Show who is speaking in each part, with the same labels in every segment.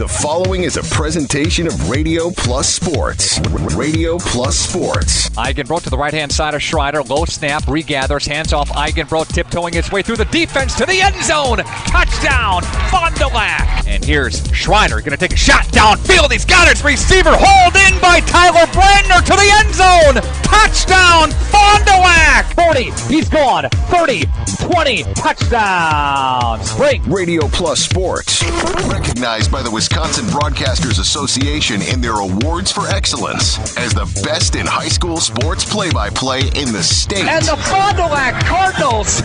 Speaker 1: The following is a presentation of Radio Plus Sports. Radio Plus Sports.
Speaker 2: Eigenbrodt to the right-hand side of Schreider. Low snap, regathers, hands off Eigenbrodt, tiptoeing his way through the defense to the end zone. Touchdown, Fond du Lac. And here's Schreider going to take a shot downfield. He's got it. Receiver hauled in by Tyler Brandner to the end zone. Touchdown, Fond du Lac. 40, he's gone. 30, 20, touchdown. Spring.
Speaker 1: Radio Plus Sports. Recognized by the Wisconsin Broadcasters Association in their awards for excellence as the best in high school sports play-by-play in the state.
Speaker 2: And the Fond du Lac Cardinals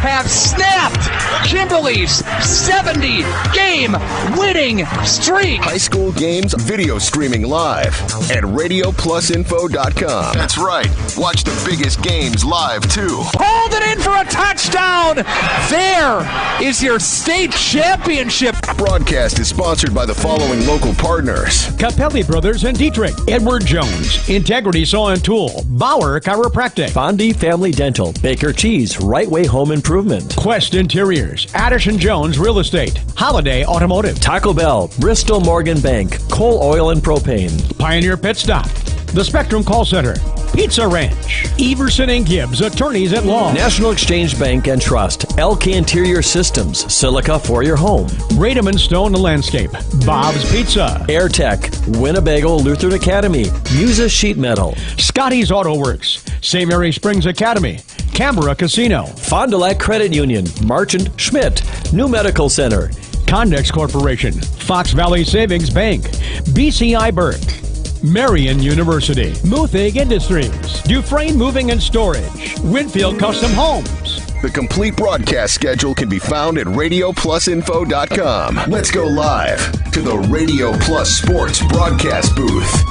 Speaker 2: have snapped Kimberly's 70-game winning streak.
Speaker 1: High school games video streaming live at RadioPlusInfo.com. That's right. Watch the biggest games live, too.
Speaker 2: Pulled it in for a touchdown. There is your state championship.
Speaker 1: Broadcast is sponsored by the following local partners.
Speaker 3: Capelli Brothers and Dietrich, Edward Jones, Integrity Saw and Tool, Bauer Chiropractic,
Speaker 4: Fondi Family Dental, Baker Cheese, Right Way Home Improvement,
Speaker 3: Quest Interiors, Addison Jones Real Estate, Holiday Automotive,
Speaker 4: Taco Bell, Bristol Morgan Bank, Coal Oil and Propane,
Speaker 3: Pioneer Pit Stop, The Spectrum Call Center, Pizza Ranch, Everson and Gibbs, Attorneys at Law,
Speaker 4: National Exchange Bank and Trust, LK Interior Systems, Silica for your home,
Speaker 3: Radom & Stone Landscape, Bob's Pizza,
Speaker 4: AirTech, Winnebago Lutheran Academy, Musa Sheet Metal,
Speaker 3: Scotty's Auto Works, St. Mary Springs Academy, Canberra Casino,
Speaker 4: Fond du Lac Credit Union, Marchant Schmidt, New Medical Center,
Speaker 3: Condex Corporation, Fox Valley Savings Bank, BCI Burke, Marion University, Muthig Industries, Dufresne Moving and Storage, Winfield Custom Homes.
Speaker 1: The complete broadcast schedule can be found at RadioPlusInfo.com. Let's go live to the Radio Plus Sports broadcast booth.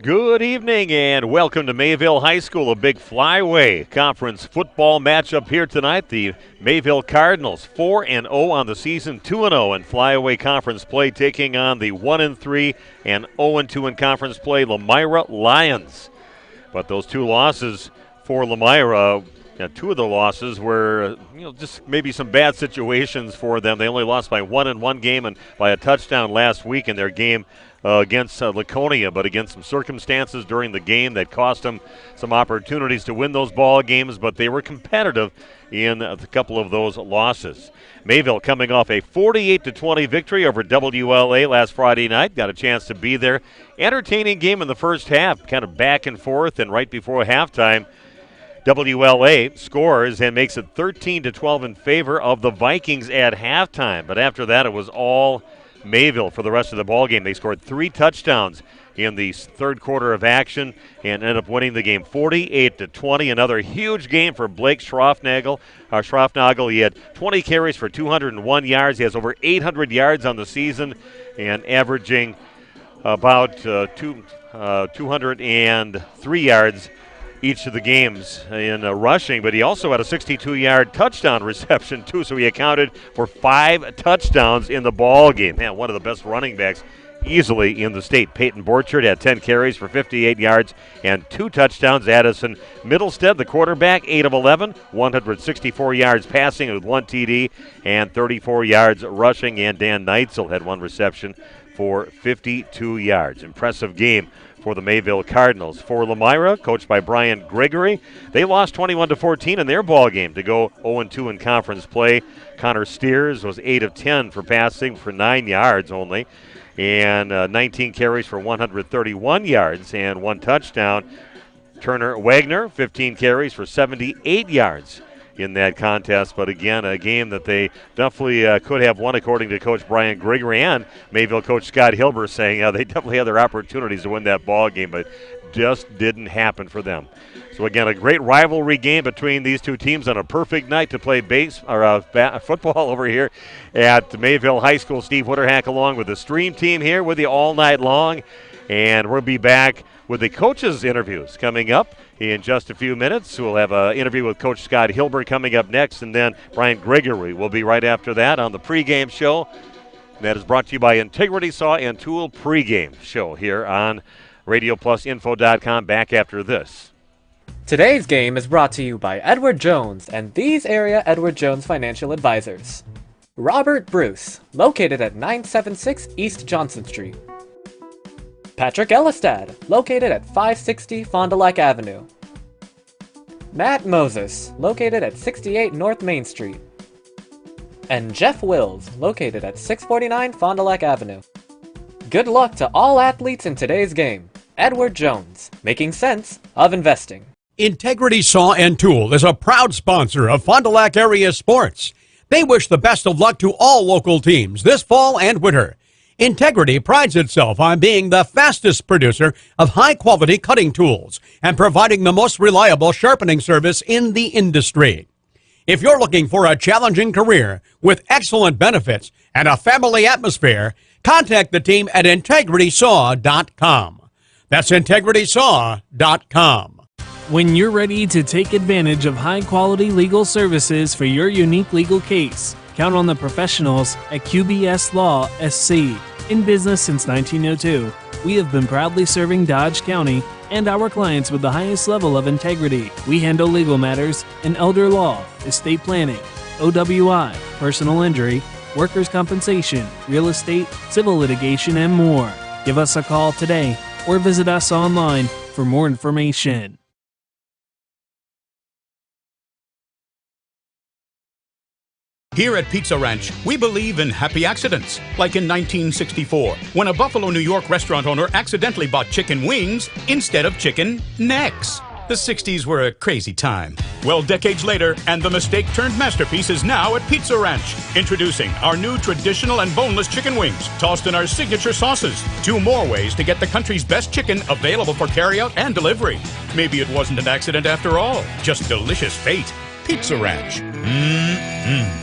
Speaker 5: Good evening and welcome to Mayville High School, a big flyway conference football matchup here tonight. The Mayville Cardinals 4-0 on the season, 2-0 in flyaway conference play, taking on the 1-3 and 0-2 in conference play Lomira Lions. But those two losses for Lomira, two of the losses were just maybe some bad situations for them. They only lost by one in one game and by a touchdown last week in their game against Laconia, but against some circumstances during the game that cost them some opportunities to win those ball games, but they were competitive in a couple of those losses. Mayville coming off a 48-20 victory over WLA last Friday night. Got a chance to be there. Entertaining game in the first half, kind of back and forth, and right before halftime, WLA scores and makes it 13-12 in favor of the Vikings at halftime. But after that, it was all Mayville for the rest of the ball game. They scored 3 touchdowns in the third quarter of action and ended up winning the game 48-20. Another huge game for Blake Schroffnagel. He had 20 carries for 201 yards. He has over 800 yards on the season and averaging about 203 yards each of the games in rushing, but he also had a 62-yard touchdown reception too, so he accounted for 5 touchdowns in the ball game. Man, one of the best running backs easily in the state. Peyton Borchard had 10 carries for 58 yards and 2 touchdowns. Addison Middlestead, the quarterback, 8 of 11, 164 yards passing with 1 TD and 34 yards rushing, and Dan Neitzel had 1 reception for 52 yards. Impressive game for the Mayville Cardinals. For Lomira, coached by Brian Gregory, they lost 21-14 in their ball game to go 0-2 in conference play. Connor Steers was 8 of 10 for passing for 9 yards only, and 19 carries for 131 yards and 1 touchdown. Turner Wagner, 15 carries for 78 yards in that contest, but again, a game that they definitely could have won, according to Coach Brian Gregory and Mayville coach Scott Hilber, saying they definitely had their opportunities to win that ball game, but just didn't happen for them. So again, a great rivalry game between these two teams on a perfect night to play football over here at Mayville High School. Steve Witterhack along with the stream team here with you all night long, and we'll be back with the coaches' interviews coming up in just a few minutes. We'll have an interview with Coach Scott Hilber coming up next, and then Brian Gregory will be right after that on the pregame show. That is brought to you by Integrity Saw and Tool pregame show here on RadioPlusInfo.com. Back after this.
Speaker 6: Today's game is brought to you by Edward Jones and these area Edward Jones financial advisors. Robert Bruce, located at 976 East Johnson Street. Patrick Elistad, located at 560 Fond du Lac Avenue. Matt Moses, located at 68 North Main Street. And Jeff Wills, located at 649 Fond du Lac Avenue. Good luck to all athletes in today's game. Edward Jones, making sense of investing.
Speaker 3: Integrity Saw and Tool is a proud sponsor of Fond du Lac area sports. They wish the best of luck to all local teams this fall and winter. Integrity prides itself on being the fastest producer of high-quality cutting tools and providing the most reliable sharpening service in the industry. If you're looking for a challenging career with excellent benefits and a family atmosphere, contact the team at integritysaw.com. That's integritysaw.com.
Speaker 7: When you're ready to take advantage of high-quality legal services for your unique legal case, count on the professionals at QBS Law SC. In business since 1902, we have been proudly serving Dodge County and our clients with the highest level of integrity. We handle legal matters in elder law, estate planning, OWI, personal injury, workers' compensation, real estate, civil litigation, and more. Give us a call today or visit us online for more information.
Speaker 8: Here at Pizza Ranch, we believe in happy accidents, like in 1964, when a Buffalo, New York restaurant owner accidentally bought chicken wings instead of chicken necks. The 60s were a crazy time. Well, decades later, and the mistake-turned masterpiece is now at Pizza Ranch. Introducing our new traditional and boneless chicken wings, tossed in our signature sauces. 2 more ways to get the country's best chicken available for carryout and delivery. Maybe it wasn't an accident after all, just delicious fate. Pizza Ranch. Mmm.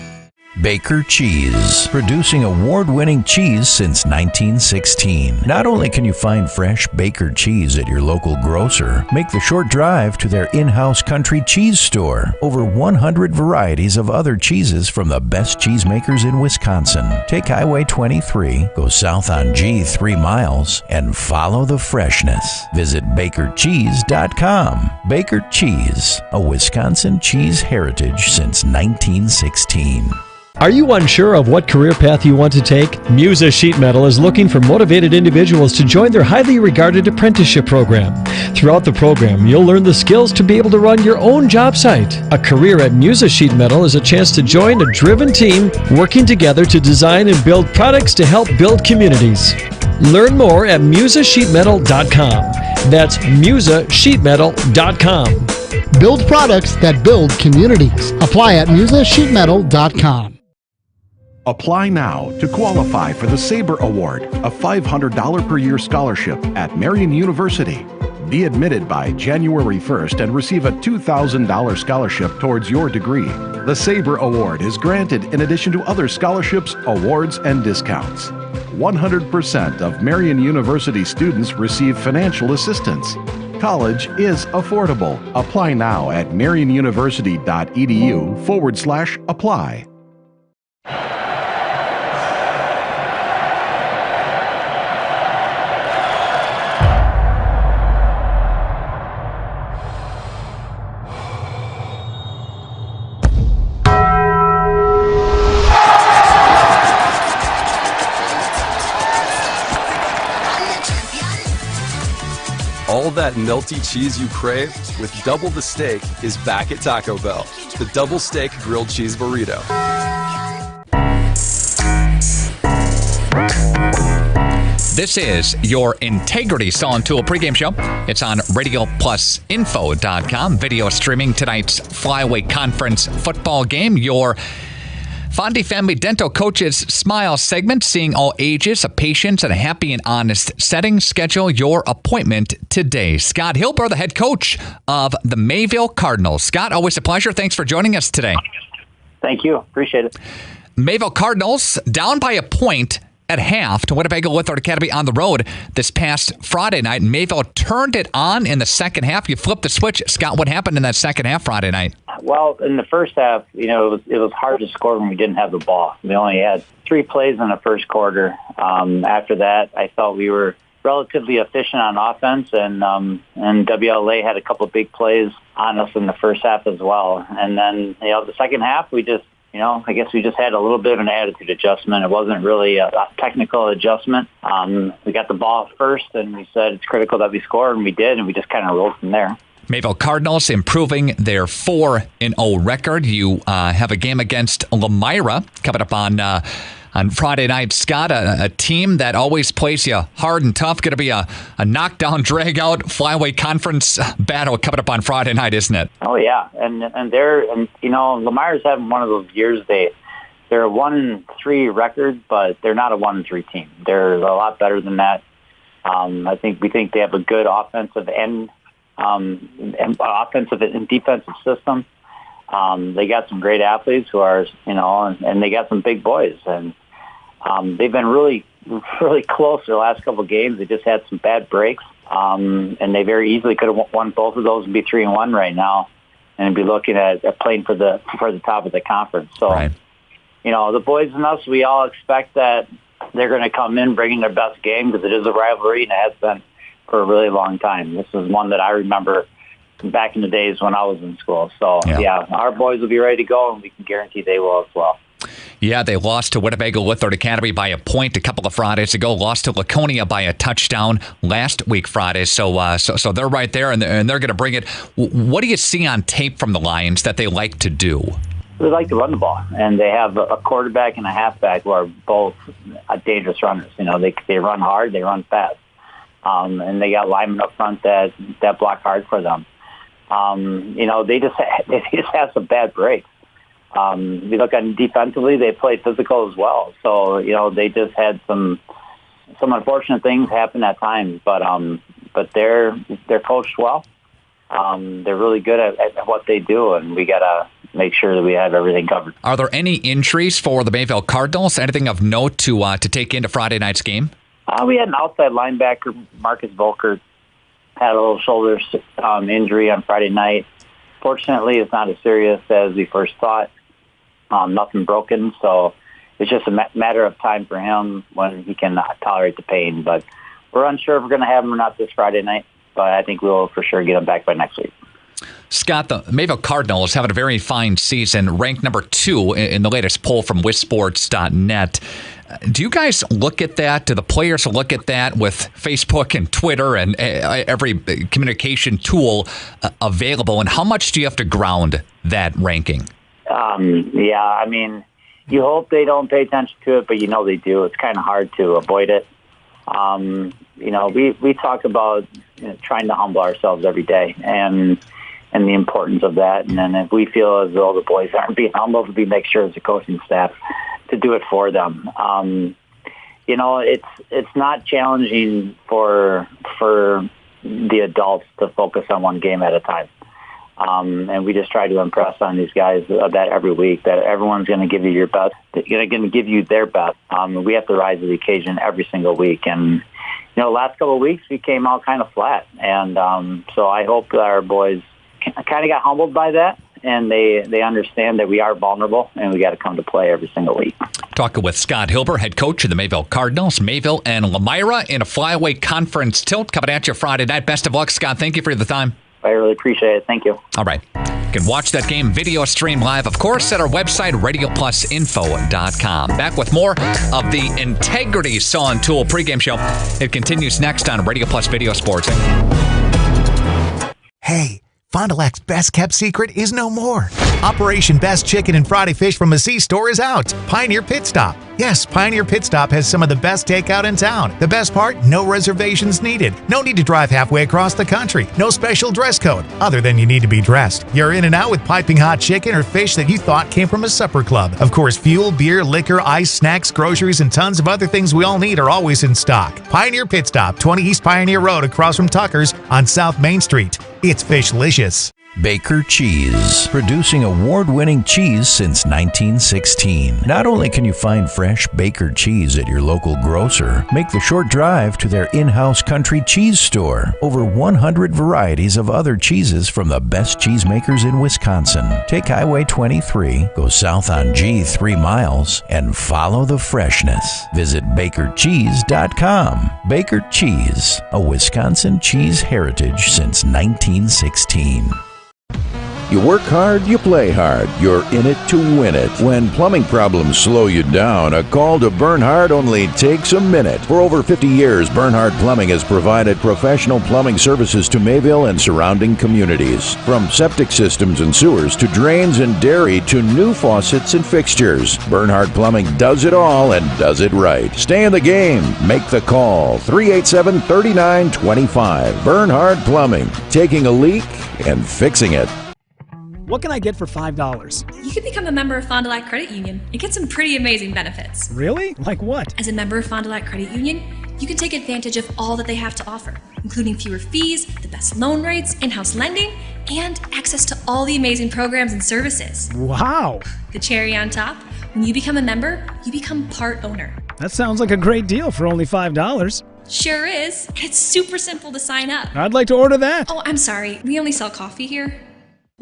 Speaker 9: Baker Cheese, producing award-winning cheese since 1916. Not only can you find fresh Baker cheese at your local grocer, make the short drive to their in-house country cheese store. Over 100 varieties of other cheeses from the best cheesemakers in Wisconsin. Take Highway 23, go south on G 3 miles, and follow the freshness. Visit BakerCheese.com. Baker Cheese, a Wisconsin cheese heritage since 1916.
Speaker 3: Are you unsure of what career path you want to take? Musa Sheet Metal is looking for motivated individuals to join their highly regarded apprenticeship program. Throughout the program, you'll learn the skills to be able to run your own job site. A career at Musa Sheet Metal is a chance to join a driven team working together to design and build products to help build communities. Learn more at musasheetmetal.com. That's musasheetmetal.com.
Speaker 10: Build products that build communities. Apply at musasheetmetal.com.
Speaker 11: Apply now to qualify for the Sabre Award, a $500 per year scholarship at Marian University. Be admitted by January 1st and receive a $2,000 scholarship towards your degree. The Sabre Award is granted in addition to other scholarships, awards, and discounts. 100% of Marian University students receive financial assistance. College is affordable. Apply now at marianuniversity.edu/apply.
Speaker 12: All that melty cheese you crave with double the steak is back at Taco Bell. The double steak grilled cheese burrito.
Speaker 2: This is your Integrity Saw and Tool pregame show. It's on RadioPlusInfo.com. Video streaming tonight's Flyweight Conference football game. Your Fondy Family Dental Coaches Smile segment, seeing all ages of patients in a happy and honest setting. Schedule your appointment today. Scott Hilber, the head coach of the Mayville Cardinals. Scott, always a pleasure. Thanks for joining us today.
Speaker 13: Thank you. Appreciate it.
Speaker 2: Mayville Cardinals down by a point at half to Winnebago Lutheran Academy on the road this past Friday night. Mayville turned it on in the second half. You flipped the switch. Scott, what happened in that second half Friday night?
Speaker 13: Well, in the first half, it was hard to score when we didn't have the ball. We only had 3 plays in the first quarter. After that, I thought we were relatively efficient on offense, and WLA had a couple of big plays on us in the first half as well. And then, the second half, we just, I guess we just had a little bit of an attitude adjustment. It wasn't really a technical adjustment. We got the ball first, and we said it's critical that we score, and we did, and we just kind of rolled from there.
Speaker 2: Mayville Cardinals improving their 4-0 record. You have a game against Lomira coming up on Friday night. Scott, a team that always plays you hard and tough. Going to be a knockdown, drag-out, flyweight conference battle coming up on Friday night, isn't it?
Speaker 13: Oh, yeah. And Lomira's having one of those years. They're a 1-3 record, but they're not a 1-3 team. They're a lot better than that. We think they have a good offensive and defensive system. They got some great athletes who are, and they got some big boys, and they've been really, really close the last couple of games. They just had some bad breaks, and they very easily could have won both of those and be 3-1 right now, and be looking at playing for the top of the conference. So,
Speaker 2: right.
Speaker 13: The boys and us, we all expect that they're going to come in bringing their best game because it is a rivalry, and it has been for a really long time. This is one that I remember back in the days when I was in school. So, our boys will be ready to go, and we can guarantee they will as well.
Speaker 2: Yeah, they lost to Winnebago Lutheran Academy by a point a couple of Fridays ago. Lost to Laconia by a touchdown last week Friday. So they're right there, and they're going to bring it. What do you see on tape from the Lions that they like to do?
Speaker 13: They like to run the ball, and they have a quarterback and a halfback who are both dangerous runners. They run hard, they run fast, and they got linemen up front that block hard for them. They just have some bad breaks. We look at defensively, they play physical as well. So, they just had some unfortunate things happen at times, but they're coached well. They're really good at what they do, and we got to make sure that we have everything covered.
Speaker 2: Are there any injuries for the Mayville Cardinals? Anything of note to take into Friday night's game?
Speaker 13: We had an outside linebacker, Marcus Volkert, had a little shoulder injury on Friday night. Fortunately, it's not as serious as we first thought. Nothing broken, so it's just a matter of time for him when he can tolerate the pain. But we're unsure if we're going to have him or not this Friday night, but I think we'll for sure get him back by next week.
Speaker 2: Scott, the Mayville Cardinals having a very fine season, ranked number 2 in the latest poll from WisSports.net. Do you guys look at that? Do the players look at that with Facebook and Twitter and every communication tool available? And how much do you have to ground that ranking?
Speaker 13: You hope they don't pay attention to it, but they do. It's kind of hard to avoid it. We talk about trying to humble ourselves every day and the importance of that. And then if we feel as though the boys aren't being humbled, we make sure as a coaching staff to do it for them. It's not challenging for the adults to focus on one game at a time. And we just try to impress on these guys that every week that everyone's going to give you your best. They're going to give you their best. We have to rise to the occasion every single week. And, last couple of weeks we came out kind of flat. And so I hope that our boys kind of got humbled by that. And they understand that we are vulnerable and we got to come to play every single week.
Speaker 2: Talking with Scott Hilber, head coach of the Mayville Cardinals. Mayville and Lomira in a flyweight conference tilt coming at you Friday night. Best of luck, Scott. Thank you for the time.
Speaker 13: I really appreciate it. Thank you.
Speaker 2: All right. You can watch that game video stream live, of course, at our website, radioplusinfo.com. Back with more of the Integrity Saw and Tool pregame show. It continues next on Radio Plus Video Sports.
Speaker 14: Hey, Fond du Lac's best-kept secret is no more. Operation Best Chicken and Friday Fish from the C-Store is out. Pioneer Pit Stop. Yes, Pioneer Pit Stop has some of the best takeout in town. The best part? No reservations needed. No need to drive halfway across the country. No special dress code, other than you need to be dressed. You're in and out with piping hot chicken or fish that you thought came from a supper club. Of course, fuel, beer, liquor, ice, snacks, groceries, and tons of other things we all need are always in stock. Pioneer Pit Stop, 20 East Pioneer Road across from Tucker's on South Main Street. It's Fishlicious.
Speaker 9: Baker Cheese, producing award-winning cheese since 1916. Not only can you find fresh Baker cheese at your local grocer, make the short drive to their in-house country cheese store. Over 100 varieties of other cheeses from the best cheesemakers in Wisconsin. Take Highway 23, go south on G 3 miles, and follow the freshness. Visit bakercheese.com. Baker Cheese, a Wisconsin cheese heritage since 1916.
Speaker 15: You work hard, you play hard. You're in it to win it. When plumbing problems slow you down, a call to Bernhard only takes a minute. For over 50 years, Bernhard Plumbing has provided professional plumbing services to Mayville and surrounding communities. From septic systems and sewers to drains and dairy to new faucets and fixtures, Bernhard Plumbing does it all and does it right. Stay in the game. Make the call. 387-3925. Bernhard Plumbing. Taking a leak and fixing it.
Speaker 16: What can I get for $5?
Speaker 17: You can become a member of Fond du Lac Credit Union and get some pretty amazing benefits.
Speaker 16: Really? Like what?
Speaker 17: As a member of Fond du Lac Credit Union, you can take advantage of all that they have to offer, including fewer fees, the best loan rates, in-house lending, and access to all the amazing programs and services.
Speaker 16: Wow!
Speaker 17: The cherry on top, when you become a member, you become part owner.
Speaker 16: That sounds like a great deal for only $5.
Speaker 17: Sure is. It's super simple to sign up.
Speaker 16: I'd like to order that.
Speaker 17: Oh, I'm sorry. We only sell coffee here.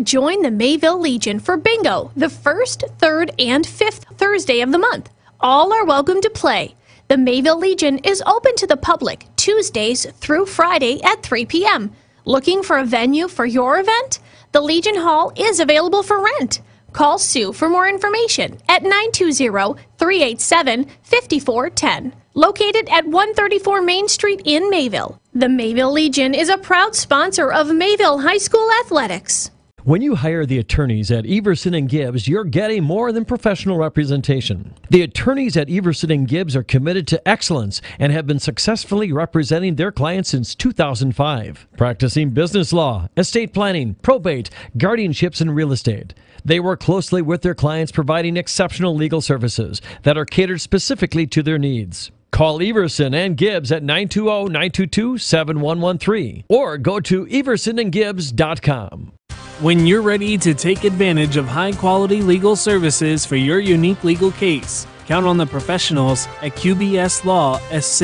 Speaker 18: Join the Mayville Legion for bingo the 1st, 3rd, and 5th Thursday of the month. All are welcome to play. The Mayville Legion is open to the public Tuesdays through Friday at 3 p.m. Looking for a venue for your event? The Legion Hall is available for rent. Call Sue for more information at 920-387-5410. Located at 134 Main Street in Mayville. The Mayville Legion is a proud sponsor of Mayville High School Athletics.
Speaker 19: When you hire the attorneys at Everson & Gibbs, you're getting more than professional representation. The attorneys at Everson & Gibbs are committed to excellence and have been successfully representing their clients since 2005. Practicing business law, estate planning, probate, guardianships, and real estate. They work closely with their clients, providing exceptional legal services that are catered specifically to their needs. Call Everson & Gibbs at 920-922-7113 or go to eversonandgibbs.com.
Speaker 7: When you're ready to take advantage of high-quality legal services for your unique legal case, count on the professionals at QBS Law SC.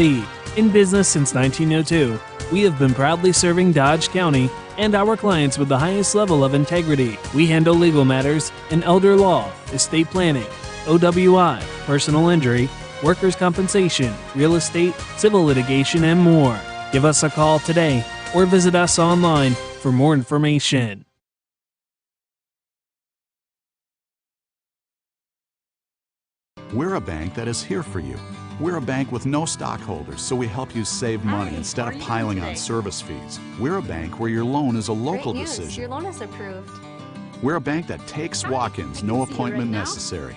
Speaker 7: In business since 1902, we have been proudly serving Dodge County and our clients with the highest level of integrity. We handle legal matters in elder law, estate planning, OWI, personal injury, workers' compensation, real estate, civil litigation, and more. Give us a call today or visit us online for more information.
Speaker 20: We're a bank that is here for you. We're a bank with no stockholders, so we help you save money instead of piling on service fees. We're a bank where your loan is a local decision.
Speaker 21: Your loan is approved.
Speaker 20: We're a bank that takes walk-ins, no appointment necessary.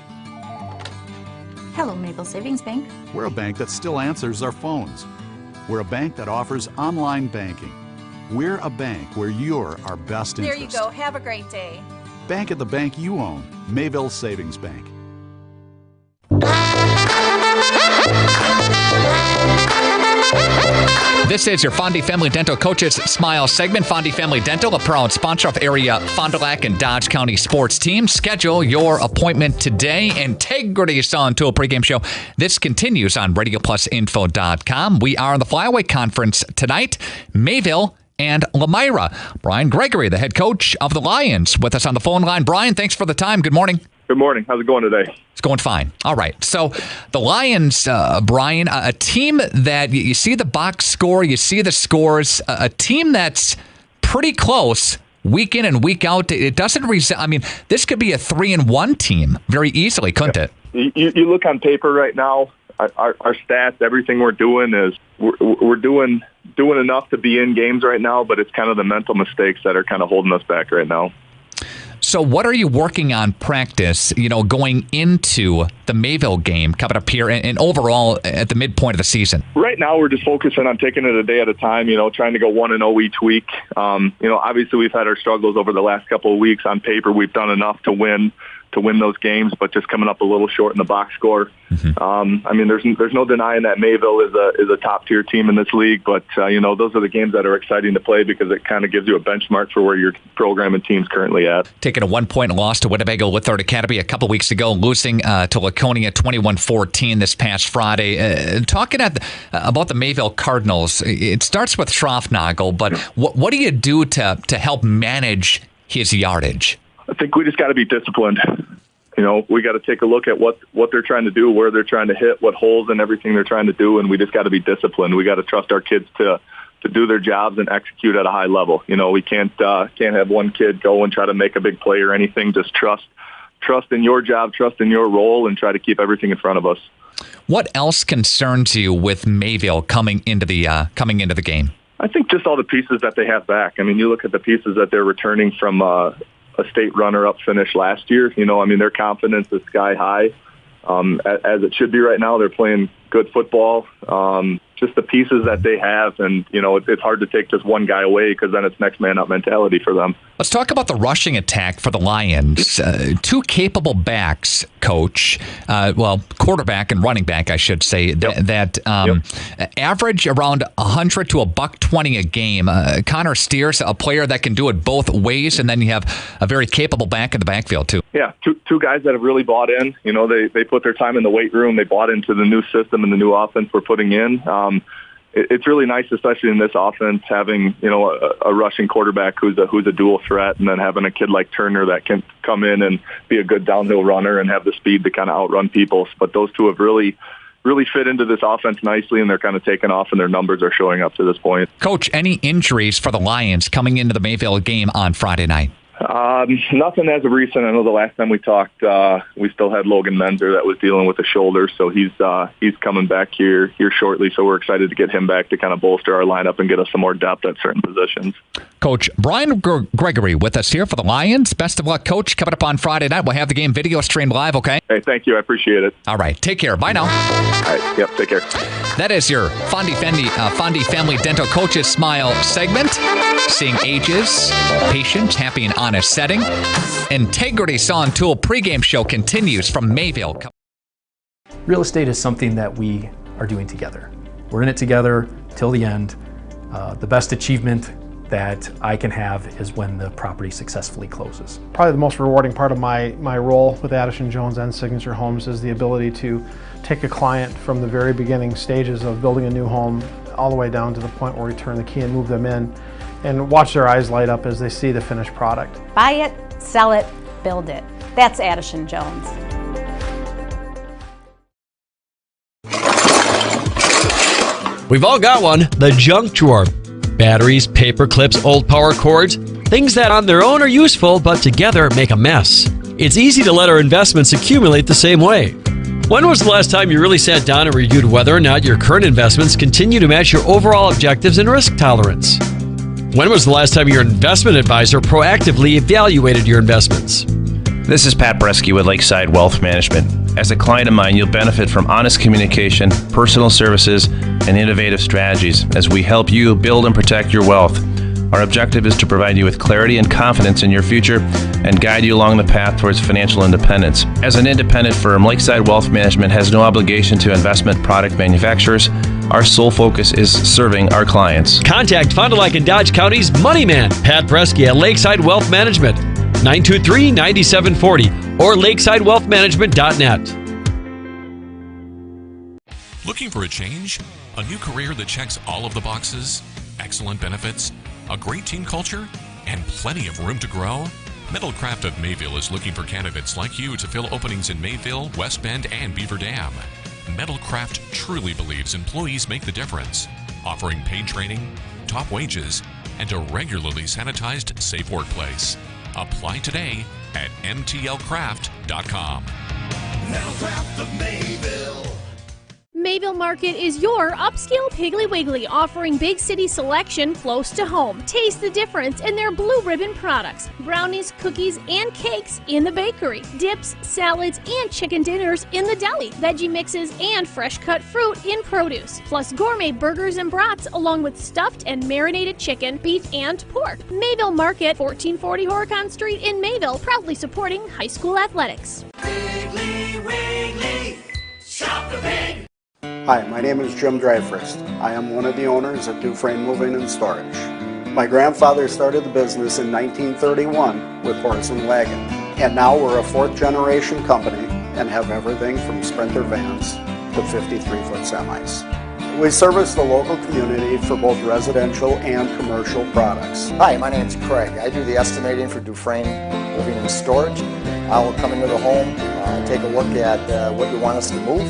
Speaker 21: Hello, Mayville Savings Bank.
Speaker 20: We're a bank that still answers our phones. We're a bank that offers online banking. We're a bank where you're our best interest.
Speaker 21: There you go. Have a great day.
Speaker 20: Bank at the bank you own. Mayville Savings Bank.
Speaker 2: This is your Fondy Family Dental Coaches Smile segment. Fondy Family Dental, a proud sponsor of area Fond du Lac and Dodge County sports teams. Schedule your appointment today. Integrity Selling Tool pregame show. This continues on RadioPlusInfo.com. We are in the Flyaway Conference tonight. Mayville and Lomira. Brian Gregory, the head coach of the Lions, with us on the phone line. Brian, thanks for the time. Good morning.
Speaker 22: Good morning. How's it going today?
Speaker 2: It's going fine. All right. So the Lions, Brian, a team that you see the box score, you see the scores, a team that's pretty close week in and week out. It doesn't I mean, this could be a 3-1 team very easily, couldn't it?
Speaker 22: You look on paper right now, our stats, everything we're doing is we're doing enough to be in games right now, but it's kind of the mental mistakes that are kind of holding us back right now.
Speaker 2: So what are you working on practice, going into the Mayville game coming up here and overall at the midpoint of the season?
Speaker 22: Right now, we're just focusing on taking it a day at a time, trying to go 1-0 each week. Obviously we've had our struggles over the last couple of weeks. On paper, we've done enough to win win those games, but just coming up a little short in the box score. I mean, there's no denying that Mayville is a top tier team in this league, but those are the games that are exciting to play because it kind of gives you a benchmark for where your program and team's currently at.
Speaker 2: Taking a 1-point loss to Winnebago Lithard Academy a couple weeks ago, losing to Laconia 21-14 this past Friday. Talking about the Mayville Cardinals, it starts with Schroffnagel, but what do you do to help manage his yardage?
Speaker 22: I think we just got to be disciplined. We got to take a look at what they're trying to do, where they're trying to hit, what holes and everything they're trying to do, and we just got to be disciplined. We got to trust our kids to do their jobs and execute at a high level. We can't have one kid go and try to make a big play or anything. Just trust in your job, trust in your role, and try to keep everything in front of us.
Speaker 2: What else concerns you with Mayville coming into the game? I
Speaker 22: think just all the pieces that they have back. I mean, you look at the pieces that they're returning from a state runner-up finish last year. Their confidence is sky high, as it should be right now. They're playing good football. Just the pieces that they have, and it's hard to take just one guy away because then it's next man up mentality for them.
Speaker 2: Let's talk about the rushing attack for the Lions. Two capable backs, Coach. Quarterback and running back, I should say, that average around 100 to $120 a game. Connor Steers, a player that can do it both ways, and then you have a very capable back in the backfield too.
Speaker 22: Yeah, two guys that have really bought in. They put their time in the weight room. They bought into the new system and the new offense we're putting in. It's really nice, especially in this offense, having a rushing quarterback who's a dual threat, and then having a kid like Turner that can come in and be a good downhill runner and have the speed to kind of outrun people. But those two have really fit into this offense nicely, and they're kind of taking off, and their numbers are showing up to this point.
Speaker 2: Coach, any injuries for the Lions coming into the Mayville game on Friday night?
Speaker 22: Nothing as of recent. I know the last time we talked, we still had Logan Menzer that was dealing with a shoulder, so he's coming back here shortly. So we're excited to get him back to kind of bolster our lineup and get us some more depth at certain positions.
Speaker 2: Coach Brian Gregory with us here for the Lions. Best of luck, Coach. Coming up on Friday night, we'll have the game video streamed live. Okay.
Speaker 22: Hey, thank you. I appreciate it.
Speaker 2: All right. Take care. Bye now.
Speaker 22: All right. Yep. Take care.
Speaker 2: That is your Fondy Family Dental Coaches Smile segment. Seeing ages, patience, happy and honest setting. Integrity Saw and Tool pregame show continues from Mayville.
Speaker 1: Real estate is something that we are doing together. We're in it together till the end. The best achievement that I can have is when the property successfully closes.
Speaker 4: Probably the most rewarding part of my role with Addison Jones and Signature Homes is the ability to take a client from the very beginning stages of building a new home all the way down to the point where we turn the key and move them in and watch their eyes light up as they see the finished product.
Speaker 23: Buy it, sell it, build it. That's Addison Jones.
Speaker 19: We've all got one, the junk drawer. Batteries, paper clips, old power cords, things that on their own are useful, but together make a mess. It's easy to let our investments accumulate the same way. When was the last time you really sat down and reviewed whether or not your current investments continue to match your overall objectives and risk tolerance? When was the last time your investment advisor proactively evaluated your investments?
Speaker 24: This is Pat Bresky with Lakeside Wealth Management. As a client of mine, you'll benefit from honest communication, personal services, and innovative strategies as we help you build and protect your wealth. Our objective is to provide you with clarity and confidence in your future and guide you along the path towards financial independence. As an independent firm, Lakeside Wealth Management has no obligation to investment product manufacturers. Our sole focus is serving our clients.
Speaker 19: Contact Fond du Lac and Dodge County's Money Man, Pat Bresky at Lakeside Wealth Management, 923-9740 or lakesidewealthmanagement.net.
Speaker 25: Looking for a change? A new career that checks all of the boxes? Excellent benefits? A great team culture? And plenty of room to grow? Metalcraft of Mayville is looking for candidates like you to fill openings in Mayville, West Bend, and Beaver Dam. Metalcraft truly believes employees make the difference, offering paid training, top wages, and a regularly sanitized, safe workplace. Apply today at mtlcraft.com.
Speaker 18: Mayville Mayville Market is your upscale Piggly Wiggly, offering big city selection close to home. Taste the difference in their Blue Ribbon products. Brownies, cookies, and cakes in the bakery. Dips, salads, and chicken dinners in the deli. Veggie mixes and fresh cut fruit in produce. Plus gourmet burgers and brats along with stuffed and marinated chicken, beef, and pork. Mayville Market, 1440 Horicon Street in Mayville, proudly supporting high school athletics.
Speaker 3: Piggly Wiggly, shop the pig.
Speaker 5: Hi, my name is Jim Dryfrist. I am one of the owners of Dufresne Moving and Storage. My grandfather started the business in 1931 with horse and wagon, and now we're a fourth-generation company and have everything from Sprinter vans to 53-foot semis. We service the local community for both residential and commercial products.
Speaker 6: Hi, my name is Craig. I do the estimating for Dufresne Moving and Storage. I will come into the home, take a look at what you want us to move.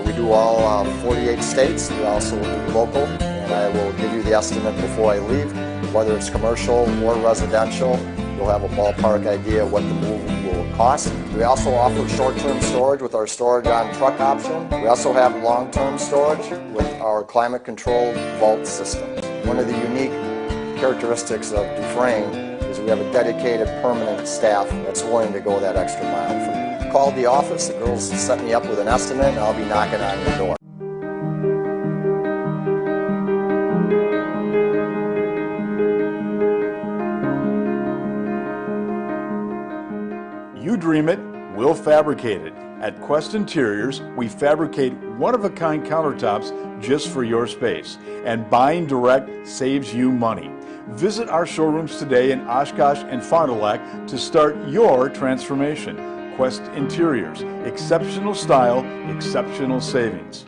Speaker 6: We do all 48 states. We also do local, and I will give you the estimate before I leave. Whether it's commercial or residential, you'll have a ballpark idea what the move will cost. We also offer short-term storage with our storage on truck option. We also have long-term storage with our climate-controlled vault system. One of the unique characteristics of Dufresne is we have a dedicated permanent staff that's willing to go that extra mile for you. Call the office, the girls set me up with an estimate, and I'll be knocking on your door.
Speaker 8: You dream it, we'll fabricate it. At Quest Interiors, we fabricate one-of-a-kind countertops just for your space, and buying direct saves you money. Visit our showrooms today in Oshkosh and Fond du Lac to start your transformation. Quest Interiors, exceptional style, exceptional savings.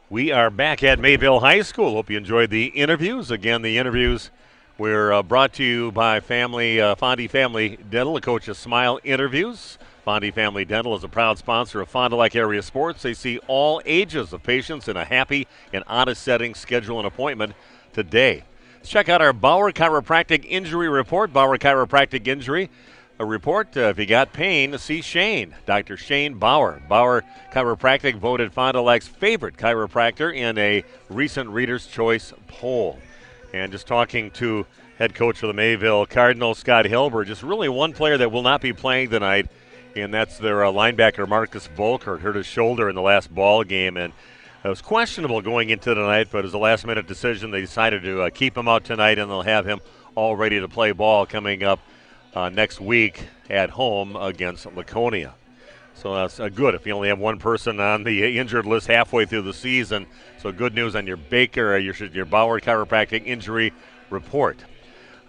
Speaker 10: We are back at Mayville High School. Hope you enjoyed the interviews. Again, the interviews were brought to you by Fondy Family Dental, the Coach's Smile interviews. Fondy Family Dental is a proud sponsor of Fond du Lac area sports. They see all ages of patients in a happy and honest setting. Schedule an appointment today. Let's check out our Bauer Chiropractic Injury Report. Bauer Chiropractic Injury Report. If you got pain, see Shane, Dr. Shane Bauer. Bauer Chiropractic voted Fond du Lac's favorite chiropractor in a recent Reader's Choice poll. And just talking to head coach of the Mayville Cardinals, Scott Hilber, just really one player that will not be playing tonight, and that's their linebacker, Marcus Volkert, hurt his shoulder in the last ball game, and it was questionable going into tonight, but as a last-minute decision, they decided to keep him out tonight, and they'll have him all ready to play ball coming up next week at home against Laconia. So that's good if you only have one person on the injured list halfway through the season. So good news on your your Bauer Chiropractic Injury Report.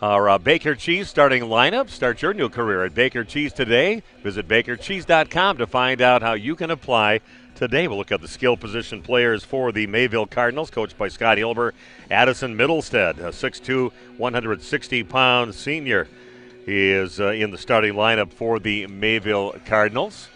Speaker 10: Our Baker Cheese starting lineup. Start your new career at Baker Cheese today. Visit bakercheese.com to find out how you can apply today. We'll look at the skill position players for the Mayville Cardinals, coached by Scott Hilber. Addison Middlestead, a 6'2", 160-pound senior. He is in the starting lineup for the Mayville Cardinals.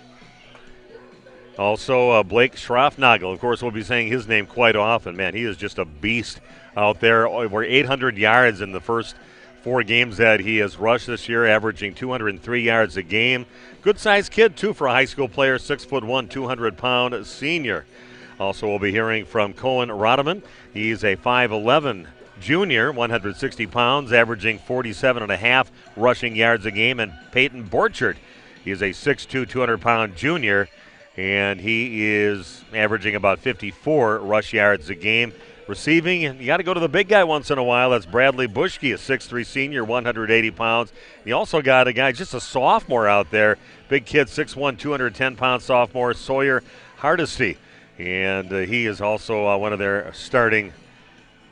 Speaker 10: Also, Blake Schroffnagel. Of course, we'll be saying his name quite often. Man, he is just a beast out there. Over 800 yards in the first 4 games that he has rushed this year, averaging 203 yards a game. Good-sized kid, too, for a high school player, 6'1", 200-pound senior. Also, we'll be hearing from Cohen Rodeman. He's a 5'11", junior, 160 pounds, averaging 47.5 rushing yards a game. And Peyton Borchert, he is a 6'2", 200-pound junior, and he is averaging about 54 rush yards a game. Receiving, you got to go to the big guy once in a while. That's Bradley Bushke, a 6'3" senior, 180 pounds. You also got a guy, just a sophomore out there, big kid, 6'1", 210-pound sophomore, Sawyer Hardesty. And he is also one of their starting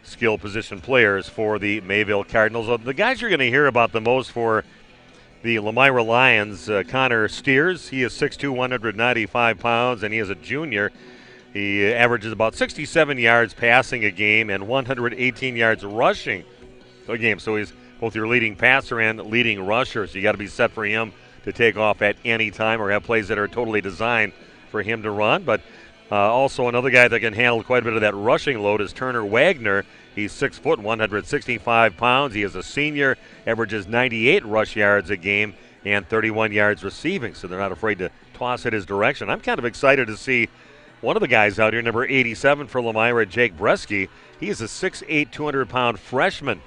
Speaker 10: skill position players for the Mayville Cardinals. The guys you're going to hear about the most for the Lomira Lions, Connor Steers. He is 6'2", 195 pounds, and he is a junior. He averages about 67 yards passing a game and 118 yards rushing a game. So he's both your leading passer and leading rusher. So you got to be set for him to take off at any time or have plays that are totally designed for him to run. But also another guy that can handle quite a bit of that rushing load is Turner Wagner. He's 6 foot, 165 pounds. He is a senior, averages 98 rush yards a game and 31 yards receiving. So they're not afraid to toss it his direction. I'm kind of excited to see one of the guys out here, number 87 for Lomira, Jake Bresky. He's a 6'8", 200-pound freshman.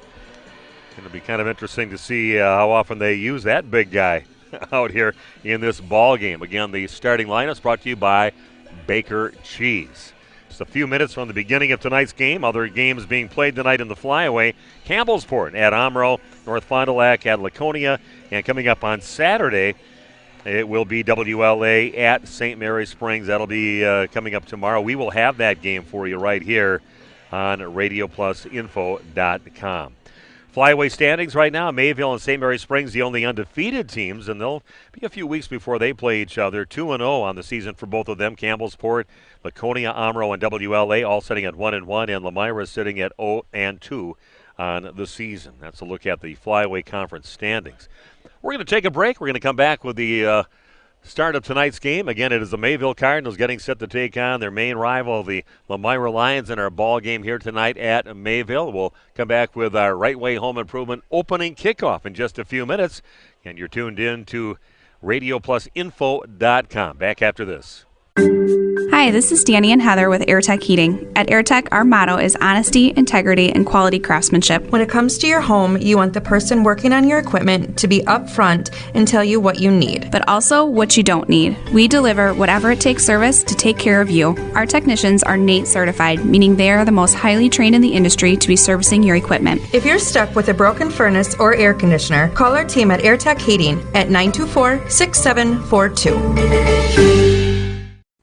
Speaker 10: It'll be kind of interesting to see how often they use that big guy out here in this ball game. Again, the starting lineup brought to you by Baker Cheese. Just a few minutes from the beginning of tonight's game. Other games being played tonight in the flyaway. Campbellsport at Omro, North Fond du Lac at Laconia, and coming up on Saturday, it will be WLA at St. Mary Springs. That'll be coming up tomorrow. We will have that game for you right here on RadioPlusInfo.com. Flyaway standings right now, Mayville and St. Mary Springs, the only undefeated teams, and they'll be a few weeks before they play each other. 2-0 on the season for both of them. Campbellsport, Laconia, Omro, and WLA all sitting at 1-1, and Lomira sitting at 0-2 on the season. That's a look at the Flyaway Conference standings. We're going to take a break. We're going to come back with the start of tonight's game. Again, it is the Mayville Cardinals getting set to take on their main rival, the Lomira Lions, in our ball game here tonight at Mayville. We'll come back with our Right Way Home Improvement opening kickoff in just a few minutes. And you're tuned in to RadioPlusInfo.com. Back after this.
Speaker 9: Hi, this is Danny and Heather with AirTech Heating. At AirTech, our motto is honesty, integrity, and quality craftsmanship.
Speaker 11: When it comes to your home, you want the person working on your equipment to be upfront and tell you what you need.
Speaker 9: But also what you don't need. We deliver whatever it takes service to take care of you. Our technicians are NATE certified, meaning they are the most highly trained in the industry to be servicing your equipment.
Speaker 11: If you're stuck with a broken furnace or air conditioner, call our team at AirTech Heating at 924-6742.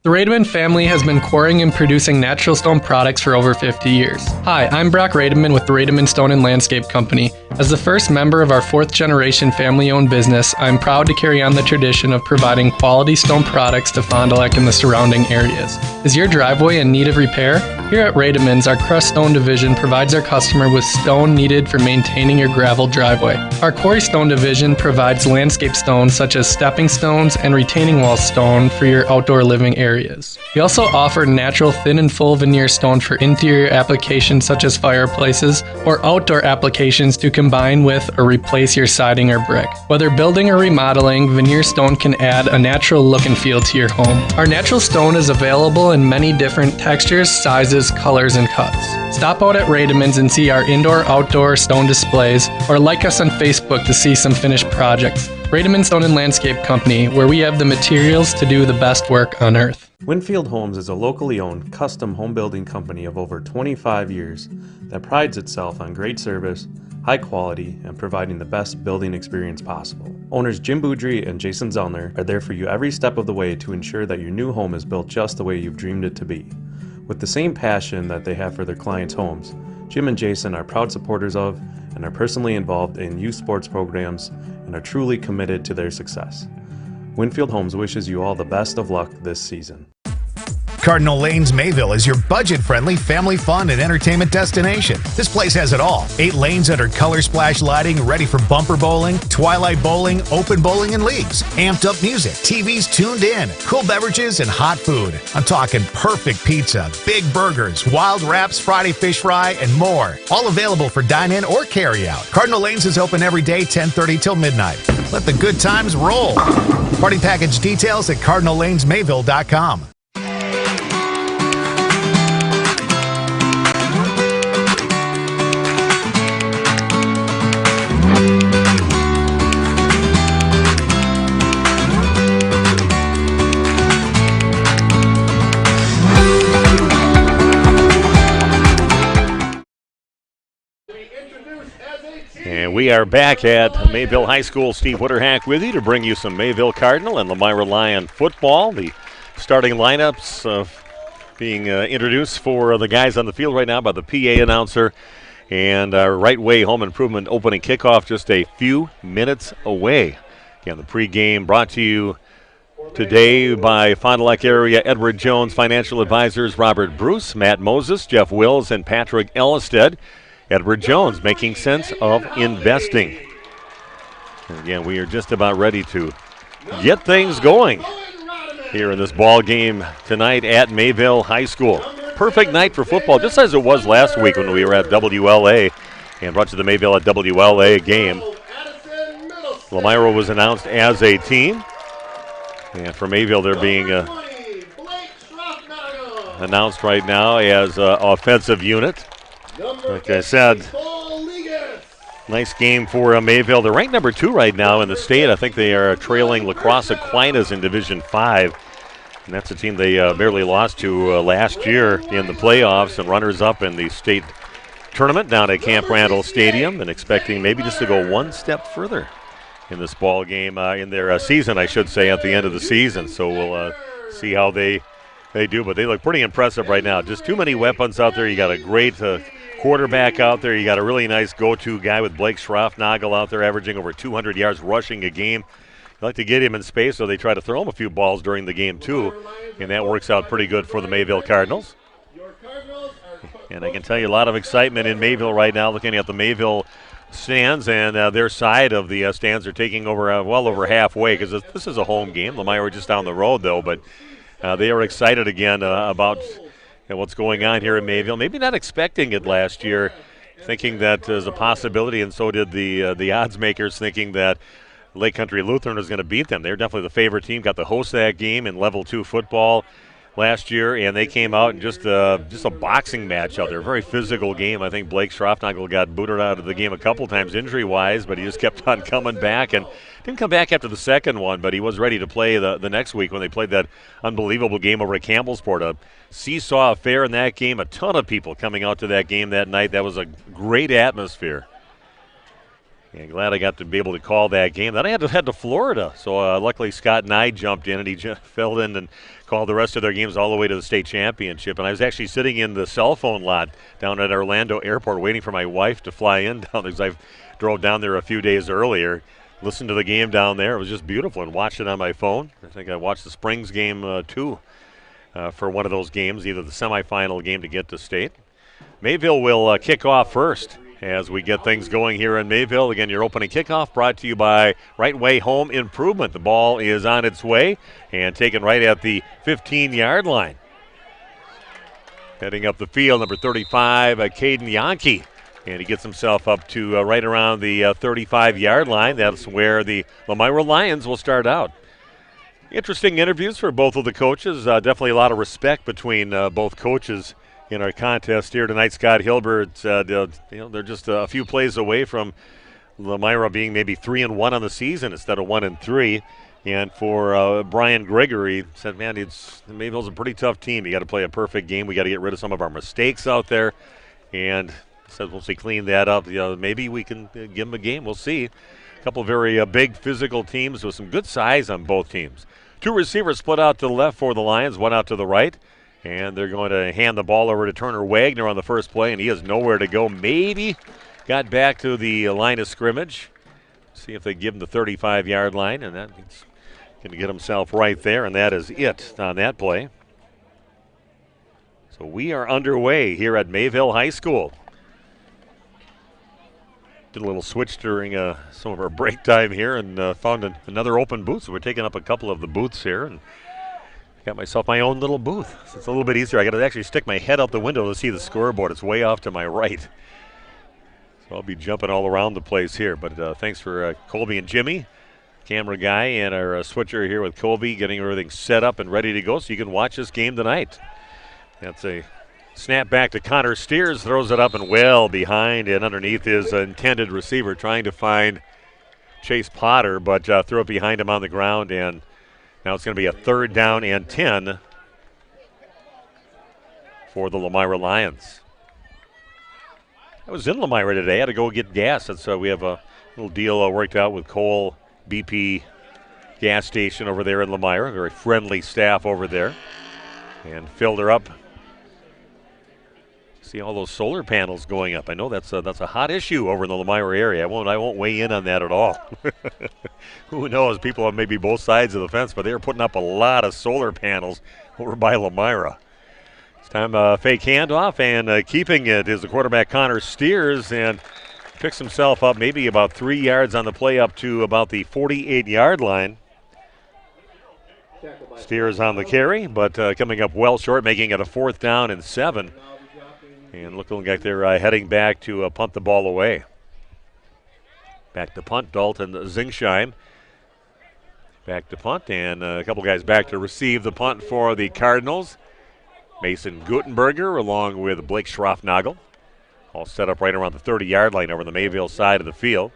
Speaker 12: The Rademan family has been quarrying and producing natural stone products for over 50 years. Hi, I'm Brock Rademan with the Rademan Stone and Landscape Company. As the first member of our fourth-generation family-owned business, I'm proud to carry on the tradition of providing quality stone products to Fond du Lac and the surrounding areas. Is your driveway in need of repair? Here at Rademan's, our crushed stone division provides our customer with stone needed for maintaining your gravel driveway. Our quarry stone division provides landscape stones such as stepping stones and retaining wall stone for your outdoor living areas. We also offer natural thin and full veneer stone for interior applications such as fireplaces or outdoor applications to combine with or replace your siding or brick. Whether building or remodeling, veneer stone can add a natural look and feel to your home. Our natural stone is available in many different textures, sizes, colors, and cuts. Stop out at Rademan's and see our indoor-outdoor stone displays, or like us on Facebook to see some finished projects. Rademan Stone and Landscape Company, where we have the materials to do the best work on earth.
Speaker 13: Winfield Homes is a locally owned custom home building company of over 25 years that prides itself on great service, high quality, and providing the best building experience possible. Owners Jim Boudry and Jason Zellner are there for you every step of the way to ensure that your new home is built just the way you've dreamed it to be. With the same passion that they have for their clients' homes, Jim and Jason are proud supporters of and are personally involved in youth sports programs and are truly committed to their success. Winfield Homes wishes you all the best of luck this season.
Speaker 14: Cardinal Lanes Mayville is your budget-friendly family fun and entertainment destination. This place has it all. 8 lanes under color splash lighting, ready for bumper bowling, twilight bowling, open bowling, and leagues. Amped up music, TVs tuned in, cool beverages, and hot food. I'm talking perfect pizza, big burgers, wild wraps, Friday fish fry, and more. All available for dine-in or carry-out. Cardinal Lanes is open every day, 10:30 till midnight. Let the good times roll. Party package details at cardinallanesmayville.com.
Speaker 10: And we are back at Mayville High School. Steve Witterhack with you to bring you some Mayville Cardinal and Lomira Lion football. The starting lineups being introduced for the guys on the field right now by the PA announcer. And our Right Way Home Improvement opening kickoff just a few minutes away. Again, the pregame brought to you today by Fond du Lac Area Edward Jones Financial Advisors Robert Bruce, Matt Moses, Jeff Wills, and Patrick Ellisted. Edward Jones, making sense of investing. And again, we are just about ready to get things going here in this ball game tonight at Mayville High School. Perfect night for football, just as it was last week when we were at WLA and brought you the Mayville at WLA game. Lomira was announced as a team. And for Mayville, they're being announced right now as offensive unit. Like I said, nice game for Mayville. They're ranked number 2 right now in the state. I think they are trailing La Crosse Aquinas in Division 5. And that's a team they barely lost to last year in the playoffs and runners-up in the state tournament down at Camp Randall Stadium, and expecting maybe just to go one step further in this ball game, in their season, I should say, at the end of the season. So we'll see how they do, but they look pretty impressive right now. Just too many weapons out there. You got a great quarterback out there. You got a really nice go-to guy with Blake Schroffnagel out there averaging over 200 yards rushing a game. You like to get him in space, so they try to throw him a few balls during the game too, and that works out pretty good for the Mayville Cardinals. And I can tell you a lot of excitement in Mayville right now, looking at the Mayville stands, and their side of the stands are taking over well over halfway, because this is a home game. Lomira just down the road, though, but they are excited again about what's going on here in Mayville. Maybe not expecting it last year, thinking that there's a possibility, and so did the odds makers, thinking that Lake Country Lutheran was going to beat them. They're definitely the favorite team, got to host that game in Level 2 football last year, and they came out in just a boxing match out there. A very physical game. I think Blake Schroffnagel got booted out of the game a couple times injury-wise, but he just kept on coming back, and didn't come back after the second one, but he was ready to play the next week when they played that unbelievable game over at Campbellsport. A seesaw affair in that game. A ton of people coming out to that game that night. That was a great atmosphere. And glad I got to be able to call that game. Then I had to head to Florida, so luckily Scott and I jumped in, and he filled in and called the rest of their games all the way to the state championship. And I was actually sitting in the cell phone lot down at Orlando Airport waiting for my wife to fly in down there, because I drove down there a few days earlier, listened to the game down there. It was just beautiful, and watched it on my phone. I think I watched the Springs game too for one of those games, either the semifinal game to get to state. Mayville will kick off first as we get things going here in Mayville. Again, your opening kickoff brought to you by Right Way Home Improvement. The ball is on its way and taken right at the 15-yard line. Heading up the field, number 35, Caden Yankee. And he gets himself up to right around the 35-yard line. That's where the Lomira Lions will start out. Interesting interviews for both of the coaches. Definitely a lot of respect between both coaches in our contest here tonight. Scott Hilbert, they're just a few plays away from Lomira being maybe 3-1 on the season instead of 1-3. And for Brian Gregory, said, man, Mayville's a pretty tough team. You got to play a perfect game. We got to get rid of some of our mistakes out there. And said once we clean that up, maybe we can give them a game. We'll see. A couple of very big physical teams with some good size on both teams. Two receivers split out to the left for the Lions, one out to the right. And they're going to hand the ball over to Turner Wagner on the first play, and he has nowhere to go. Maybe got back to the line of scrimmage. See if they give him the 35-yard line, and that he's going to get himself right there, and that is it on that play. So we are underway here at Mayville High School. Did a little switch during some of our break time here and found another open booth, so we're taking up a couple of the booths here. And got myself my own little booth. So it's a little bit easier. I got to actually stick my head out the window to see the scoreboard. It's way off to my right. So I'll be jumping all around the place here. But thanks for Colby and Jimmy, camera guy, and our switcher here with Colby, getting everything set up and ready to go so you can watch this game tonight. That's a snap back to Connor Steers, throws it up and well behind and underneath his intended receiver, trying to find Chase Potter, but threw it behind him on the ground, and now it's going to be a 3rd down and 10 for the Lomira Lions. I was in Lomira today. I had to go get gas. So we have a little deal worked out with Cole BP gas station over there in Lomira. Very friendly staff over there. And filled her up. See all those solar panels going up. I know that's a hot issue over in the Lomira area. I won't weigh in on that at all. Who knows? People on maybe both sides of the fence, but they're putting up a lot of solar panels over by Lomira. It's time fake handoff, and keeping it is the quarterback Connor Steers, and picks himself up maybe about 3 yards on the play up to about the 48-yard line. Steers on the carry, but coming up well short, making it a 4th down and 7. And looking like they're heading back to punt the ball away. Back to punt, Dalton Zingsheim. Back to punt, and a couple guys back to receive the punt for the Cardinals. Mason Gutenberger along with Blake Schroffnagel. All set up right around the 30-yard line over the Mayville side of the field.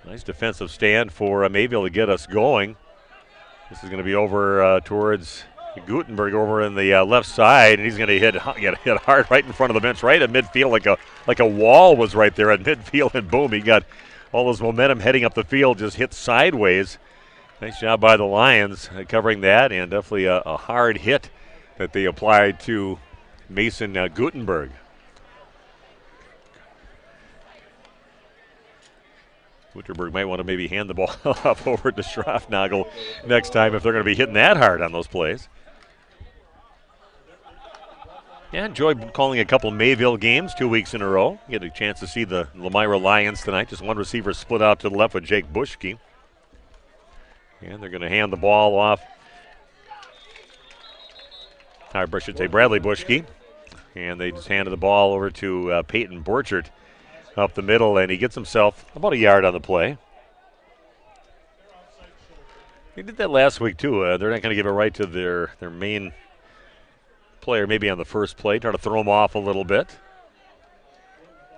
Speaker 10: Nice defensive stand for Mayville to get us going. This is going to be over towards Gutenberg over in the left side, and he's going to get hit hard right in front of the bench, right at midfield, like a wall was right there at midfield, and boom, he got all his momentum heading up the field, just hit sideways. Nice job by the Lions covering that, and definitely a hard hit that they applied to Mason Gutenberg. Gutenberg might want to maybe hand the ball off over to Schroffnagel next time if they're going to be hitting that hard on those plays. Yeah, enjoyed calling a couple Mayville games 2 weeks in a row. Get a chance to see the Lomira Lions tonight. Just one receiver split out to the left with Jake Bushke. And they're going to hand the ball off. I should say Bradley Bushke. And they just handed the ball over to Peyton Borchert up the middle, and he gets himself about a yard on the play. He did that last week, too. They're not going to give it right to their main player, maybe on the first play, try to throw him off a little bit.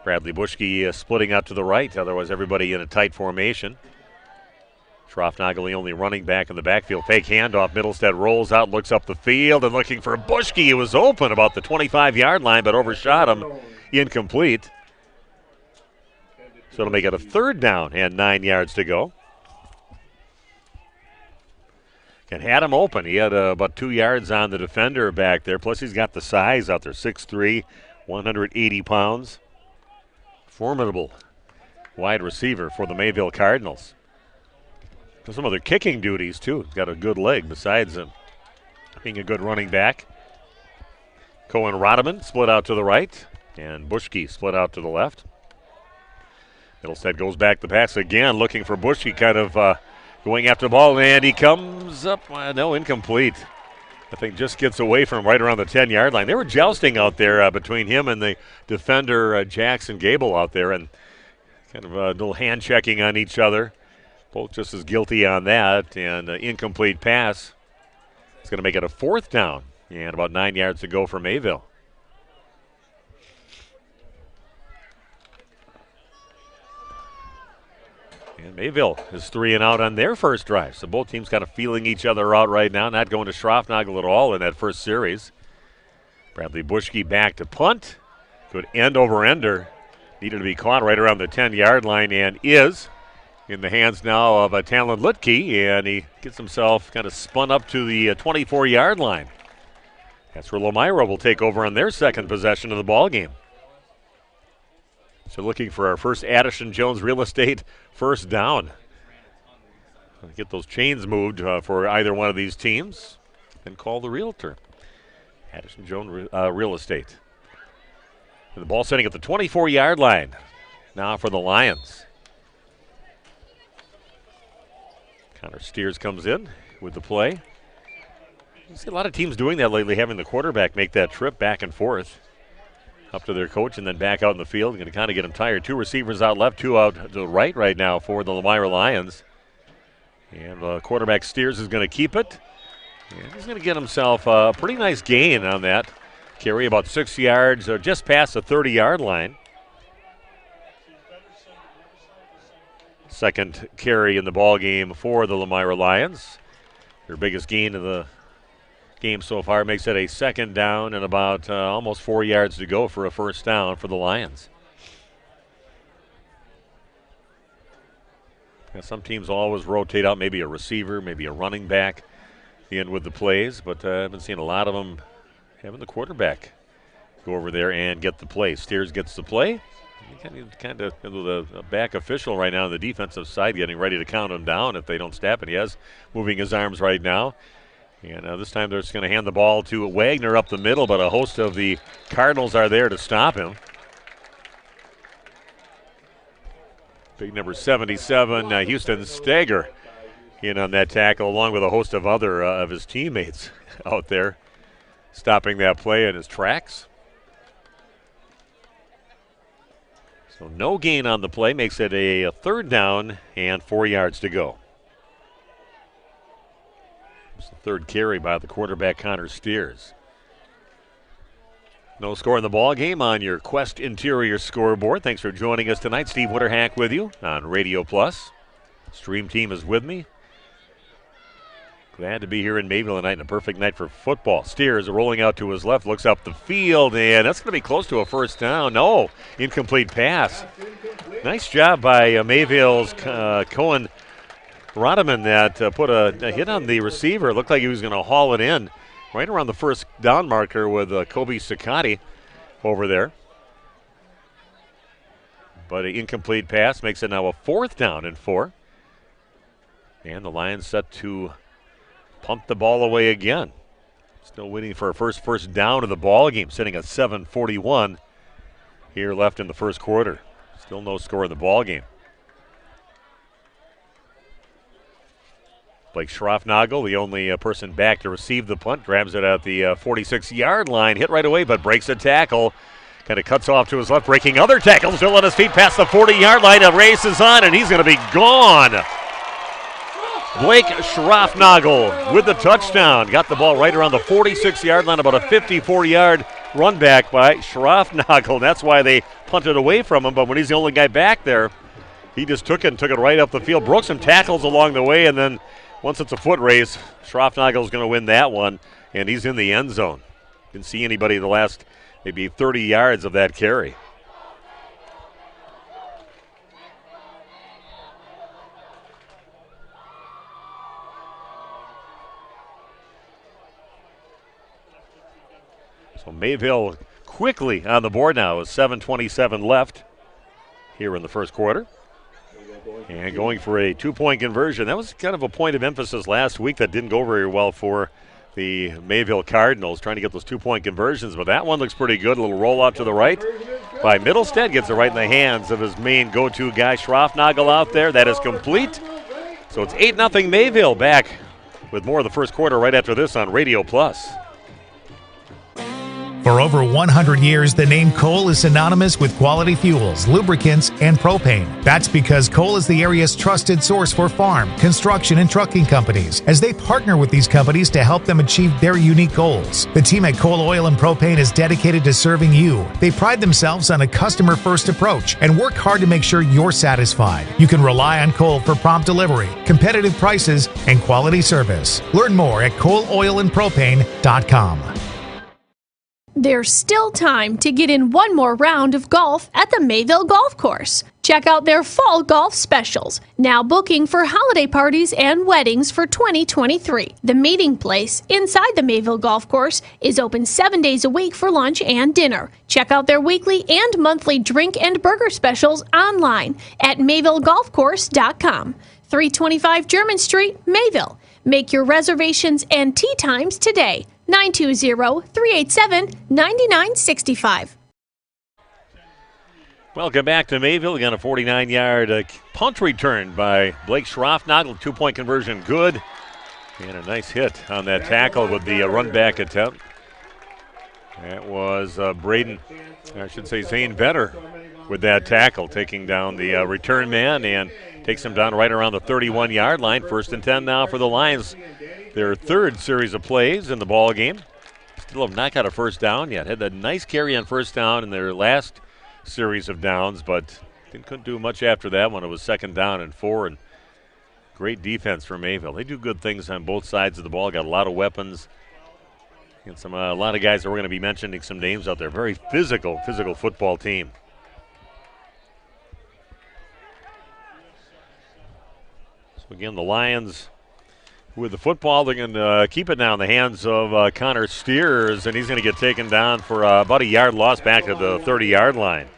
Speaker 10: Bradley Bushke splitting out to the right, otherwise everybody in a tight formation. Schroffnagel, the only running back in the backfield. Fake handoff, Middlestead rolls out, looks up the field, and looking for Bushke. He was open about the 25-yard line, but overshot him. Incomplete. So it'll make it a third down and 9 yards to go. And had him open. He had about 2 yards on the defender back there. Plus he's got the size out there, 6'3", 180 pounds. Formidable wide receiver for the Mayville Cardinals. Does some other kicking duties, too. He's got a good leg besides him being a good running back. Cohen Rodeman split out to the right, and Bushke split out to the left. Middlestead goes back the pass again, looking for Bushke, kind of going after the ball, and he comes up, no, incomplete. I think just gets away from him right around the 10-yard line. They were jousting out there between him and the defender, Jackson Gable, out there, and kind of a little hand-checking on each other. Both just as guilty on that, and incomplete pass. It's going to make it a fourth down, and about 9 yards to go for Mayville. And Mayville is 3 and out on their first drive. So both teams kind of feeling each other out right now, not going to Schroffnagel at all in that first series. Bradley Bushke back to punt. Good end-over-ender. Needed to be caught right around the 10-yard line, and is in the hands now of Talon Lutke, and he gets himself kind of spun up to the 24-yard line. That's where Lomira will take over on their second possession of the ball game. So looking for our first Addison Jones Real Estate first down. Get those chains moved for either one of these teams and call the realtor. Addison Jones Real Estate. And the ball setting at the 24-yard line now for the Lions. Connor Steers comes in with the play. You see a lot of teams doing that lately, having the quarterback make that trip back and forth up to their coach and then back out in the field. Going to kind of get him tired. 2 receivers out left, 2 out to the right now for the Lomira Lions. And quarterback Steers is going to keep it. And he's going to get himself a pretty nice gain on that carry, about 6 yards, or just past the 30-yard line. Second carry in the ball game for the Lomira Lions. Their biggest gain of the game so far makes it a second down and about almost 4 yards to go for a first down for the Lions. Now, some teams always rotate out maybe a receiver, maybe a running back in with the plays, but I haven't seen a lot of them having the quarterback go over there and get the play. Steers gets the play. Kind of the back official right now on the defensive side getting ready to count him down if they don't stop it. He is moving his arms right now. And this time they're just going to hand the ball to Wagner up the middle, but a host of the Cardinals are there to stop him. Big number 77, Houston Stager, in on that tackle, along with a host of other of his teammates out there, stopping that play in his tracks. So no gain on the play, makes it a third down and 4 yards to go. third carry by the quarterback, Connor Steers. No score in the ball game on your Quest Interior scoreboard. Thanks for joining us tonight. Steve Winterhack with you on Radio Plus. Stream team is with me. Glad to be here in Mayville tonight, and a perfect night for football. Steers rolling out to his left, looks up the field, and that's going to be close to a first down. No, incomplete pass. Nice job by Mayville's Cohen Rodeman that put a hit on the receiver. Looked like he was going to haul it in right around the first down marker with Kobe Sakati over there. But an incomplete pass makes it now a 4th down and 4. And the Lions set to punt the ball away again. Still waiting for a first down of the ball game, sitting at 7:41 here left in the first quarter. Still no score in the ball game. Blake Schroffnagel, the only person back to receive the punt, grabs it at the 46-yard line, hit right away, but breaks a tackle. Kind of cuts off to his left, breaking other tackles. Still on his feet past the 40-yard line. A race is on, and he's going to be gone. Blake Schroffnagel with the touchdown. Got the ball right around the 46-yard line, about a 54-yard run back by Schroffnagel. That's why they punted away from him, but when he's the only guy back there, he just took it right up the field. Broke some tackles along the way, and then once it's a foot race, Schroffnagel's going to win that one, and he's in the end zone. Didn't see anybody the last maybe 30 yards of that carry. So Mayville quickly on the board now with 7:27 left here in the first quarter. And going for a 2-point conversion. That was kind of a point of emphasis last week that didn't go very well for the Mayville Cardinals, trying to get those 2-point conversions. But that one looks pretty good. A little rollout to the right by Middlestead. Gets it right in the hands of his main go-to guy, Schroffnagel, out there. That is complete. So it's 8-0 Mayville. Back with more of the first quarter right after this on Radio Plus.
Speaker 14: For over 100 years, the name Cole is synonymous with quality fuels, lubricants, and propane. That's because Cole is the area's trusted source for farm, construction, and trucking companies, as they partner with these companies to help them achieve their unique goals. The team at Cole Oil and Propane is dedicated to serving you. They pride themselves on a customer-first approach and work hard to make sure you're satisfied. You can rely on Cole for prompt delivery, competitive prices, and quality service. Learn more at ColeOilAndPropane.com.
Speaker 18: There's still time to get in one more round of golf at the Mayville Golf Course. Check out their fall golf specials, now booking for holiday parties and weddings for 2023. The meeting place inside the Mayville Golf Course is open 7 days a week for lunch and dinner. Check out their weekly and monthly drink and burger specials online at MayvilleGolfCourse.com. 325 German Street, Mayville. Make your reservations and tee times today. 920-387-9965.
Speaker 10: Welcome back to Mayville. Again, a 49-yard punt return by Blake Schroffnagel. 2-point conversion good. And a nice hit on that tackle with the run-back attempt. That was Zane Vetter with that tackle, taking down the return man and takes him down right around the 31-yard line. 1st and 10 now for the Lions. Their third series of plays in the ball game. Still have not got a first down yet. Had that nice carry on first down in their last series of downs, but couldn't do much after that one. It was 2nd down and 4, and great defense from Mayville. They do good things on both sides of the ball. Got a lot of weapons. And a lot of guys that we're going to be mentioning some names out there. Very physical football team. So again, the Lions with the football, they're going to keep it now in the hands of Connor Steers, and he's going to get taken down for about a yard loss back to the 30-yard line.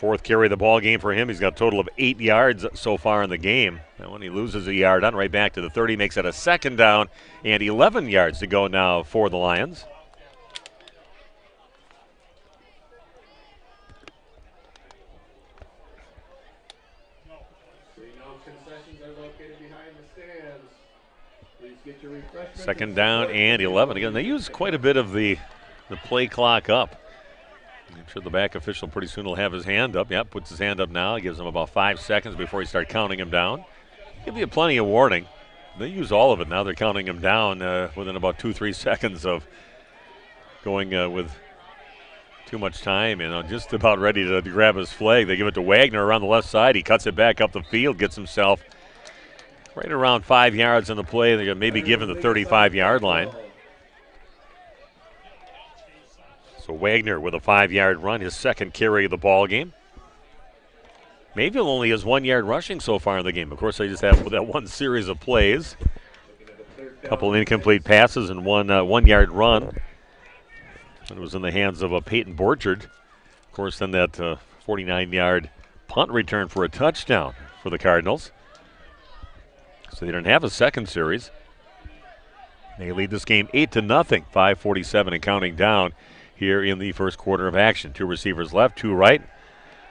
Speaker 10: 4th carry of the ball game for him. He's got a total of 8 yards so far in the game. And when he loses a yard on right back to the 30, makes it a 2nd down and 11 yards to go now for the Lions. Second down and 11. Again, they use quite a bit of the play clock up. I'm sure the back official pretty soon will have his hand up. Yep, puts his hand up now. Gives him about 5 seconds before he starts counting him down. Give you plenty of warning. They use all of it. Now they're counting him down within about 2-3 seconds of going with too much time, and just about ready to grab his flag. They give it to Wagner around the left side. He cuts it back up the field, gets himself right around 5 yards on the play. They're going to maybe give him the 35-yard line. So Wagner with a 5-yard run, his second carry of the ball game. Mayville only has 1 yard rushing so far in the game. Of course, they just have that one series of plays. A couple incomplete passes and one 1 yard run. It was in the hands of Peyton Borchard. Of course, then that 49-yard punt return for a touchdown for the Cardinals. So they didn't have a second series. They lead this game 8-0, 5:47 and counting down here in the first quarter of action. 2 receivers left, 2 right.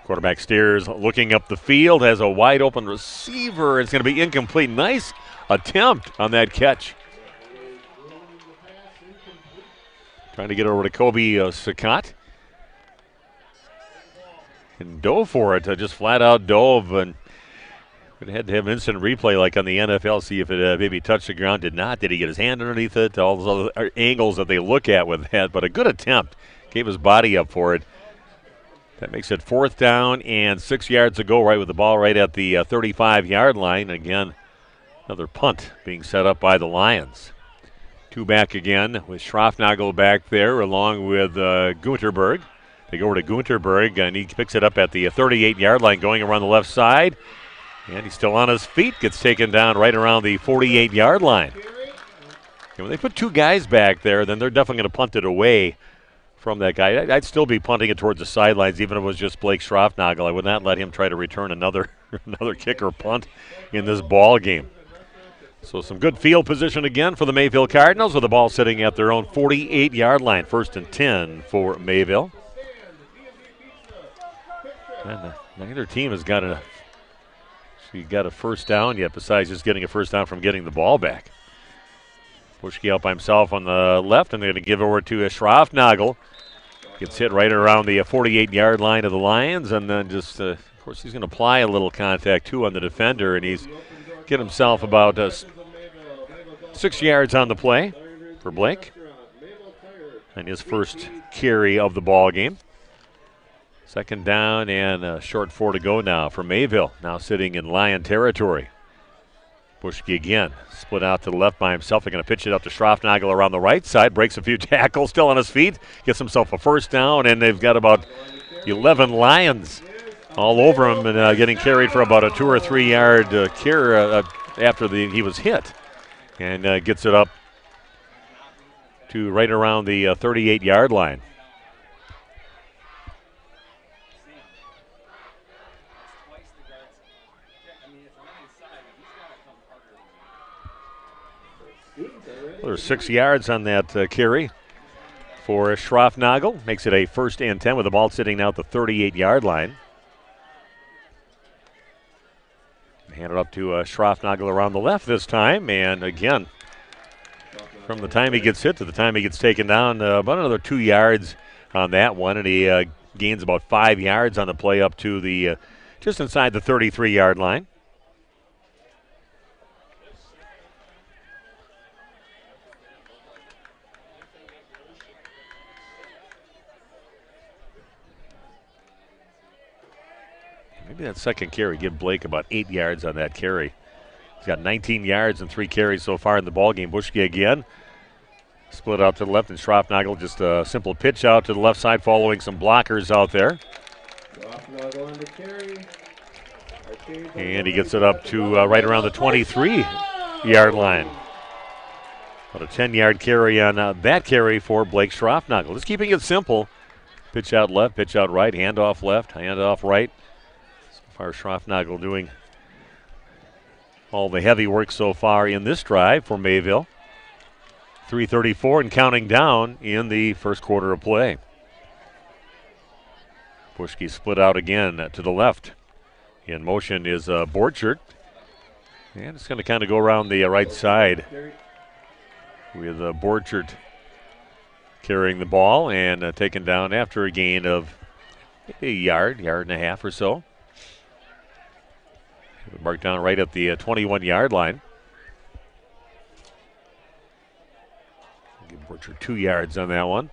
Speaker 10: Quarterback steers looking up the field, has a wide open receiver. It's going to be incomplete. Nice attempt on that catch. Trying to get over to Kobe Sakat. And dove for it, just flat out dove. And we had to have an instant replay like on the NFL, see if it maybe touched the ground. Did not. Did he get his hand underneath it? All those other angles that they look at with that. But a good attempt. Gave his body up for it. That makes it 4th down and 6 yards to go, right with the ball right at the 35-yard line. Again, another punt being set up by the Lions. 2 back again with Schroffnagel back there along with Gunterberg. They go over to Gunterberg, and he picks it up at the 38-yard line going around the left side. And he's still on his feet, gets taken down right around the 48-yard line. And when they put 2 guys back there, then they're definitely going to punt it away from that guy. I'd still be punting it towards the sidelines, even if it was just Blake Schroffnagel. I would not let him try to return another kicker punt in this ball game. So some good field position again for the Mayville Cardinals with the ball sitting at their own 48-yard line. 1st and 10 for Mayville. And neither team has got a first down yet, besides just getting a first down from getting the ball back. Bushke out by himself on the left, and they're going to give over to Schroffnagel. Gets hit right around the 48-yard line of the Lions, and then just, of course, he's going to apply a little contact, too, on the defender, and he's get himself about 6 yards on the play for Blake. And his first carry of the ball game. 2nd down and short 4 to go now for Mayville, now sitting in Lion territory. Bushke again, split out to the left by himself. They're going to pitch it up to Schroffnagel around the right side. Breaks a few tackles, still on his feet. Gets himself a first down, and they've got about 11 Lions all over him and getting carried for about a 2 or 3 yard carry after he was hit. And gets it up to right around the 38-yard line. There's 6 yards on that carry for Schroffnagel. Makes it a 1st and 10 with the ball sitting now at the 38-yard line. Hand it up to Schroffnagel around the left this time. And again, from the time he gets hit to the time he gets taken down, about another 2 yards on that one. And he gains about 5 yards on the play up to the just inside the 33-yard line. Maybe that second carry, give Blake about 8 yards on that carry. He's got 19 yards and 3 carries so far in the ballgame. Bushke again. Split out to the left, and Schroffnagel just a simple pitch out to the left side following some blockers out there. And he gets it up to right around the 23-yard line. About a 10-yard carry on that carry for Blake Schroffnagel. Just keeping it simple. Pitch out left, pitch out right, handoff left, handoff right. Schroffnagel doing all the heavy work so far in this drive for Mayville. 3:34 and counting down in the first quarter of play. Bushke split out again to the left. In motion is Borchert. And it's going to kind of go around the right side with Borchert carrying the ball and taken down after a gain of a yard and a half or so. Marked down right at the 21-yard line. Borchard 2 yards on that one.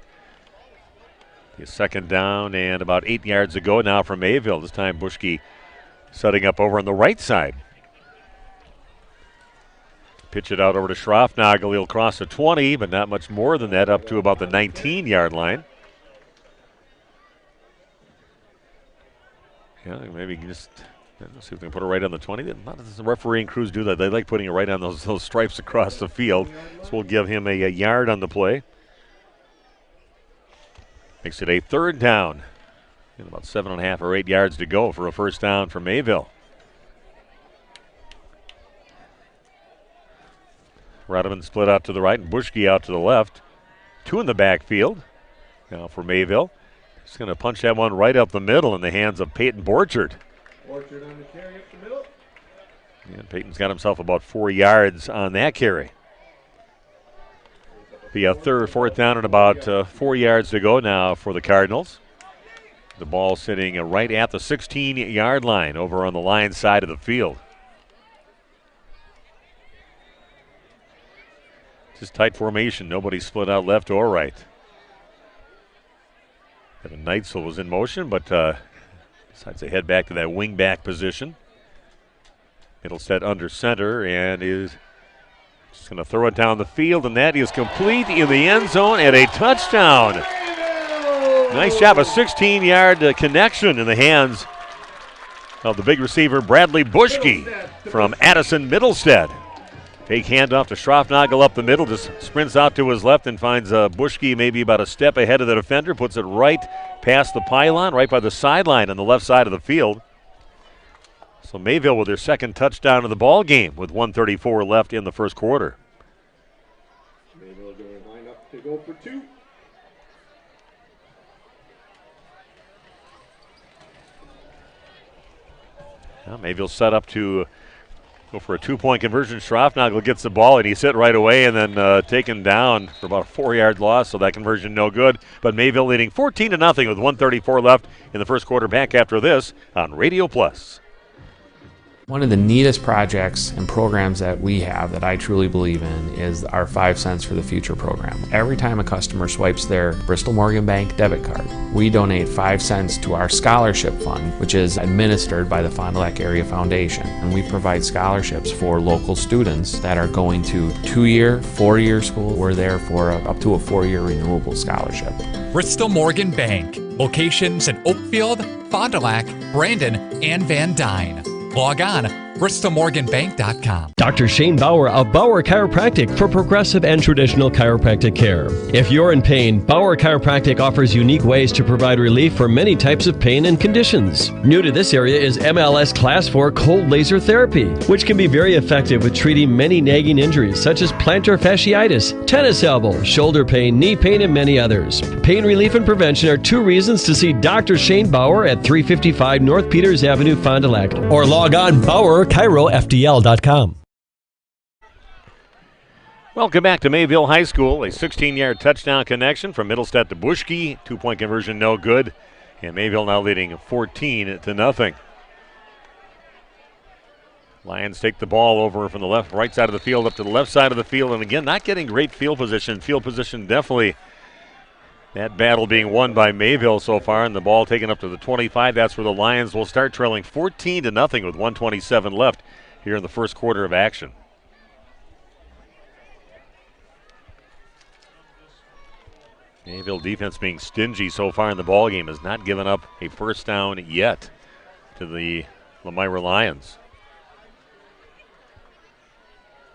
Speaker 10: A second down and about 8 yards to go now from Mayville. This time Bushke setting up over on the right side. Pitch it out over to Schroffnagel. He'll cross the 20, but not much more than that, up to about the 19-yard line. Yeah, maybe just let's see if they can put it right on the 20. A lot of the refereeing crews do that. They like putting it right on those stripes across the field. So we'll give him a yard on the play. Makes it a third down. And about 7.5 or 8 yards to go for a first down for Mayville. Rademan split out to the right and Bushke out to the left. 2 in the backfield. Now for Mayville. He's going to punch that one right up the middle in the hands of Peyton Borchard.
Speaker 7: Borchard on the carry up the middle.
Speaker 10: And Peyton's got himself about 4 yards on that carry. Be a fourth down and about 4 yards to go now for the Cardinals. The ball sitting right at the 16-yard line over on the Lions side of the field. Just tight formation. Nobody split out left or right. Evan Neitzel was in motion, but decides to head back to that wing back position. Middlestead under center and is just going to throw it down the field, and that is complete in the end zone and a touchdown. Nice job, a 16-yard connection in the hands of the big receiver Bradley Bushke from Addison Middlestead. Fake handoff to Schroffnagel up the middle, just sprints out to his left and finds Bushke maybe about a step ahead of the defender, puts it right past the pylon, right by the sideline on the left side of the field. So Mayville with their second touchdown of the ball game with 1:34 left in the first quarter.
Speaker 7: Mayville going to line up to go for 2.
Speaker 10: Well, Mayville set up to go for a 2-point conversion. Schroffnagel gets the ball, and he's hit right away and then taken down for about a 4-yard loss, so that conversion no good. But Mayville leading 14-0 with 1:34 left in the first quarter. Back after this on Radio Plus.
Speaker 15: One of the neatest projects and programs that we have that I truly believe in is our 5 cents for the future program. Every time a customer swipes their Bristol Morgan Bank debit card, we donate 5 cents to our scholarship fund, which is administered by the Fond du Lac Area Foundation. And we provide scholarships for local students that are going to 2-year, 4-year school. We're there for up to a 4-year renewable scholarship.
Speaker 16: Bristol Morgan Bank. Locations in Oakfield, Fond du Lac, Brandon, and Van Dyne. Log on, bristolmorganbank.com.
Speaker 19: Dr. Shane Bauer of Bauer Chiropractic for progressive and traditional chiropractic care. If you're in pain, Bauer Chiropractic offers unique ways to provide relief for many types of pain and conditions. New to this area is MLS Class 4 cold laser therapy, which can be very effective with treating many nagging injuries such as plantar fasciitis, tennis elbow, shoulder pain, knee pain, and many others. Pain relief and prevention are 2 reasons to see Dr. Shane Bauer at 355 North Peters Avenue, Fond du Lac, or log on BauerChiroFDL.com.
Speaker 10: Welcome back to Mayville High School. A 16-yard touchdown connection from Middlestead to Bushke. 2-point conversion no good. And Mayville now leading 14-0. Lions take the ball over from the right side of the field up to the left side of the field. And again, not getting great field position. Field position definitely that battle being won by Mayville so far, and the ball taken up to the 25. That's where the Lions will start trailing 14-0 with 1:27 left here in the first quarter of action. Mayville defense being stingy so far in the ball game, has not given up a first down yet to the Lomira Lions.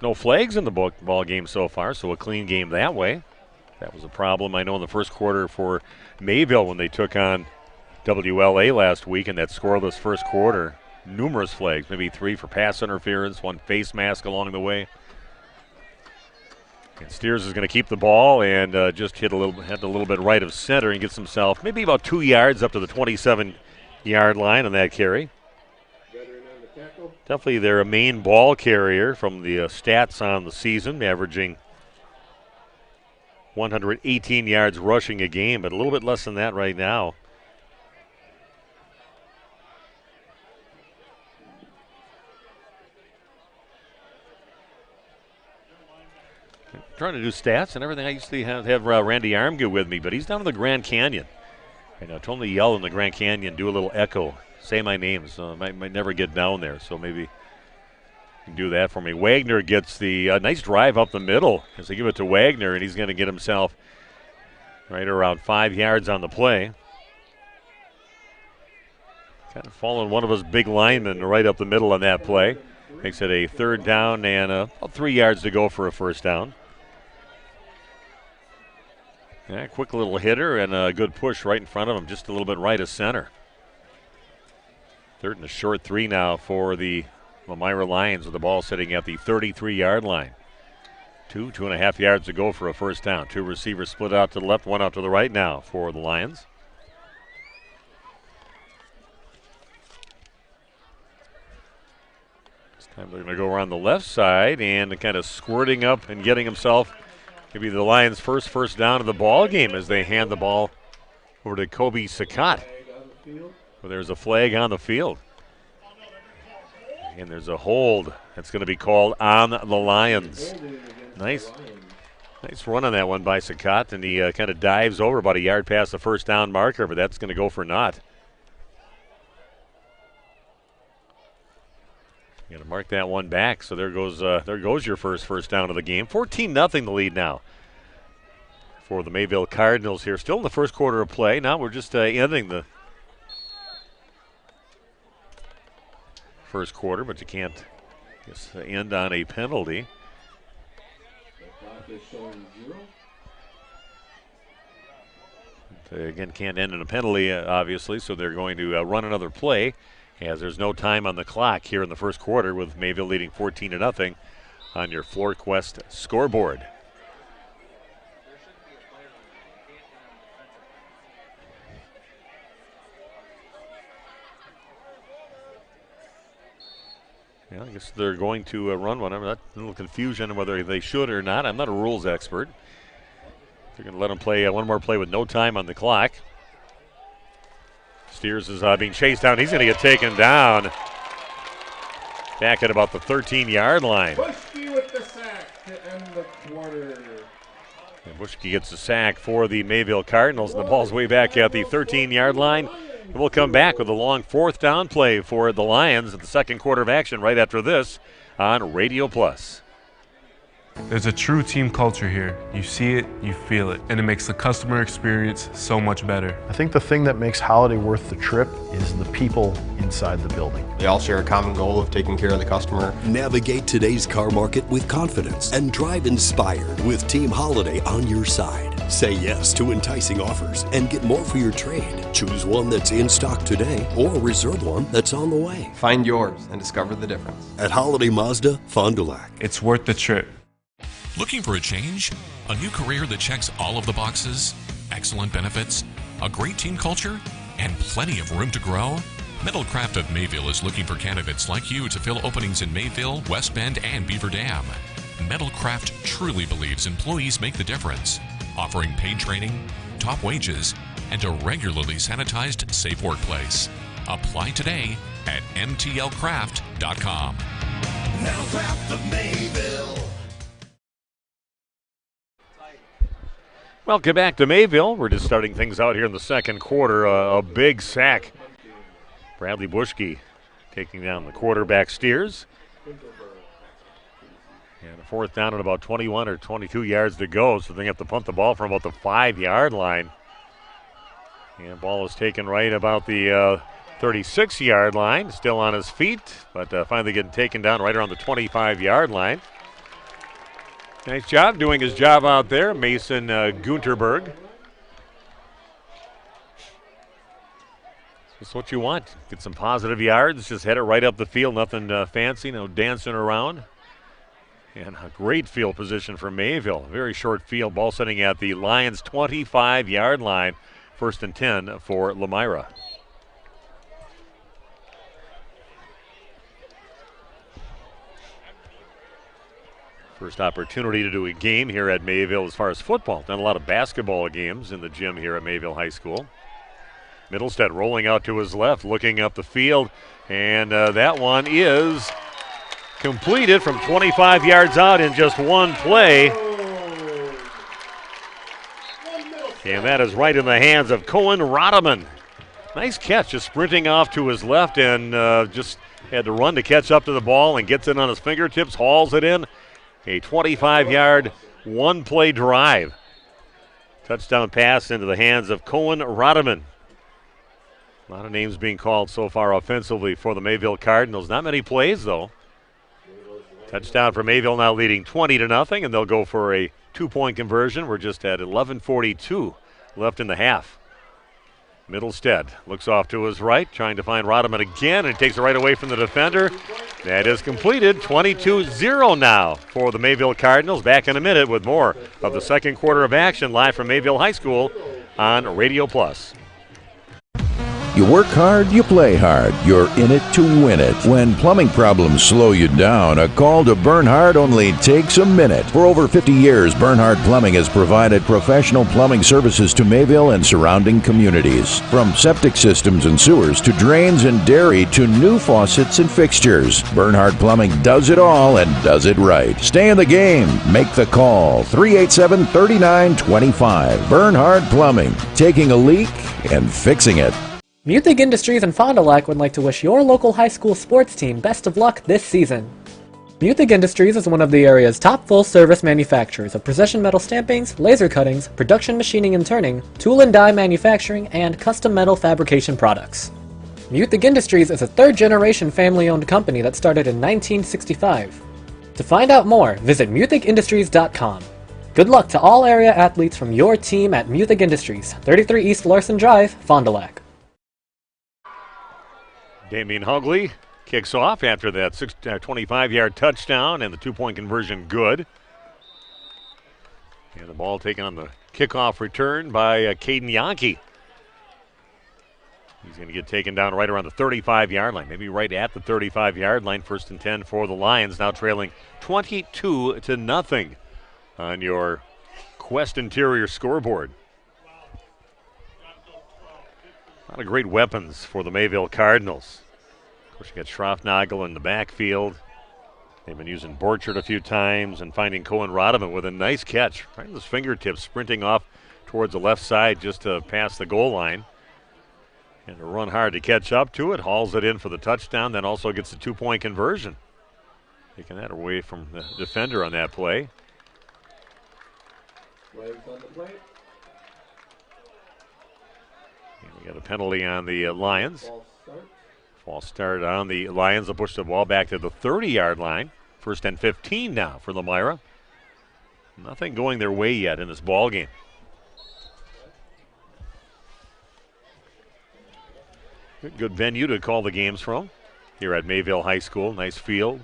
Speaker 10: No flags in the ball game so far, so a clean game that way. That was a problem, I know, in the first quarter for Mayville when they took on WLA last week in that scoreless first quarter. Numerous flags, maybe 3 for pass interference, 1 face mask along the way. And Steers is going to keep the ball and just had a little bit right of center and gets himself maybe about 2 yards up to the 27-yard line on that carry. Definitely their main ball carrier from the stats on the season, averaging 118 yards rushing a game, but a little bit less than that right now. trying to do stats and everything. I used to have Randy Armgood with me, but he's down in the Grand Canyon. And I told him to yell in the Grand Canyon, do a little echo, say my name. So I might never get down there. So maybe you can do that for me. Wagner gets the nice drive up the middle as they give it to Wagner, and he's going to get himself right around 5 yards on the play. Kind of following one of his big linemen right up the middle on that play. Makes it a 3rd down and about 3 yards to go for a 1st down. Yeah, quick little hitter and a good push right in front of him, just a little bit right of center. 3rd and a short 3 now for the Lomira Lions with the ball sitting at the 33-yard line. 2.5 yards to go for a 1st down. 2 receivers split out to the left, 1 out to the right now for the Lions. This time they're going to go around the left side and kind of squirting up and getting himself maybe the Lions' first down of the ball game as they hand the ball over to Kobe Sakat. Well, there's a flag on the field. And there's a hold that's going to be called on the Lions. Nice run on that one by Sakat, and he kind of dives over about a yard past the 1st down marker, but that's going to go for naught. You got to mark that one back. So there goes your first down of the game. 14-0 the lead now for the Mayville Cardinals here. Still in the first quarter of play. Now we're just ending the first quarter, but you can't end on a penalty. Again, can't end in a penalty, obviously, so they're going to run another play, as there's no time on the clock here in the first quarter, with Mayville leading 14-0 on your FloorQuest scoreboard. Yeah, I guess they're going to run one. I'm not a little confusion on whether they should or not. I'm not a rules expert. They're going to let them play one more play with no time on the clock. Steers is being chased down. He's going to get taken down back at about the 13-yard line.
Speaker 7: Bushke with the sack to end the quarter.
Speaker 10: And Bushke gets the sack for the Mayville Cardinals, and the ball's way back at the 13-yard line. And we'll come back with a long 4th down play for the Lions at the second quarter of action right after this on Radio Plus.
Speaker 2: There's a true team culture here. You see it, you feel it, and it makes the customer experience so much better.
Speaker 4: I think the thing that makes Holiday worth the trip is the people inside the building.
Speaker 17: They all share a common goal of taking care of the customer.
Speaker 20: Navigate today's car market with confidence and drive inspired with Team Holiday on your side. Say yes to enticing offers and get more for your trade. Choose one that's in stock today or reserve one that's on the way.
Speaker 17: Find yours and discover the difference.
Speaker 20: At Holiday Mazda, Fond du Lac.
Speaker 2: It's worth the trip.
Speaker 25: Looking for a change? A new career that checks all of the boxes? Excellent benefits? A great team culture? And plenty of room to grow? Metalcraft of Mayville is looking for candidates like you to fill openings in Mayville, West Bend, and Beaver Dam. Metalcraft truly believes employees make the difference, offering paid training, top wages, and a regularly sanitized, safe workplace. Apply today at mtlcraft.com.
Speaker 3: Metalcraft of Mayville.
Speaker 10: Welcome back to Mayville. We're just starting things out here in the second quarter. A big sack. Bradley Bushke taking down the quarterback Steers. And a 4th down at about 21 or 22 yards to go, so they have to punt the ball from about the 5-yard line. And the ball is taken right about the 36-yard line, still on his feet, but finally getting taken down right around the 25-yard line. Nice job doing his job out there, Mason Gunterberg. That's what you want. Get some positive yards, just head it right up the field, nothing fancy, no dancing around. And a great field position for Mayville. Very short field, ball sitting at the Lions' 25-yard line. 1st and 10 for Lomira. First opportunity to do a game here at Mayville as far as football. Done a lot of basketball games in the gym here at Mayville High School. Middlestead rolling out to his left, looking up the field, and that one is completed from 25 yards out in just one play. And that is right in the hands of Cohen Rodeman. Nice catch, just sprinting off to his left and just had to run to catch up to the ball and gets it on his fingertips, hauls it in. A 25-yard, one-play drive. Touchdown pass into the hands of Cohen Rodeman. A lot of names being called so far offensively for the Mayville Cardinals. Not many plays, though. Touchdown for Mayville, now leading 20-0, and they'll go for a two-point conversion. We're just at 11:42 left in the half. Middlestead looks off to his right, trying to find Rodeman again, and takes it right away from the defender. That is completed. 22-0 now for the Mayville Cardinals. Back in a minute with more of the second quarter of action live from Mayville High School on Radio Plus.
Speaker 1: You work hard, you play hard. You're in it to win it. When plumbing problems slow you down, a call to Bernhard only takes a minute. For over 50 years, Bernhard Plumbing has provided professional plumbing services to Mayville and surrounding communities. From septic systems and sewers to drains and dairy to new faucets and fixtures, Bernhard Plumbing does it all and does it right. Stay in the game. Make the call. 387-3925. Bernhard Plumbing. Taking a leak and fixing it.
Speaker 21: Muthig Industries in Fond du Lac would like to wish your local high school sports team best of luck this season. Muthig Industries is one of the area's top full-service manufacturers of precision metal stampings, laser cuttings, production machining and turning, tool and die manufacturing, and custom metal fabrication products. Muthig Industries is a third-generation family-owned company that started in 1965. To find out more, visit muthigindustries.com. Good luck to all area athletes from your team at Muthig Industries, 33 East Larson Drive, Fond du Lac.
Speaker 10: Damien Hugley kicks off after that 25-yard touchdown and the two-point conversion good. And the ball taken on the kickoff return by Caden Yonke. He's going to get taken down right around the 35-yard line, maybe right at the 35-yard line. 1st and 10 for the Lions, now trailing 22-0 on your Quest Interior scoreboard. A lot of great weapons for the Mayville Cardinals. Of course, you got Schroffnagel in the backfield. They've been using Borchert a few times and finding Cohen Rodeman with a nice catch right in his fingertips, sprinting off towards the left side just to pass the goal line. And to run hard to catch up to it, hauls it in for the touchdown, then also gets the two-point conversion. Taking that away from the defender on that play.
Speaker 7: Flags on the play.
Speaker 10: We got a penalty on the Lions. False start on the Lions. They'll push the ball back to the 30-yard line. 1st and 15 now for Lomira. Nothing going their way yet in this ball game. Good venue to call the games from here at Mayville High School. Nice field.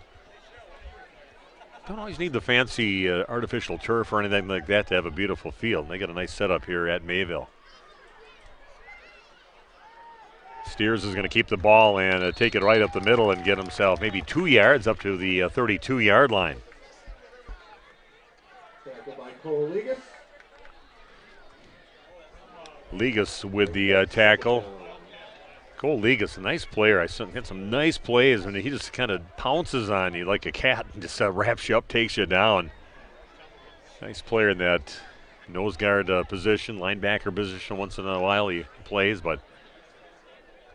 Speaker 10: Don't always need the fancy artificial turf or anything like that to have a beautiful field. They got a nice setup here at Mayville. Steers is going to keep the ball and take it right up the middle and get himself maybe 2 yards up to the 32-yard line.
Speaker 7: Tackle by Cole Ligas.
Speaker 10: Ligas with the tackle. Cole Ligas, a nice player. I had some nice plays, and he just kind of pounces on you like a cat and just wraps you up, takes you down. Nice player in that nose guard position, linebacker position. Once in a while he plays, but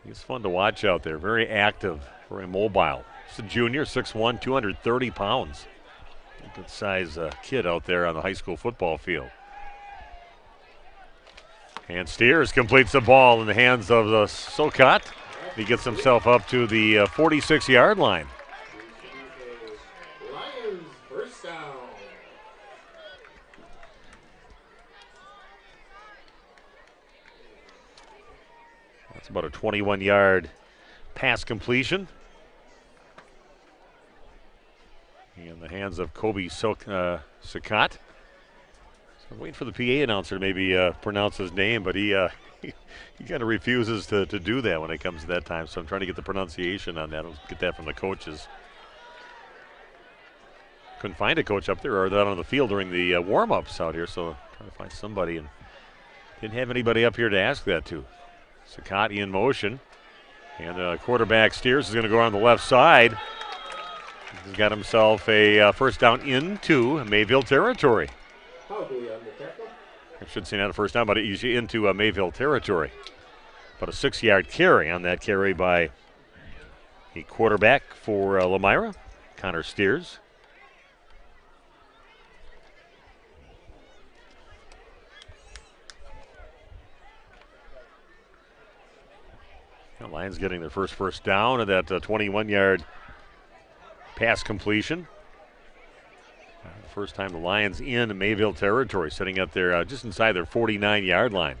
Speaker 10: he's fun to watch out there. Very active, very mobile. He's a junior, 6'1", 230 pounds. Good size kid out there on the high school football field. And Steers completes the ball in the hands of the Sokot. He gets himself up to the 46-yard line.
Speaker 7: Lions first down.
Speaker 10: That's about a 21-yard pass completion. In the hands of Kobe Sokot. So waiting for the PA announcer to maybe pronounce his name, but he kind of refuses to do that when it comes to that time. So I'm trying to get the pronunciation on that. I'll get that from the coaches. Couldn't find a coach up there or that on the field during the warm-ups out here, so trying to find somebody, and didn't have anybody up here to ask that to. Sokot in motion, and quarterback Steers is going to go on the left side. He's got himself a first down into Mayville territory. I should say not a first down, but usually into Mayville territory. But a 6-yard carry on that carry by the quarterback for Lomira, Connor Steers. The Lions getting their first down at that 21-yard pass completion. First time the Lions in Mayville territory, sitting at their just inside their 49-yard line.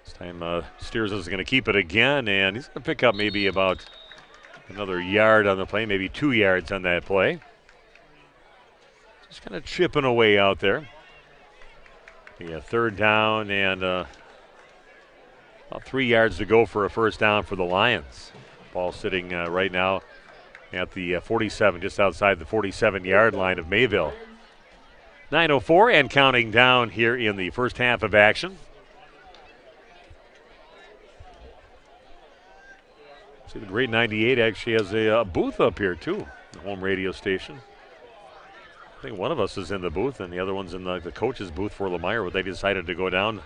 Speaker 10: This time Steers is going to keep it again, and he's going to pick up maybe about another yard on the play, maybe 2 yards on that play. Just kind of chipping away out there. The third down and about 3 yards to go for a first down for the Lions. Ball sitting right now at the 47, just outside the 47-yard line of Mayville. 9:04 and counting down here in the first half of action. See, the Great 98 actually has a booth up here, too, the home radio station. I think one of us is in the booth, and the other one's in the coach's booth for Lomira, but they decided to go down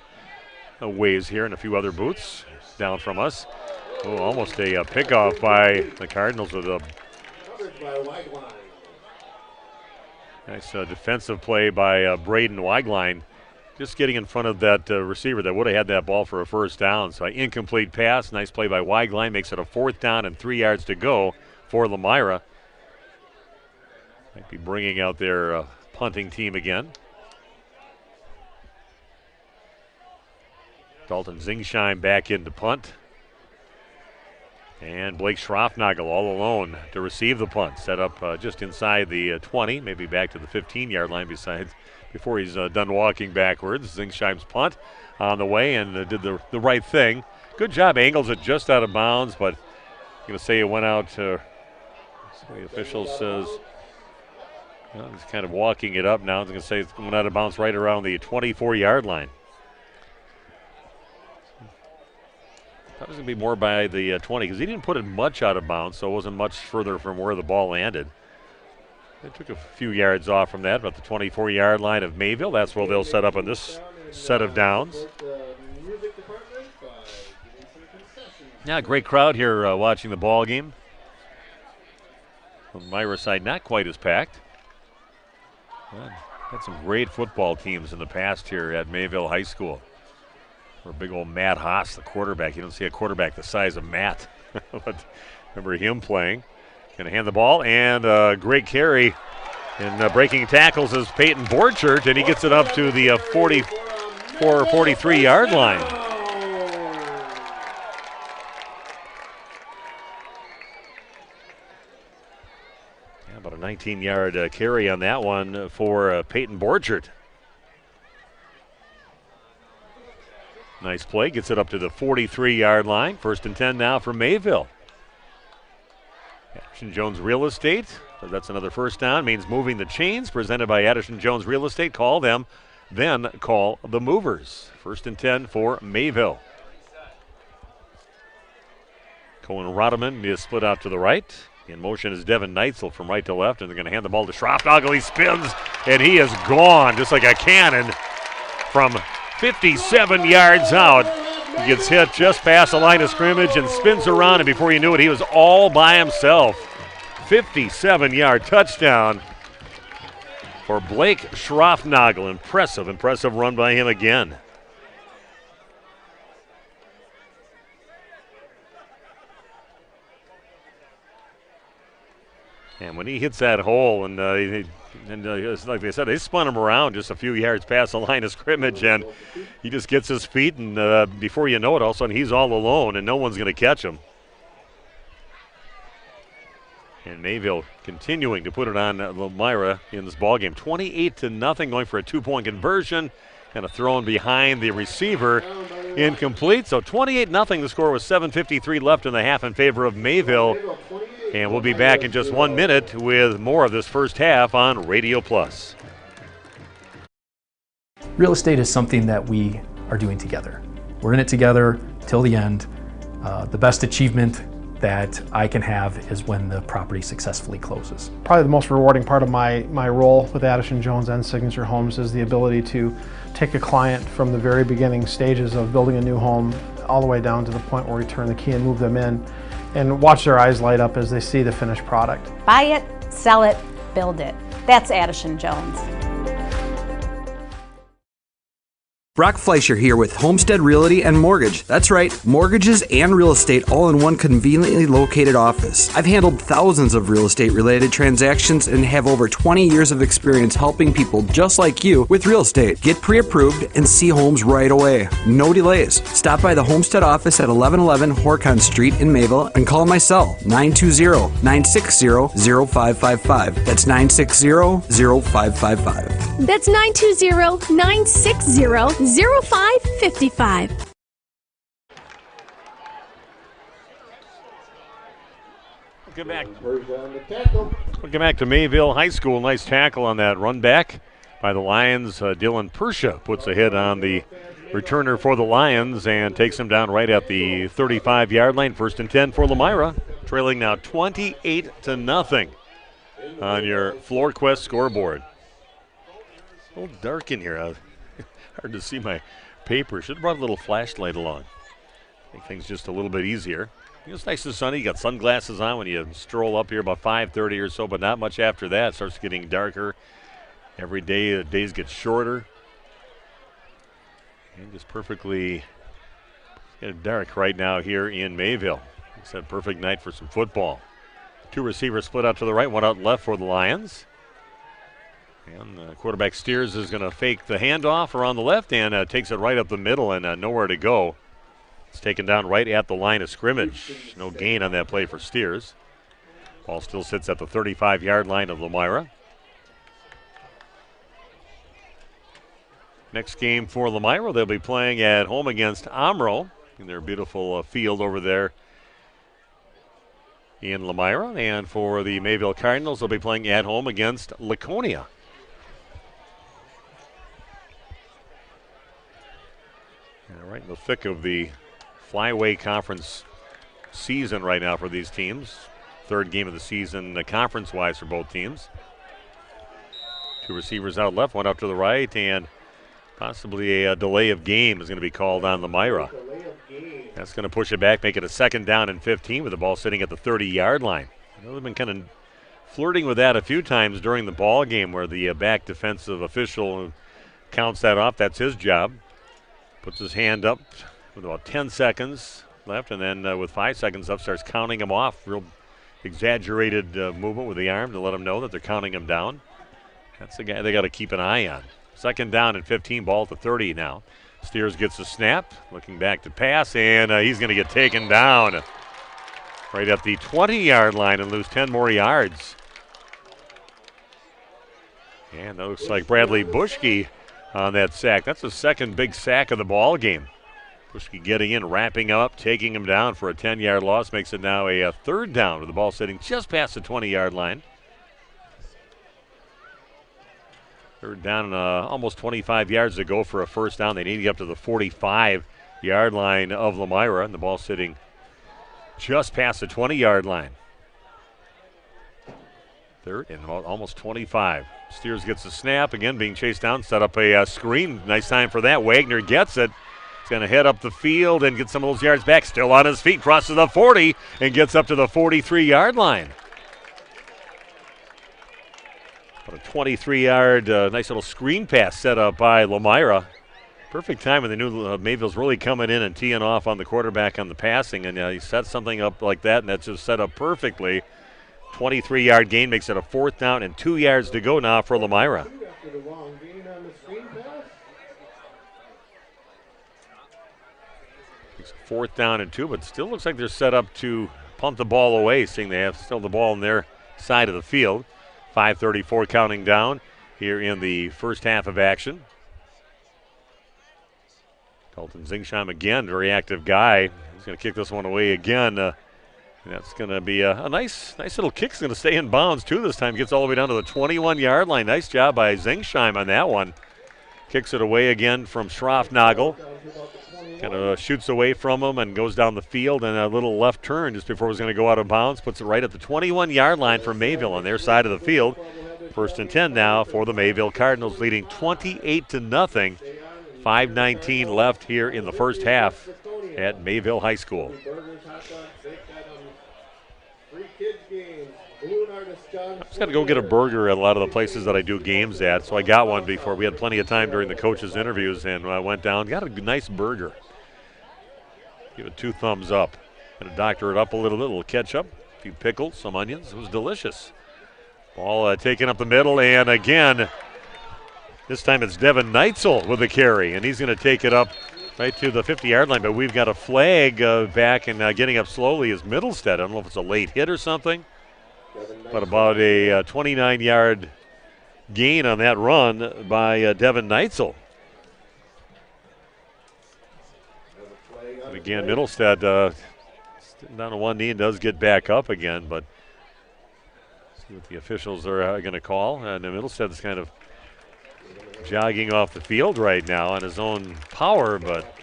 Speaker 10: a ways here and a few other booths down from us. Oh, almost a pickoff by the Cardinals with a nice defensive play by Braden Weigline, just getting in front of that receiver that would have had that ball for a first down. So incomplete pass, nice play by Weigline, makes it a 4th down and 3 yards to go for Lomira. Might be bringing out their punting team again. Dalton Zingsheim back in to punt. And Blake Schroffnagel all alone to receive the punt. Set up just inside the 20, maybe back to the 15-yard line before he's done walking backwards. Zingsheim's punt on the way and did the right thing. Good job, angles it just out of bounds, but I'm going to say it went out to, the official says, well, he's kind of walking it up now. I'm going to say it went out of bounds right around the 24-yard line. That was going to be more by the 20 because he didn't put it much out of bounds, so it wasn't much further from where the ball landed. They took a few yards off from that, but the 24-yard line of Mayville, that's where they'll set up on this set of downs. Yeah, great crowd here watching the ball game. On Myra side, not quite as packed. Well, had some great football teams in the past here at Mayville High School. Or big old Matt Haas, the quarterback. You don't see a quarterback the size of Matt. But remember him playing. Going to hand the ball, and great carry. And breaking tackles is Peyton Borchert, and he gets it up to the 43-yard line. Yeah, about a 19-yard carry on that one for Peyton Borchert. Nice play, gets it up to the 43-yard line. 1st and 10 now for Mayville. Addison Jones Real Estate, so that's another first down, means moving the chains, presented by Addison Jones Real Estate. Call them, then call the movers. 1st and 10 for Mayville. Cohen Rodeman is split out to the right. In motion is Devin Neitzel from right to left, and they're going to hand the ball to Schroffnagel. He spins, and he is gone just like a cannon from 57 yards out. He gets hit just past the line of scrimmage and spins around, and before you knew it, he was all by himself. 57-yard touchdown for Blake Schroffnagel. Impressive run by him again. And when he hits that hole, and like they said, they spun him around just a few yards past the line of scrimmage, and he just gets his feet, and before you know it, all of a sudden he's all alone, and no one's going to catch him. And Mayville continuing to put it on Lomira in this ballgame. 28-0, going for a 2-point conversion, kind of thrown behind the receiver, incomplete. So 28-0, the score with 7:53 left in the half in favor of Mayville. And we'll be back in just 1 minute with more of this first half on Radio Plus.
Speaker 5: Real estate is something that we are doing together. We're in it together till the end. The best achievement that I can have is when the property successfully closes.
Speaker 4: Probably the most rewarding part of my role with Addison Jones and Signature Homes is the ability to take a client from the very beginning stages of building a new home all the way down to the point where we turn the key and move them in, and watch their eyes light up as they see the finished product.
Speaker 6: Buy it, sell it, build it. That's Addison Jones.
Speaker 8: Brock Fleischer here with Homestead Realty and Mortgage. That's right, mortgages and real estate all in one conveniently located office. I've handled thousands of real estate related transactions and have over 20 years of experience helping people just like you with real estate. Get pre-approved and see homes right away. No delays. Stop by the Homestead office at 1111 Horcon Street in Mayville and call my cell 920-960-0555. That's 960-0555.
Speaker 18: That's 920-960-0555.
Speaker 10: Welcome back to Mayville High School. Nice tackle on that run back by the Lions. Dylan Persha puts a hit on the returner for the Lions and takes him down right at the 35-yard line. 1st and 10 for Lomira, trailing now 28-0 on your FloorQuest scoreboard. It's a little dark in here. Hard to see my paper. Should have brought a little flashlight along. Make things just a little bit easier. It's nice and sunny. You got sunglasses on when you stroll up here about 5:30 or so, but not much after that. It starts getting darker. Every day, the days get shorter. And just perfectly dark right now here in Mayville. It's a perfect night for some football. 2 receivers split out to the right, 1 out left for the Lions. And the quarterback steers is going to fake the handoff around the left and takes it right up the middle and nowhere to go. It's taken down right at the line of scrimmage. No gain on that play for Steers. Ball still sits at the 35-yard line of Lomira. Next game for Lomira, they'll be playing at home against Amro in their beautiful field over there in Lomira. And for the Mayville Cardinals, they'll be playing at home against Laconia. Right in the thick of the Flyway Conference season right now for these teams. 3rd game of the season conference-wise for both teams. 2 receivers out left, 1 out to the right, and possibly a delay of game is going to be called on Lomira. That's going to push it back, make it a 2nd down and 15 with the ball sitting at the 30-yard line. I know they've been kind of flirting with that a few times during the ball game where the back defensive official counts that off. That's his job. Puts his hand up with about 10 seconds left, and then with 5 seconds up, starts counting him off. Real exaggerated movement with the arm to let him know that they're counting him down. That's the guy they got to keep an eye on. 2nd down and 15, ball at the 30 now. Steers gets a snap, looking back to pass, and he's going to get taken down right at the 20-yard line and lose 10 more yards. And that looks like Bradley Bushke on that sack. That's the 2nd big sack of the ball game. Bushke getting in, wrapping up, taking him down for a 10-yard loss. Makes it now a 3rd down with the ball sitting just past the 20-yard line. 3rd down and almost 25 yards to go for a 1st down. They need to get up to the 45-yard line of Lomira, and the ball sitting just past the 20-yard line. 3rd and almost 25. Steers gets the snap, again being chased down, set up a screen. Nice time for that. Wagner gets it. He's going to head up the field and get some of those yards back. Still on his feet, crosses the 40 and gets up to the 43-yard line. But a 23-yard, nice little screen pass set up by Lomira. Perfect time when they knew Mayville's really coming in and teeing off on the quarterback on the passing, and he set something up like that, and that's just set up perfectly. 23-yard gain makes it a 4th down and 2 yards to go now for Lomira. It's 4th down and 2, but still looks like they're set up to punt the ball away, seeing they have still the ball on their side of the field. 5:34 counting down here in the first half of action. Dalton Zingsheim again, very active guy. He's going to kick this one away again. That's going to be a nice little kick. It's going to stay in bounds, too, this time. Gets all the way down to the 21-yard line. Nice job by Zingsheim on that one. Kicks it away again from Schroffnagel. Kind of shoots away from him and goes down the field, and a little left turn just before it was going to go out of bounds. Puts it right at the 21-yard line for Mayville on their side of the field. 1st and 10 now for the Mayville Cardinals, leading 28-0. 5:19 left here in the first half at Mayville High School. I just got to go get a burger at a lot of the places that I do games at, so I got one before. We had plenty of time during the coaches' interviews, and I went down, got a nice burger. Give it 2 thumbs up. Going to doctor it up a little ketchup, a few pickles, some onions. It was delicious. Ball taken up the middle, and again, this time it's Devin Neitzel with the carry, and he's going to take it up right to the 50-yard line, but we've got a flag back, and getting up slowly is Middlestead. I don't know if it's a late hit or something, but about a 29-yard gain on that run by Devin Neitzel. And again, Middlestead down on one knee and does get back up again, but see what the officials are going to call. And Middlestead's kind of jogging off the field right now on his own power, but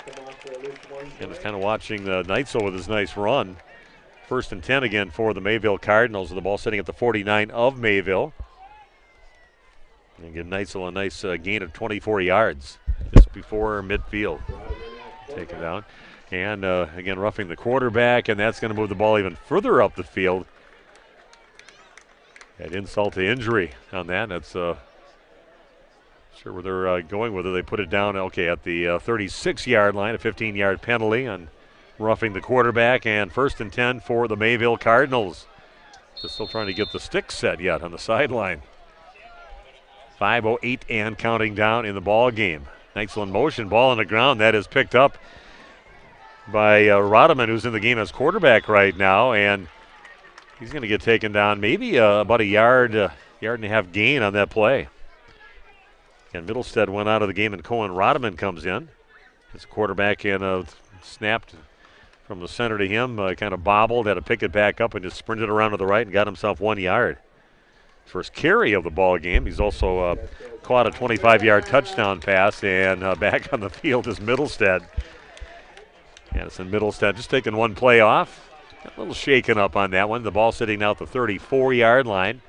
Speaker 10: again, it's kind of watching Neitzel with his nice run. 1st and 10 again for the Mayville Cardinals, with the ball sitting at the 49 of Mayville. And give Neitzel a nice gain of 24 yards just before midfield. Take it down. And again, roughing the quarterback, and that's going to move the ball even further up the field. Add insult to injury on that. That's sure where they're going with it. They put it down, okay, at the 36-yard line, a 15-yard penalty on roughing the quarterback, and 1st and 10 for the Mayville Cardinals. They're still trying to get the sticks set yet on the sideline. 5:08 and counting down in the ball game. Neitzel in motion, ball on the ground. That is picked up by Rodeman, who's in the game as quarterback right now, and he's going to get taken down maybe about a yard and a half gain on that play. And Middlestead went out of the game, and Cohen Rodeman comes in. His quarterback and snapped from the center to him, kind of bobbled, had to pick it back up and just sprinted around to the right and got himself 1 yard. First carry of the ball game. He's also caught a 25-yard touchdown pass, and back on the field is Middlestead. Addison Middlestead just taking one play off. Got a little shaken up on that one. The ball sitting now at the 34-yard line.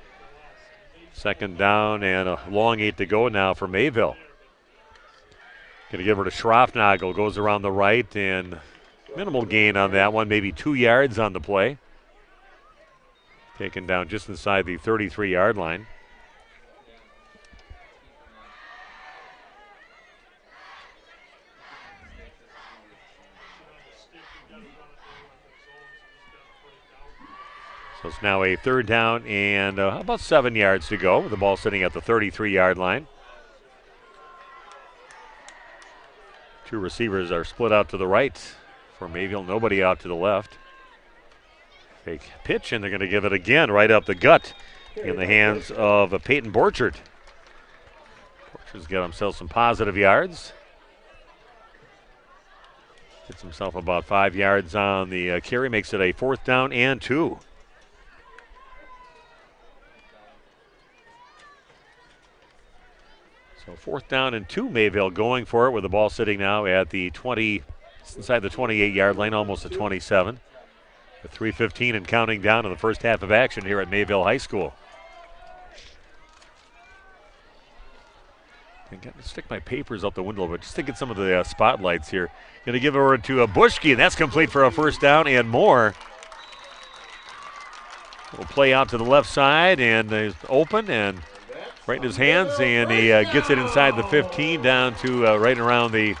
Speaker 10: 2nd down and a long 8 to go now for Mayville. Going to give her to Schroffnagel. Goes around the right, and minimal gain on that one, maybe 2 yards on the play. Taken down just inside the 33-yard line. So it's now a 3rd down and about 7 yards to go, with the ball sitting at the 33-yard line. 2 receivers are split out to the right for Mayville, nobody out to the left. Fake pitch, and they're going to give it again right up the gut in the hands of Peyton Borchert. Borchert's got himself some positive yards. Gets himself about 5 yards on the carry, makes it a 4th down and 2. So 4th down and 2, Mayville going for it with the ball sitting now at the 20, inside the 28-yard line, almost the 27. With 3:15 and counting down in the first half of action here at Mayville High School. I'm going to stick my papers out the window, but just to get some of the spotlights here. Going to give it over to Bushke, and that's complete for a 1st down and more. Will play out to the left side, and is open and right in his hands, and he gets it inside the 15 down to right around the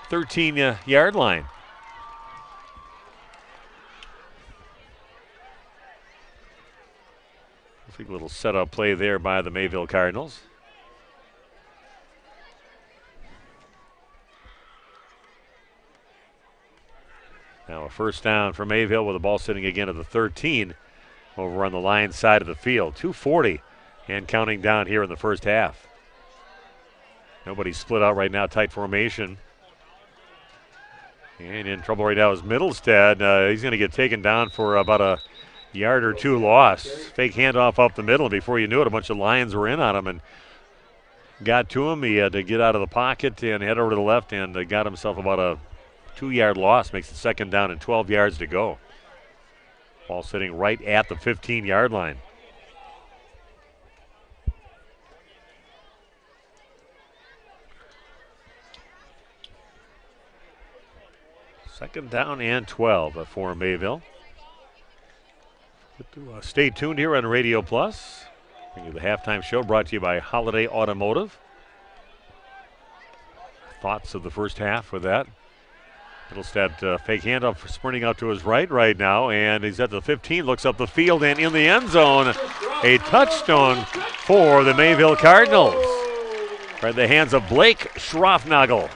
Speaker 10: 13-yard line. A little setup play there by the Mayville Cardinals. Now a 1st down for Mayville with the ball sitting again at the 13 over on the Lions side of the field. 2:40 and counting down here in the first half. Nobody's split out right now, tight formation. And in trouble right now is Middlestead. He's going to get taken down for about a yard or 2 loss. Fake handoff up the middle, and before you knew it, a bunch of Lions were in on him and got to him. He had to get out of the pocket and head over to the left, and got himself about a 2-yard loss makes it 2nd down and 12 yards to go. Ball sitting right at the 15-yard line. Second down and 12 for Mayville. Stay tuned here on Radio Plus. Bring you the halftime show brought to you by Holiday Automotive. Thoughts of the first half with that. Middlestead fake handoff sprinting out to his right now, and he's at the 15, looks up the field, and in the end zone, a touchdown for the Mayville Cardinals. Right in the hands of Blake Schroffnagel.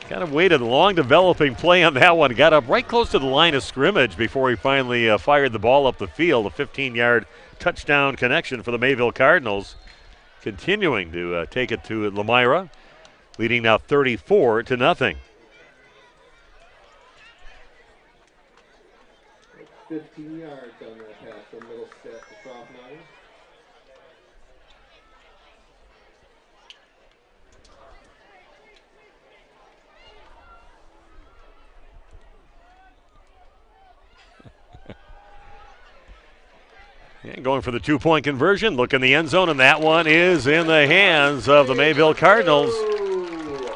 Speaker 10: Kind of waited a long developing play on that one. Got up right close to the line of scrimmage before he finally fired the ball up the field. A 15-yard touchdown connection for the Mayville Cardinals. Continuing to take it to Lomira, leading now 34-0.
Speaker 7: 15 yards on that pass from Middlestead to Schroffnagel.
Speaker 10: And going for the 2-point conversion. Look in the end zone, and that one is in the hands of the Mayville Cardinals.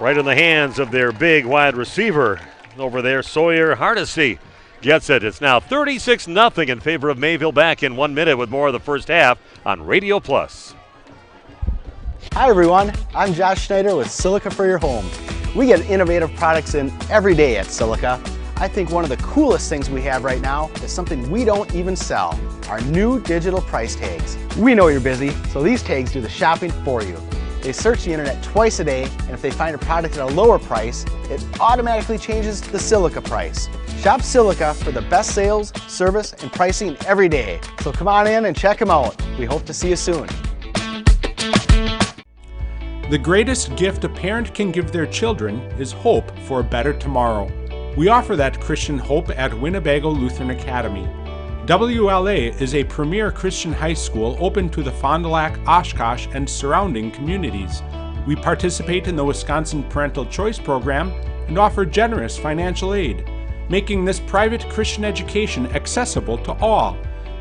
Speaker 10: Right in the hands of their big wide receiver over there, Sawyer Hardesty. Gets it. It's now 36-0 in favor of Mayville. Back in 1 minute with more of the first half on Radio Plus.
Speaker 9: Hi everyone, I'm Josh Schneider with Silica for Your Home. We get innovative products in every day at Silica. I think one of the coolest things we have right now is something we don't even sell, our new digital price tags. We know you're busy, so these tags do the shopping for you. They search the internet twice a day, and if they find a product at a lower price, it automatically changes the Silica price. Shop Silica for the best sales, service, and pricing every day. So come on in and check them out. We hope to see you soon.
Speaker 11: The greatest gift a parent can give their children is hope for a better tomorrow. We offer that Christian hope at Winnebago Lutheran Academy. WLA is a premier Christian high school open to the Fond du Lac, Oshkosh, and surrounding communities. We participate in the Wisconsin Parental Choice Program and offer generous financial aid, making this private Christian education accessible to all.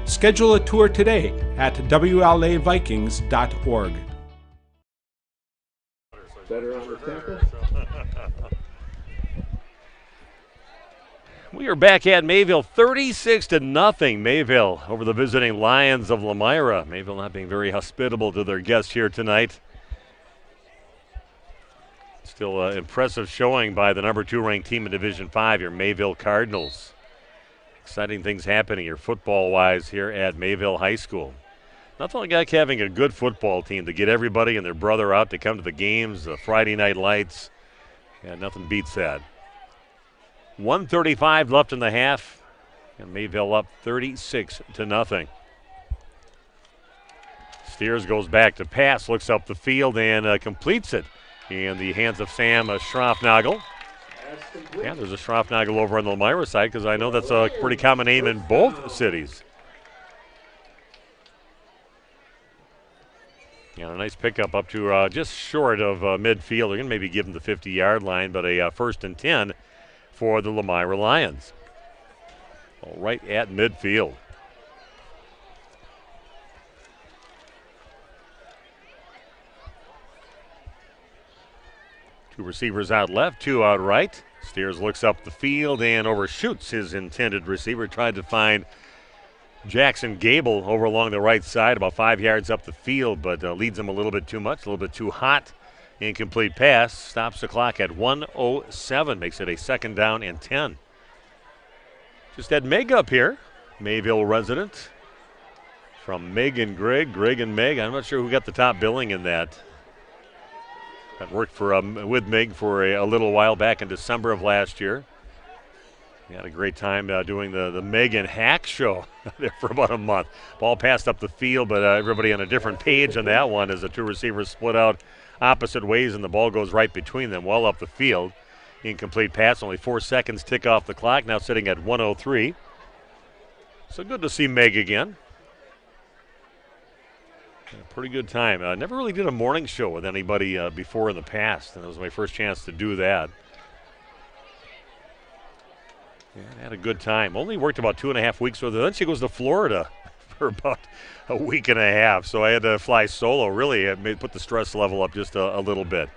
Speaker 11: Schedule a tour today at WLAVikings.org.
Speaker 7: Better on the tackle.
Speaker 10: We are back at Mayville, 36-0. Mayville over the visiting Lions of Lomira. Mayville not being very hospitable to their guests here tonight. Still impressive showing by the number 2 ranked team in Division 5, your Mayville Cardinals. Exciting things happening here football-wise here at Mayville High School. Nothing like having a good football team to get everybody and their brother out to come to the games, the Friday night lights. Yeah, nothing beats that. 1:35 left in the half, and Mayville up 36-0. Steers goes back to pass, looks up the field, and completes it in the hands of Sam Schroffnagel. Yeah, there's a Schroffnagel over on the Lomira side because I know that's a pretty common name in both cities. Yeah, a nice pickup up to just short of midfield. They're going to maybe give him the 50-yard line, but a 1st and 10 for the Lomira Lions. All right at midfield. Two receivers out left, 2 out right. Steers looks up the field and overshoots his intended receiver. Tried to find Jackson Gable over along the right side, about 5 yards up the field, but leads him a little bit too much, a little bit too hot. Incomplete pass, stops the clock at 1:07, makes it a 2nd down and 10. Just had Meg up here, Mayville resident. From Meg and Greg, Greg and Meg. I'm not sure who got the top billing in that. That worked for with Meg for a little while back in December of last year. We had a great time doing the Meg and Hack show there for about a month. Ball passed up the field, but everybody on a different page on that one as the 2 receivers split out opposite ways, and the ball goes right between them, well up the field. Incomplete pass, only 4 seconds tick off the clock, now sitting at 1:03. So good to see Meg again. A pretty good time. Never really did a morning show with anybody before in the past, and it was my first chance to do that. Yeah, had a good time. Only worked about 2.5 weeks with her. Then she goes to Florida for about a week and a half. So I had to fly solo. Really, it put the stress level up just a little bit.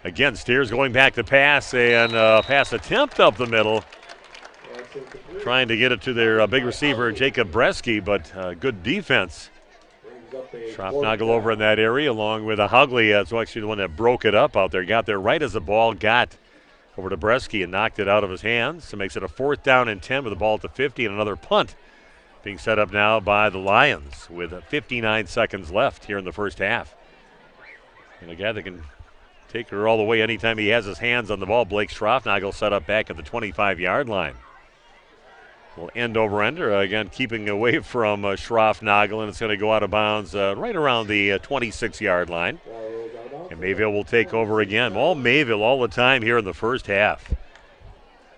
Speaker 10: Again, Steers going back to pass, and pass attempt up the middle. Trying to get it to their big receiver, Jacob Bresky, but good defense. Schroffnagel over in that area, along with Hugley. That's actually the one that broke it up out there. Got there right as the ball got over to Bresky and knocked it out of his hands. So makes it a 4th down and 10 with the ball at the 50 and another punt being set up now by the Lions with 59 seconds left here in the first half. And a guy that can take her all the way anytime he has his hands on the ball, Blake Schroffnagel, set up back at the 25-yard line. Will end over ender, again keeping away from Schroffnagel, and it's going to go out of bounds right around the 26-yard line. And Mayville will take over again. All Mayville all the time here in the first half.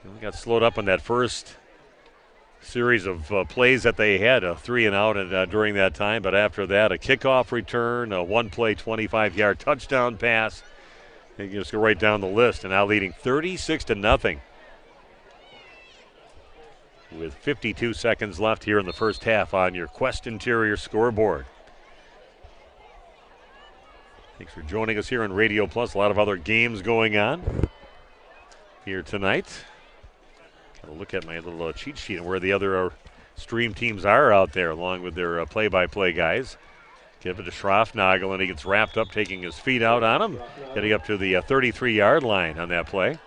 Speaker 10: We got slowed up on that first series of plays that they had, a 3-and-out during that time, but after that, a kickoff return, a one-play 25-yard touchdown pass. And you just go right down the list, and now leading 36-0. With 52 seconds left here in the first half on your Quest Interior scoreboard. Thanks for joining us here on Radio Plus. A lot of other games going on here tonight. Got to look at my little cheat sheet and where the other stream teams are out there, along with their play-by-play guys. Give it to Schroffnagel, and he gets wrapped up, taking his feet out on him, getting up to the 33-yard line on that play.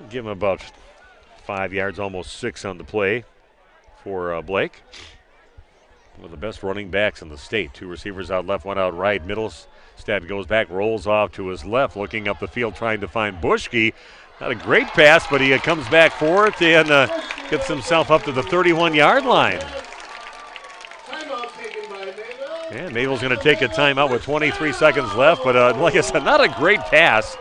Speaker 10: Give him about 5 yards, almost 6 on the play for Blake. One of the best running backs in the state. 2 receivers out left, 1 out right. Middlestead goes back, rolls off to his left, looking up the field, trying to find Bushke. Not a great pass, but he comes back for it and gets himself up to the 31-yard line. And Mayville's going to take a timeout with 23 seconds left, but like I said, not a great pass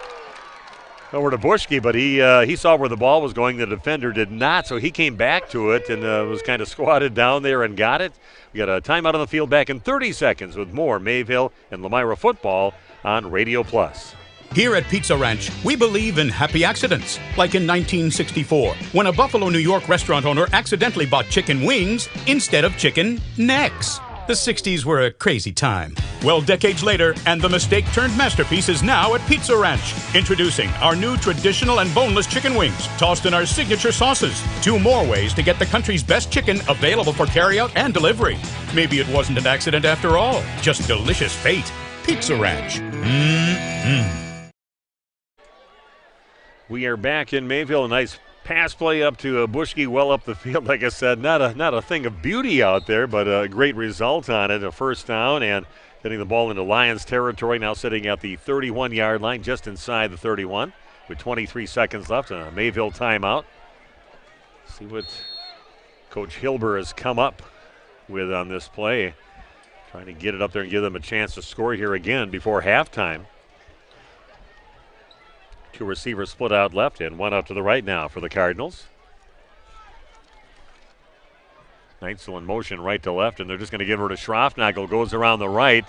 Speaker 10: over to Bushke, but he saw where the ball was going. The defender did not, so he came back to it and was kind of squatted down there and got it. We got a timeout on the field back in 30 seconds with more Mayville and Lomira football on Radio Plus.
Speaker 12: Here at Pizza Ranch, we believe in happy accidents, like in 1964, when a Buffalo, New York restaurant owner accidentally bought chicken wings instead of chicken necks. The 60s were a crazy time. Well, decades later, and the mistake turned masterpiece is now at Pizza Ranch. Introducing our new traditional and boneless chicken wings, tossed in our signature sauces. 2 more ways to get the country's best chicken available for carryout and delivery. Maybe it wasn't an accident after all, just delicious fate. Pizza Ranch.
Speaker 10: We are back in Mayville. A nice pass play up to Bushke, well up the field. Like I said, not a thing of beauty out there, but a great result on it. A first down and getting the ball into Lions territory, now sitting at the 31-yard line, just inside the 31, with 23 seconds left and a Mayville timeout. See what Coach Hilber has come up with on this play. Trying to get it up there and give them a chance to score here again before halftime. 2 receivers split out left and 1 out to the right now for the Cardinals. Neitzel in motion right to left, and they're just going to give her to Schroffnagel. Goes around the right.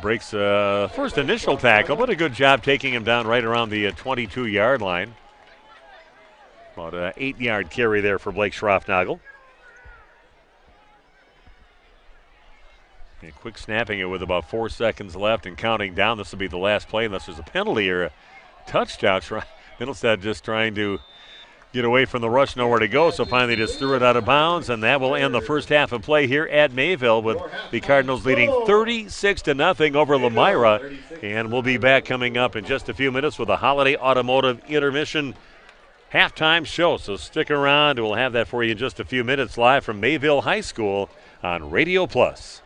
Speaker 10: Breaks first initial tackle, but a good job taking him down right around the 22-yard line. About an 8-yard carry there for Blake Schroffnagel. And quick snapping it with about 4 seconds left and counting down. This will be the last play unless there's a penalty or a touchdown. Middlestead just trying to get away from the rush, nowhere to go, so finally just threw it out of bounds, and that will end the first half of play here at Mayville with the Cardinals leading 36-0 over Lomira. And we'll be back coming up in just a few minutes with a Holiday Automotive Intermission halftime show, so stick around. We'll have that for you in just a few minutes live from Mayville High School on Radio Plus.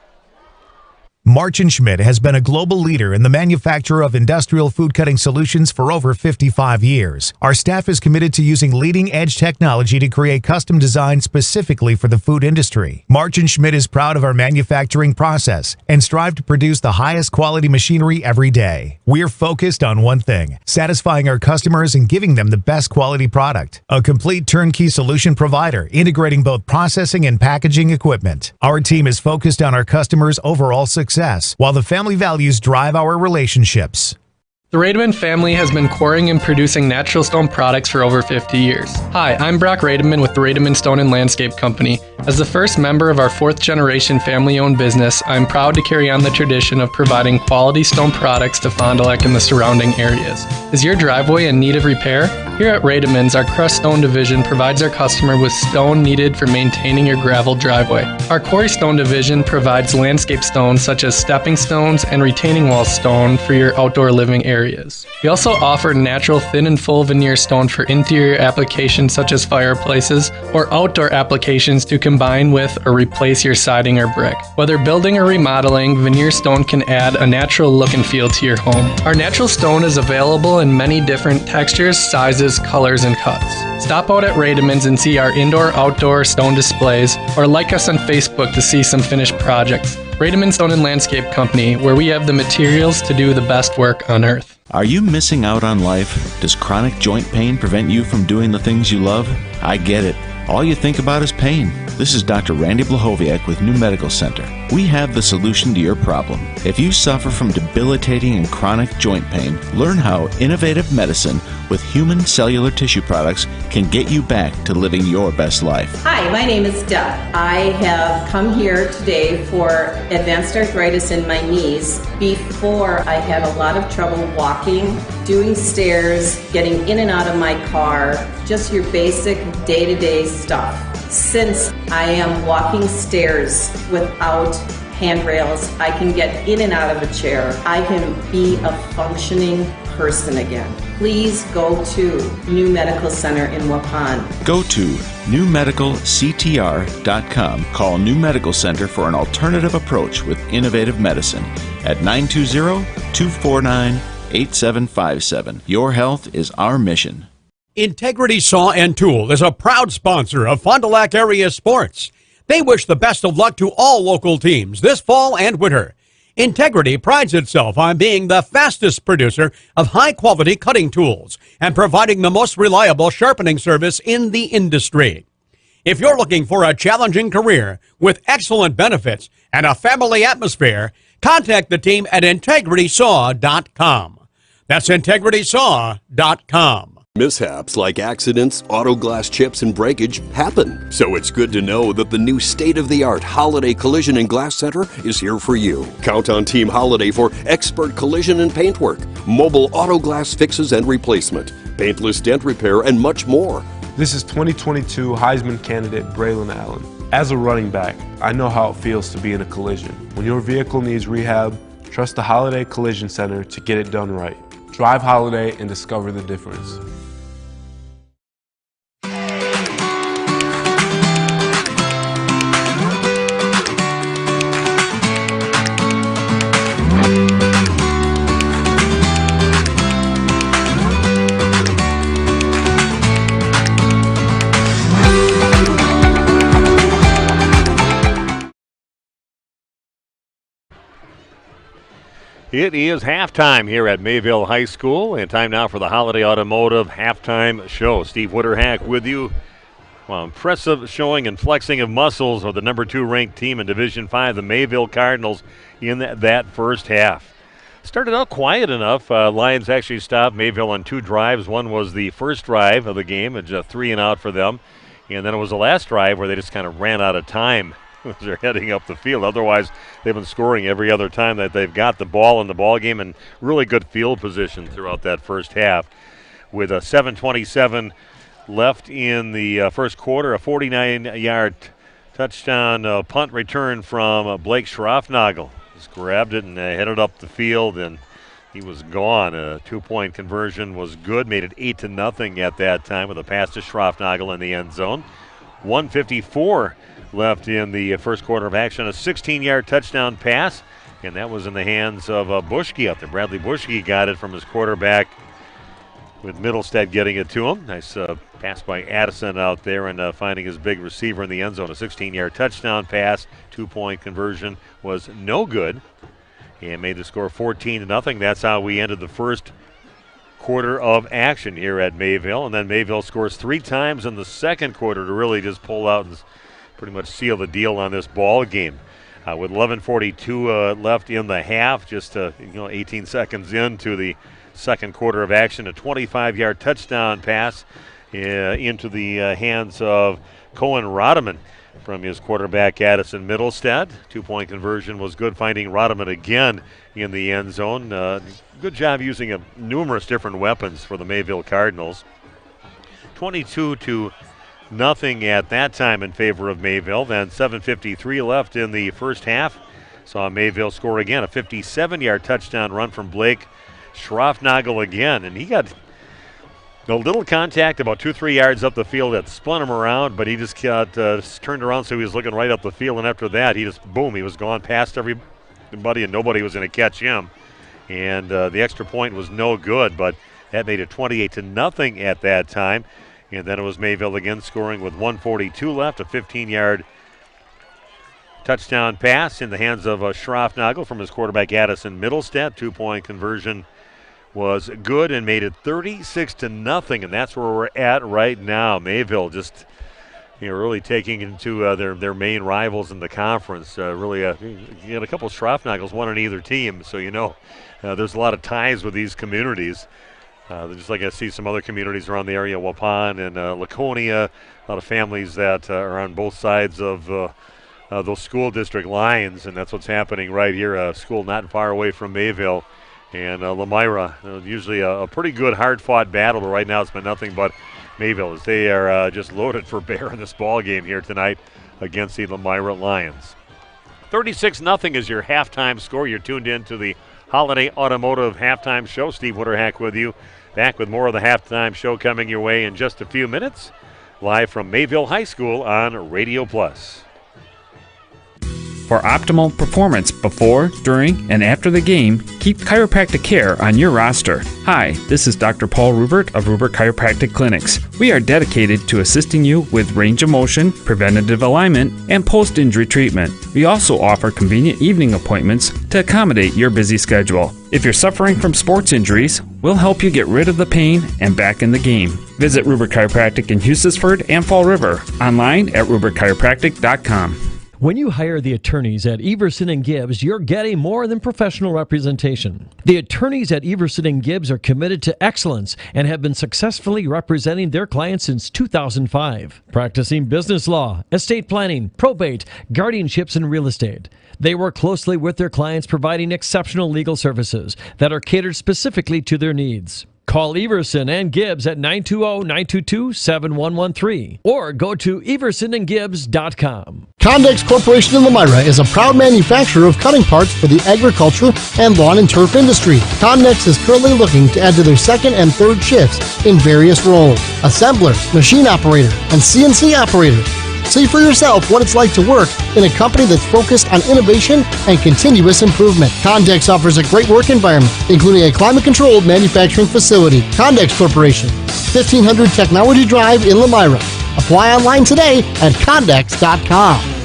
Speaker 14: March & Schmidt has been a global leader in the manufacture of industrial food cutting solutions for over 55 years. Our staff is committed to using leading-edge technology to create custom designs specifically for the food industry. March & Schmidt is proud of our manufacturing process and strive to produce the highest quality machinery every day. We're focused on one thing, satisfying our customers and giving them the best quality product. A complete turnkey solution provider, integrating both processing and packaging equipment. Our team is focused on our customers' overall success, while the family values drive our relationships.
Speaker 13: The Rademan family has been quarrying and producing natural stone products for over 50 years. Hi, I'm Brock Rademan with the Rademan Stone and Landscape Company. As the first member of our 4th generation family-owned business, I'm proud to carry on the tradition of providing quality stone products to Fond du Lac and the surrounding areas. Is your driveway in need of repair? Here at Rademan's, our crushed stone division provides our customer with stone needed for maintaining your gravel driveway. Our quarry stone division provides landscape stones such as stepping stones and retaining wall stone for your outdoor living areas. We also offer natural thin and full veneer stone for interior applications such as fireplaces or outdoor applications to combine with or replace your siding or brick. Whether building or remodeling, veneer stone can add a natural look and feel to your home. Our natural stone is available in many different textures, sizes, colors, and cuts. Stop out at Rademan's and see our indoor-outdoor stone displays, or like us on Facebook to see some finished projects. Rademan Stone and Landscape Company, where we have the materials to do the best work on earth.
Speaker 15: Are you missing out on life? Does chronic joint pain prevent you from doing the things you love? I get it. All you think about is pain. This is Dr. Randy Blahoviak with New Medical Center. We have the solution to your problem. If you suffer from debilitating and chronic joint pain, learn how innovative medicine with human cellular tissue products can get you back to living your best life.
Speaker 22: Hi, my name is Deb. I have come here today for advanced arthritis in my knees. Before, I had a lot of trouble walking, doing stairs, getting in and out of my car, just your basic day-to-day stuff. Since I am walking stairs without handrails, I can get in and out of a chair. I can be a functioning person again. Please go to New Medical Center in Waupun.
Speaker 15: Go to newmedicalctr.com. Call New Medical Center for an alternative approach with innovative medicine at 920-249-8757. Your health is our mission.
Speaker 23: Integrity Saw and Tool is a proud sponsor of Fond du Lac area sports. They wish the best of luck to all local teams this fall and winter. Integrity prides itself on being the fastest producer of high-quality cutting tools and providing the most reliable sharpening service in the industry. If you're looking for a challenging career with excellent benefits and a family atmosphere, contact the team at integritysaw.com. That's integritysaw.com.
Speaker 20: Mishaps like accidents, auto glass chips, and breakage happen. So it's good to know that the new state-of-the-art Holiday Collision and Glass Center is here for you. Count on Team Holiday for expert collision and paintwork, mobile auto glass fixes and replacement, paintless dent repair, and much more.
Speaker 2: This is 2022 Heisman candidate Braylon Allen. As a running back, I know how it feels to be in a collision. When your vehicle needs rehab, trust the Holiday Collision Center to get it done right. Drive Holiday and discover the difference.
Speaker 10: It is halftime here at Mayville High School, and time now for the Holiday Automotive Halftime Show. Steve Witterhack with you. Well, impressive showing and flexing of muscles of the number 2 ranked team in Division 5, the Mayville Cardinals, in that first half. Started out quiet enough. Lions actually stopped Mayville on 2 drives. One was the first drive of the game, it's a 3 and out for them. And then it was the last drive where they just kind of ran out of time as they're heading up the field. Otherwise, they've been scoring every other time that they've got the ball in the ball game, and really good field position throughout that first half. With a 7:27 left in the first quarter, a 49-yard touchdown punt return from Blake Schroffnagel. Just grabbed it and headed up the field, and he was gone. A 2-point conversion was good, made it 8-0 at that time with a pass to Schroffnagel in the end zone. 1:54 left in the first quarter of action. A 16-yard touchdown pass, and that was in the hands of Buschke out there. Bradley Buschke got it from his quarterback, with Middlestead getting it to him. Nice pass by Addison out there and finding his big receiver in the end zone. A 16-yard touchdown pass, 2-point conversion was no good, and made the score 14-0. That's how we ended the first quarter of action here at Mayville. And then Mayville scores 3 times in the second quarter to really just pull out and pretty much seal the deal on this ball game. With 11:42 left in the half, just 18 seconds into the second quarter of action, a 25-yard touchdown pass into the hands of Cohen Rodeman from his quarterback Addison Middlestead. 2-point conversion was good, finding Rodeman again in the end zone. Good job using numerous different weapons for the Mayville Cardinals. 22-0 at that time in favor of Mayville. Then 7:53 left in the first half. Saw Mayville score again, a 57-yard touchdown run from Blake Schroffnagel again, and he got a little contact about 2-3 yards up the field that spun him around, but he just got turned around, so he was looking right up the field, and after that, he was gone past everybody, and nobody was going to catch him. And the extra point was no good, but that made it 28-0 at that time. And then it was Mayville again scoring with 1:42 left, a 15-yard touchdown pass in the hands of Schroffnagel from his quarterback Addison Middlestead. 2-point conversion was good and made it 36-0, and that's where we're at right now. Mayville just really taking into their main rivals in the conference. You had a couple of Schroffnagels, one on either team, so there's a lot of ties with these communities. Just like I see some other communities around the area, Waupun and Laconia, a lot of families that are on both sides of those school district lines, and that's what's happening right here. A school not far away from Mayville and Lomira. Usually a pretty good, hard-fought battle, but right now it's been nothing but Mayville as they are just loaded for bear in this ball game here tonight against the Lomira Lions. 36-0 is your halftime score. You're tuned in to the Holiday Automotive Halftime Show. Steve Witterhack with you. Back with more of the halftime show coming your way in just a few minutes. Live from Mayville High School on Radio Plus.
Speaker 16: For optimal performance before, during, and after the game, keep chiropractic care on your roster. Hi, this is Dr. Paul Rubert of Rubert Chiropractic Clinics. We are dedicated to assisting you with range of motion, preventative alignment, and post-injury treatment. We also offer convenient evening appointments to accommodate your busy schedule. If you're suffering from sports injuries, we'll help you get rid of the pain and back in the game. Visit Rubert Chiropractic in Hughesford and Fall River. Online at rubertchiropractic.com.
Speaker 17: When you hire the attorneys at Everson & Gibbs, you're getting more than professional representation. The attorneys at Everson & Gibbs are committed to excellence and have been successfully representing their clients since 2005, practicing business law, estate planning, probate, guardianships, and real estate. They work closely with their clients, providing exceptional legal services that are catered specifically to their needs. Call Everson and Gibbs at 920-922-7113 or go to eversonandgibbs.com.
Speaker 19: Condex Corporation in Lomira is a proud manufacturer of cutting parts for the agriculture and lawn and turf industry. Condex is currently looking to add to their second and third shifts in various roles: assembler, machine operator, and CNC operator. See for yourself what it's like to work in a company that's focused on innovation and continuous improvement. Condex offers a great work environment, including a climate-controlled manufacturing facility. Condex Corporation, 1500 Technology Drive in Lomira. Apply online today at Condex.com.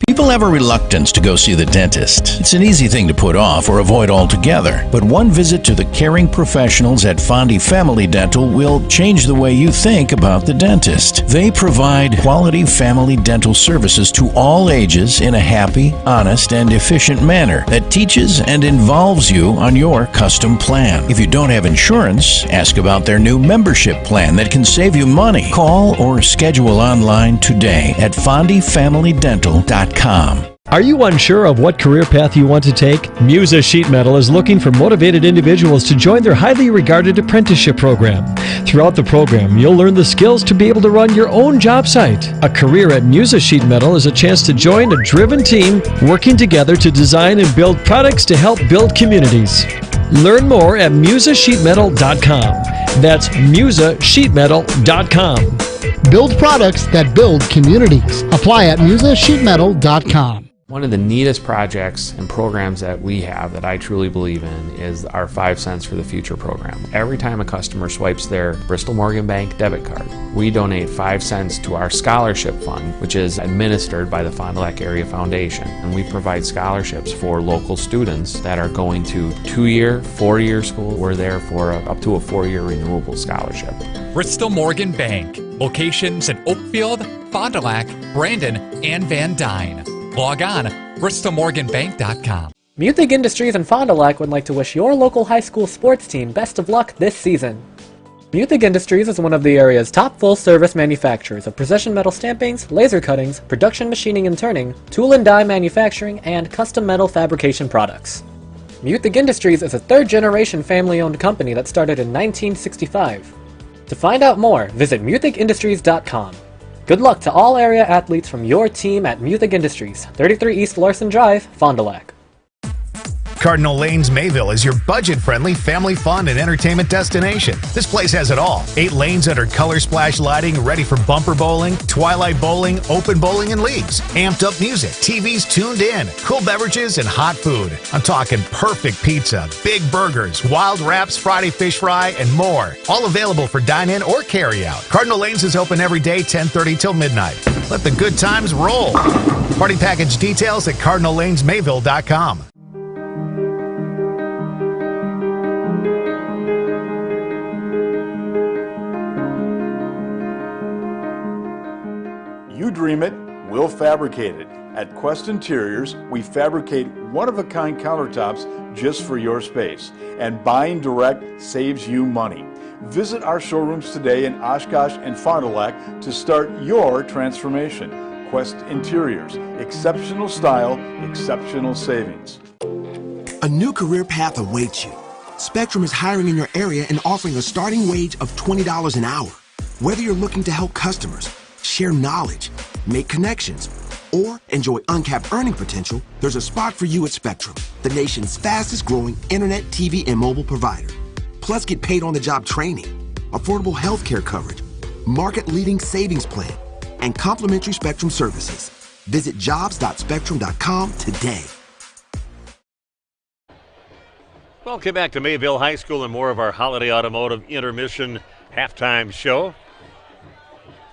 Speaker 1: People have a reluctance to go see the dentist. It's an easy thing to put off or avoid altogether. But one visit to the caring professionals at Fondi Family Dental will change the way you think about the dentist. They provide quality family dental services to all ages in a happy, honest, and efficient manner that teaches and involves you on your custom plan. If you don't have insurance, ask about their new membership plan that can save you money. Call or schedule online today at FondiFamilyDental.com.
Speaker 17: Are you unsure of what career path you want to take? Musa Sheet Metal is looking for motivated individuals to join their highly regarded apprenticeship program. Throughout the program, you'll learn the skills to be able to run your own job site. A career at Musa Sheet Metal is a chance to join a driven team working together to design and build products to help build communities. Learn more at musasheetmetal.com. That's musasheetmetal.com.
Speaker 19: Build products that build communities. Apply at musasheetmetal.com.
Speaker 24: One of the neatest projects and programs that we have that I truly believe in is our 5 Cents for the Future program. Every time a customer swipes their Bristol Morgan Bank debit card, we donate 5 cents to our scholarship fund, which is administered by the Fond du Lac Area Foundation. And we provide scholarships for local students that are going to 2-year, 4-year school. We're there for up to a 4-year renewable scholarship.
Speaker 25: Bristol Morgan Bank. Locations in Oakfield, Fond du Lac, Brandon, and Van Dyne. Log on BristolMorganBank.com.
Speaker 3: Muthig Industries in Fond du Lac would like to wish your local high school sports team best of luck this season. Muthig Industries is one of the area's top full-service manufacturers of precision metal stampings, laser cuttings, production machining and turning, tool and die manufacturing, and custom metal fabrication products. Muthig Industries is a third-generation family-owned company that started in 1965. To find out more, visit MuthigIndustries.com. Good luck to all area athletes from your team at Muthig Industries, 33 East Larson Drive, Fond du Lac.
Speaker 14: Cardinal Lanes Mayville is your budget-friendly family fun and entertainment destination. This place has it all. 8 lanes under color splash lighting, ready for bumper bowling, twilight bowling, open bowling, and leagues. Amped up music, TVs tuned in, cool beverages, and hot food. I'm talking perfect pizza, big burgers, wild wraps, Friday fish fry, and more. All available for dine-in or carry-out. Cardinal Lanes is open every day, 10:30 till midnight. Let the good times roll. Party package details at CardinalLanesMayville.com.
Speaker 4: You dream it, we'll fabricate it. At Quest Interiors, we fabricate one-of-a-kind countertops just for your space. And buying direct saves you money. Visit our showrooms today in Oshkosh and Fond du Lac to start your transformation. Quest Interiors, exceptional style, exceptional savings.
Speaker 5: A new career path awaits you. Spectrum is hiring in your area and offering a starting wage of $20 an hour. Whether you're looking to help customers, share knowledge, make connections, or enjoy uncapped earning potential, there's a spot for you at Spectrum, the nation's fastest growing internet, TV, and mobile provider. Plus, get paid on the job training, affordable health care coverage, market leading savings plan, and complimentary Spectrum services. Visit jobs.spectrum.com today.
Speaker 10: Welcome back to Mayville High School and more of our Holiday Automotive Intermission halftime show.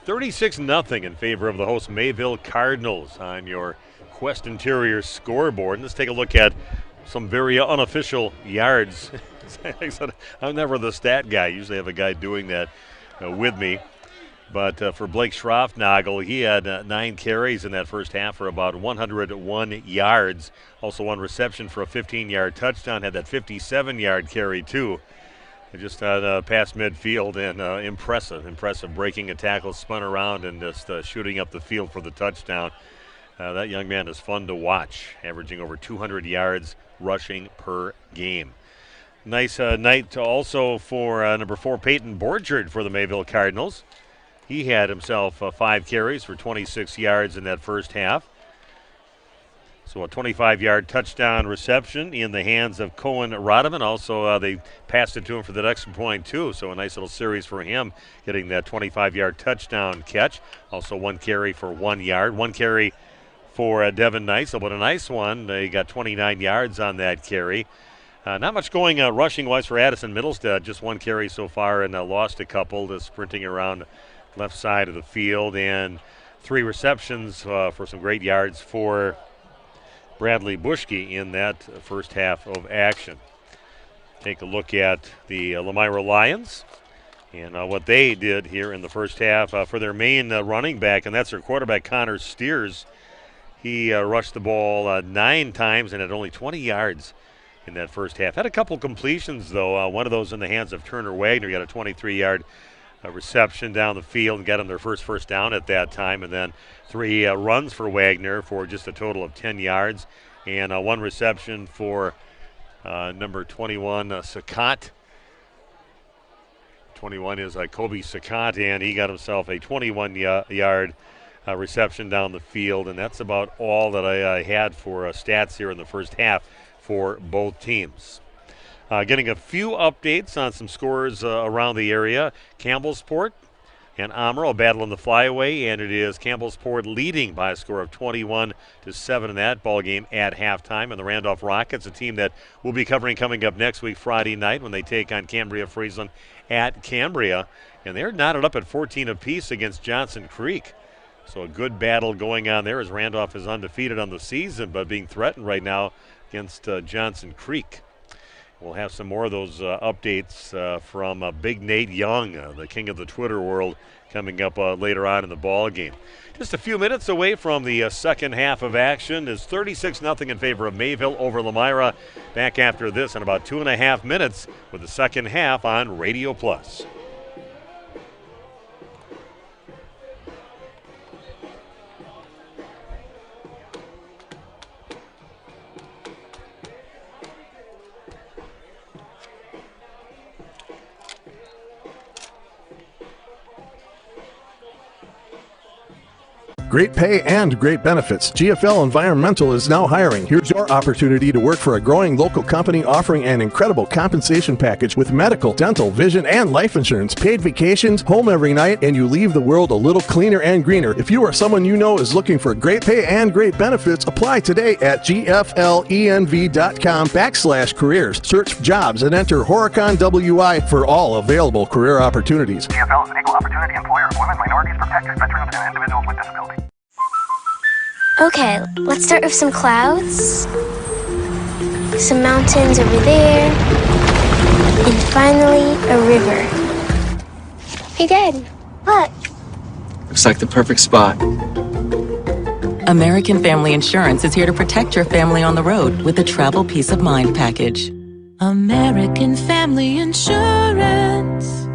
Speaker 10: 36-0 in favor of the host Mayville Cardinals on your Quest Interior scoreboard. And let's take a look at some very unofficial yards. Like I said, I'm never the stat guy. I usually have a guy doing that with me. But for Blake Schroffnagel, he had 9 carries in that first half for about 101 yards. Also 1 reception for a 15-yard touchdown. Had that 57-yard carry, too. Just past midfield and impressive breaking a tackle, spun around and just shooting up the field for the touchdown. That young man is fun to watch, averaging over 200 yards rushing per game. Nice night also for number 4 Peyton Borchard for the Mayville Cardinals. He had himself 5 carries for 26 yards in that first half. So a 25-yard touchdown reception in the hands of Cohen Rodeman. Also, they passed it to him for the extra point, too. So a nice little series for him, getting that 25-yard touchdown catch. Also 1 carry for 1 yard. 1 carry for Devin Nice, but a nice one. They got 29 yards on that carry. Not much going rushing-wise for Addison Middlestead. Just 1 carry so far and lost a couple, sprinting around left side of the field. And 3 receptions for some great yards for Bradley Bushke in that first half of action. Take a look at the Lomira Lions and what they did here in the first half for their main running back, and that's their quarterback, Connor Steers. He rushed the ball 9 times and had only 20 yards in that first half. Had a couple completions, though. One of those in the hands of Turner Wagner. He got a 23-yard reception down the field and got him their first down at that time, and then 3 runs for Wagner for just a total of 10 yards, and 1 reception for number 21, Sakat. 21 is Kobe Sakat, and he got himself a 21-yard reception down the field, and that's about all that I had for stats here in the first half for both teams. Getting a few updates on some scores around the area. Campbellsport and Amaro battle in the flyaway, and it is Campbellsport leading by a score of 21-7 in that ball game at halftime. And the Randolph Rockets, a team that we'll be covering coming up next week Friday night when they take on Cambria Friesland at Cambria, and they're knotted up at 14 apiece against Johnson Creek. So a good battle going on there as Randolph is undefeated on the season, but being threatened right now against Johnson Creek. We'll have some more of those updates from Big Nate Young, the king of the Twitter world, coming up later on in the ball game. Just a few minutes away from the second half of action is 36-0 in favor of Mayville over Lomira. Back after this in about 2.5 minutes with the second half on Radio Plus.
Speaker 6: Great pay and great benefits. GFL Environmental is now hiring. Here's your opportunity to work for a growing local company offering an incredible compensation package with medical, dental, vision, and life insurance, paid vacations, home every night, and you leave the world a little cleaner and greener. If you or someone you know is looking for great pay and great benefits, apply today at gflenv.com/careers. Search jobs and enter Horicon WI for all available career opportunities.
Speaker 8: GFL is an equal opportunity employer of women, minorities, protected, veterans, and individuals with disabilities.
Speaker 9: Okay, let's start with some clouds, some mountains over there, and finally a river. Hey Dad, look.
Speaker 18: Looks like the perfect spot.
Speaker 21: American Family Insurance is here to protect your family on the road with the Travel Peace of Mind package.
Speaker 26: American Family Insurance.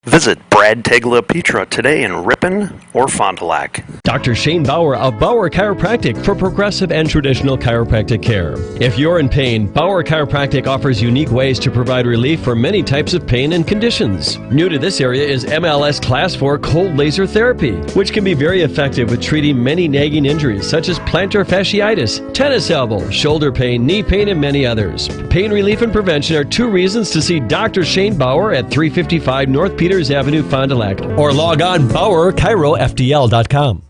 Speaker 27: Visit Brad Tegla Petra today in Ripon or Fond du Lac.
Speaker 17: Dr. Shane Bauer of Bauer Chiropractic for progressive and traditional chiropractic care. If you're in pain, Bauer Chiropractic offers unique ways to provide relief for many types of pain and conditions. New to this area is MLS Class 4 cold laser therapy, which can be very effective with treating many nagging injuries such as plantar fasciitis, tennis elbow, shoulder pain, knee pain, and many others. Pain relief and prevention are 2 reasons to see Dr. Shane Bauer at 355 North Peters Avenue, Fond du Lac, or log on BauerChiroFDL.com.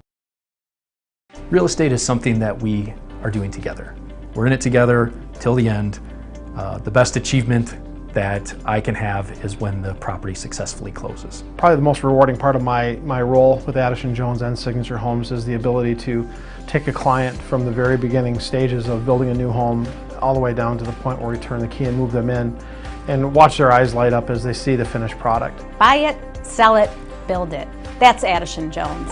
Speaker 28: Real estate is something that we are doing together. We're in it together till the end. The best achievement that I can have is when the property successfully closes.
Speaker 29: Probably the most rewarding part of my role with Addison Jones and Signature Homes is the ability to take a client from the very beginning stages of building a new home all the way down to the point where we turn the key and move them in, and watch their eyes light up as they see the finished product.
Speaker 30: Buy it, sell it, build it. That's Addison Jones.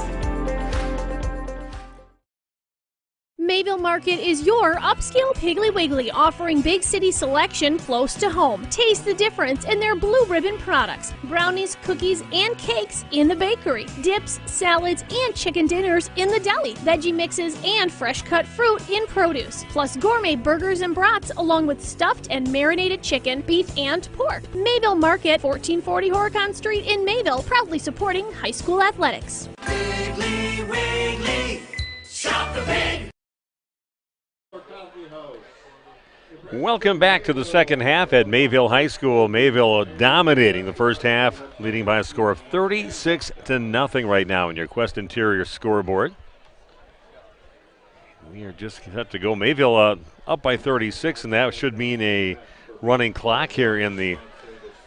Speaker 31: Mayville Market is your upscale Piggly Wiggly, offering big city selection close to home. Taste the difference in their blue ribbon products. Brownies, cookies, and cakes in the bakery. Dips, salads, and chicken dinners in the deli. Veggie mixes and fresh cut fruit in produce. Plus gourmet burgers and brats along with stuffed and marinated chicken, beef, and pork. Mayville Market, 1440 Horicon Street in Mayville, proudly supporting high school athletics.
Speaker 32: Piggly Wiggly, shop the pig.
Speaker 10: Welcome back to the second half at Mayville High School. Mayville dominating the first half, leading by a score of 36-0 right now in your Quest Interior scoreboard. We are just set to go. Mayville up by 36, and that should mean a running clock here in the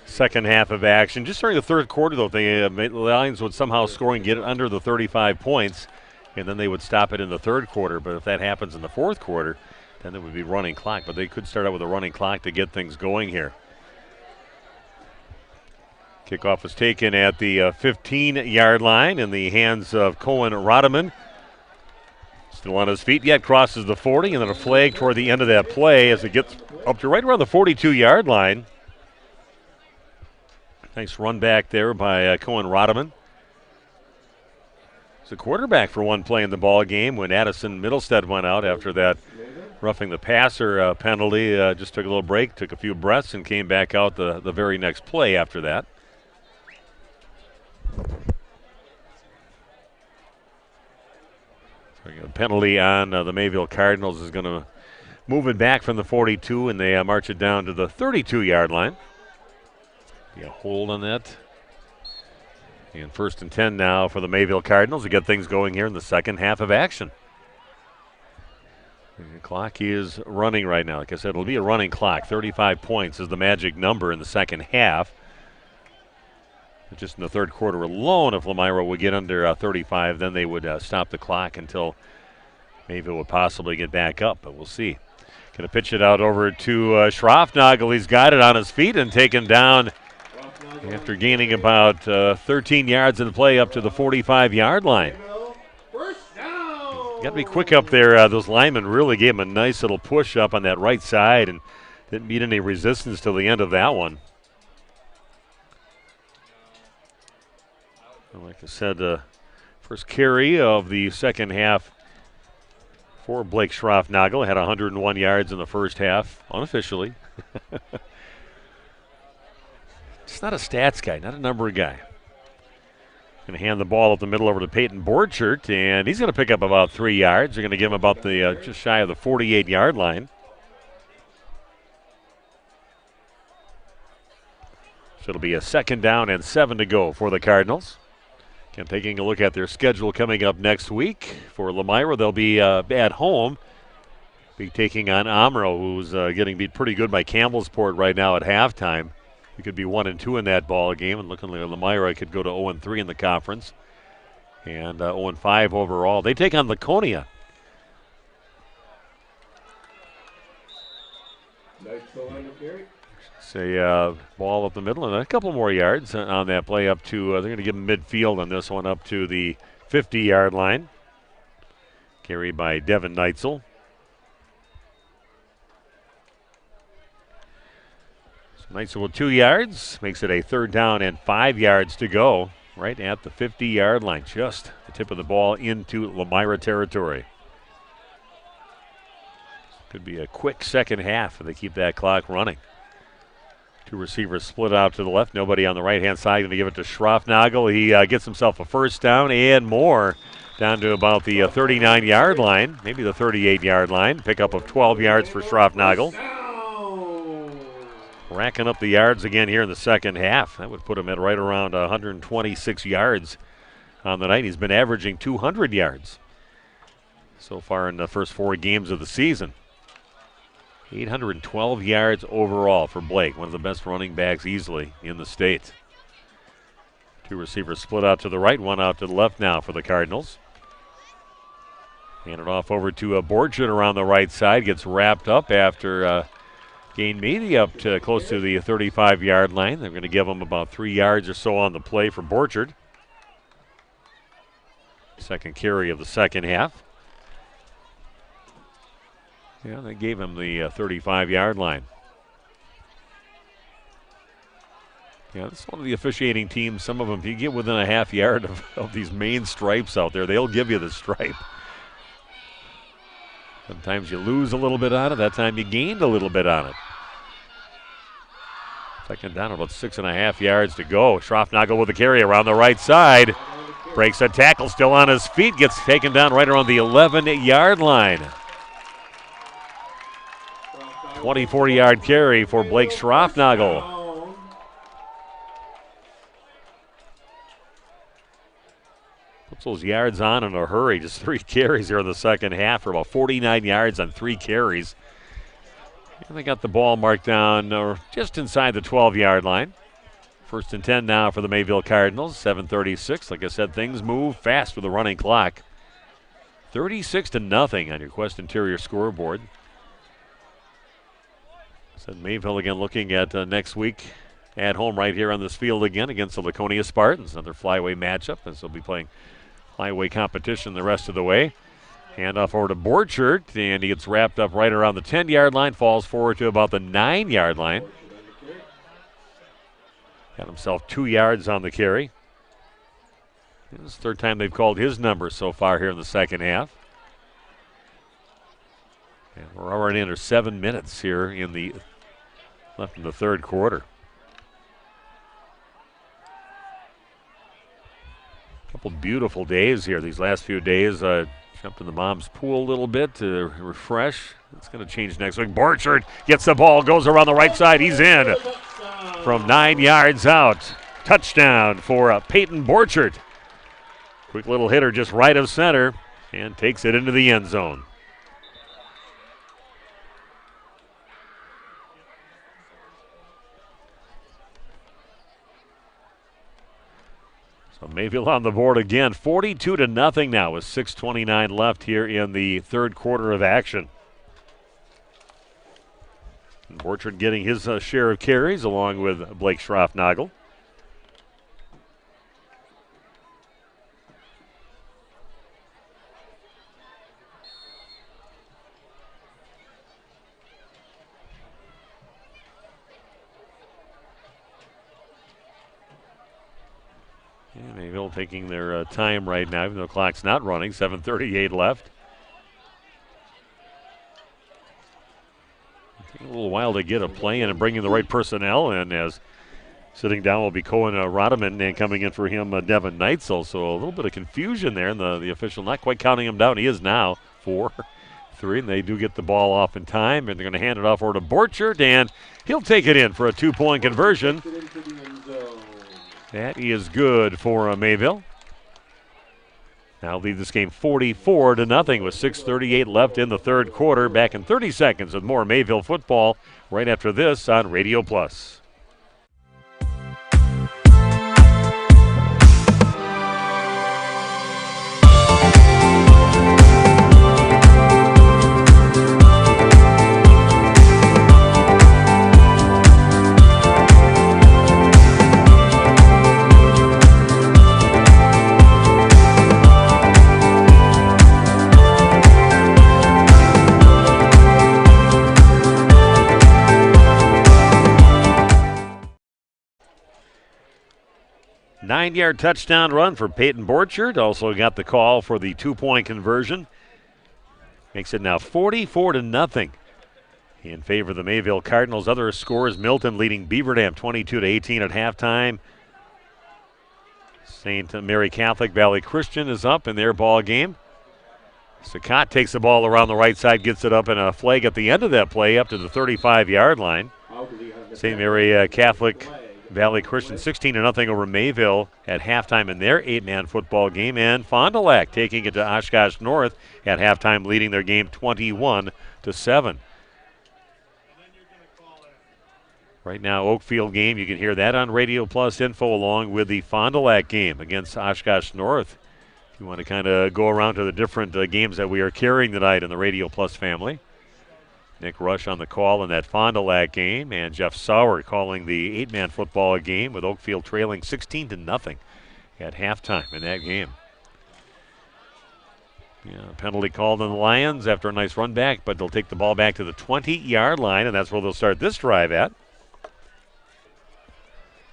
Speaker 10: second half of action. Just during the third quarter, though, the Lions would somehow score and get it under the 35 points, and then they would stop it in the third quarter. But if that happens in the fourth quarter, then it would be running clock. But they could start out with a running clock to get things going here. Kickoff was taken at the 15-yard line in the hands of Cohen Rodeman. Still on his feet, yet crosses the 40, and then a flag toward the end of that play as it gets up to right around the 42-yard line. Nice run back there by Cohen Rodeman. He's a quarterback for one play in the ball game when Addison Middlestead went out after that roughing the passer penalty. Just took a little break, took a few breaths, and came back out the very next play after that. So a penalty on the Mayville Cardinals is going to move it back from the 42, and they march it down to the 32-yard line. Be a hold on that. And 1st and 10 now for the Mayville Cardinals to get things going here in the second half of action. The clock is running right now. Like I said, it'll be a running clock. 35 points is the magic number in the second half. Just in the third quarter alone, if Lomira would get under 35, then they would stop the clock until Mayville would possibly get back up, but we'll see. Going to pitch it out over to Schroffnagel. He's got it on his feet and taken down after gaining about 13 yards in play up to the 45-yard line. Got to be quick up there. Those linemen really gave him a nice little push up on that right side and didn't meet any resistance till the end of that one. Like I said, first carry of the second half for Blake Schroffnagel. Had 101 yards in the first half, unofficially. Just not a stats guy, not a number guy. Going to hand the ball up the middle over to Peyton Borchert, and he's going to pick up about 3 yards. They're going to give him about the just shy of the 48-yard line. So it'll be a 2nd down and 7 to go for the Cardinals. Again, taking a look at their schedule coming up next week for Lomira, they'll be at home. Be taking on Amro, who's getting beat pretty good by Campbellsport right now at halftime. He could be 1-2 in that ball game, and looking like Lomira could go to 0-3 in the conference, and 0-5 overall. They take on Laconia. Say ball up the middle and a couple more yards on that play up to, they're going to give him midfield on this one up to the 50-yard line. Carried by Devin Neitzel. So Neitzel with 2 yards, makes it a 3rd down and 5 yards to go right at the 50-yard line. Just the tip of the ball into Lomira territory. Could be a quick second half if they keep that clock running. 2 receivers split out to the left. Nobody on the right-hand side. Going to give it to Schroffnagel. He gets himself a 1st down and more down to about the 39-yard line, maybe the 38-yard line. Pickup of 12 yards for Schroffnagel. Racking up the yards again here in the second half. That would put him at right around 126 yards on the night. He's been averaging 200 yards so far in the first 4 games of the season. 812 yards overall for Blake, one of the best running backs easily in the state. 2 receivers split out to the right, 1 out to the left now for the Cardinals. Hand it off over to Borchert around the right side. Gets wrapped up after gain maybe up to close to the 35-yard line. They're going to give him about 3 yards or so on the play for Borchert. Second carry of the second half. Yeah, they gave him the 35-yard line. Yeah, this is one of the officiating teams. Some of them, if you get within a half yard of these main stripes out there, they'll give you the stripe. Sometimes you lose a little bit on it. That time you gained a little bit on it. 2nd down, about 6.5 yards to go. Schroffnagel with the carry around the right side. Breaks a tackle, still on his feet. Gets taken down right around the 11-yard line. 24-yard carry for Blake Schroffnagel. Puts those yards on in a hurry. Just 3 carries here in the second half for about 49 yards on 3 carries. And they got the ball marked down just inside the 12-yard line. 1st and 10 now for the Mayville Cardinals. 7:36. Like I said, things move fast with the running clock. 36-0 on your Quest Interior scoreboard. Said Mayville again looking at next week at home right here on this field again against the Laconia Spartans. Another flyway matchup as they'll be playing flyway competition the rest of the way. Hand off over to Borchert, and he gets wrapped up right around the 10-yard line, falls forward to about the 9-yard line. Got himself 2 yards on the carry. This is the 3rd time they've called his number so far here in the second half. And we're already under 7 minutes here left in the 3rd quarter. A couple beautiful days here these last few days. Jumped in the mom's pool a little bit to refresh. It's going to change next week. Borchert gets the ball, goes around the right side. He's in from 9 yards out. Touchdown for Peyton Borchert. Quick little hitter just right of center and takes it into the end zone. So Mayville on the board again, 42-0 now with 6:29 left here in the 3rd quarter of action. Orchard getting his share of carries along with Blake Schroffnagel. Yeah, Mayville taking their time right now, even though the clock's not running. 7:38 left. Taking a little while to get a play in and bring in the right personnel. And as sitting down will be Cohen Rodeman, and coming in for him, Devin Neitzel. So a little bit of confusion there, and the official not quite counting him down. He is now 4-3, and they do get the ball off in time, and they're going to hand it off over to Borchert, and he'll take it in for a 2-point conversion. That is good for Mayville. Now lead this game 44-0 with 6:38 left in the third quarter. Back in 30 seconds with more Mayville football right after this on Radio Plus. Nine-yard touchdown run for Peyton Borchert. Also got the call for the 2-point conversion. Makes it now 44-0 in favor of the Mayville Cardinals. Other scores: Milton leading Beaverdam 22-18 at halftime. St. Mary Catholic Valley Christian is up in their ball game. Sakat takes the ball around the right side, gets it up, and a flag at the end of that play up to the 35-yard line. St. Mary Catholic Valley Christian 16-0 over Mayville at halftime in their 8-man football game. And Fond du Lac taking it to Oshkosh North at halftime, leading their game 21-7. Right now, Oakfield game, you can hear that on Radio Plus info along with the Fond du Lac game against Oshkosh North. If you want to kind of go around to the different games that we are carrying tonight in the Radio Plus family. Nick Rush on the call in that Fond du Lac game, and Jeff Sauer calling the 8-man football game with Oakfield trailing 16-0 at halftime in that game. Yeah, penalty called on the Lions after a nice run back, but they'll take the ball back to the 20-yard line, and that's where they'll start this drive at.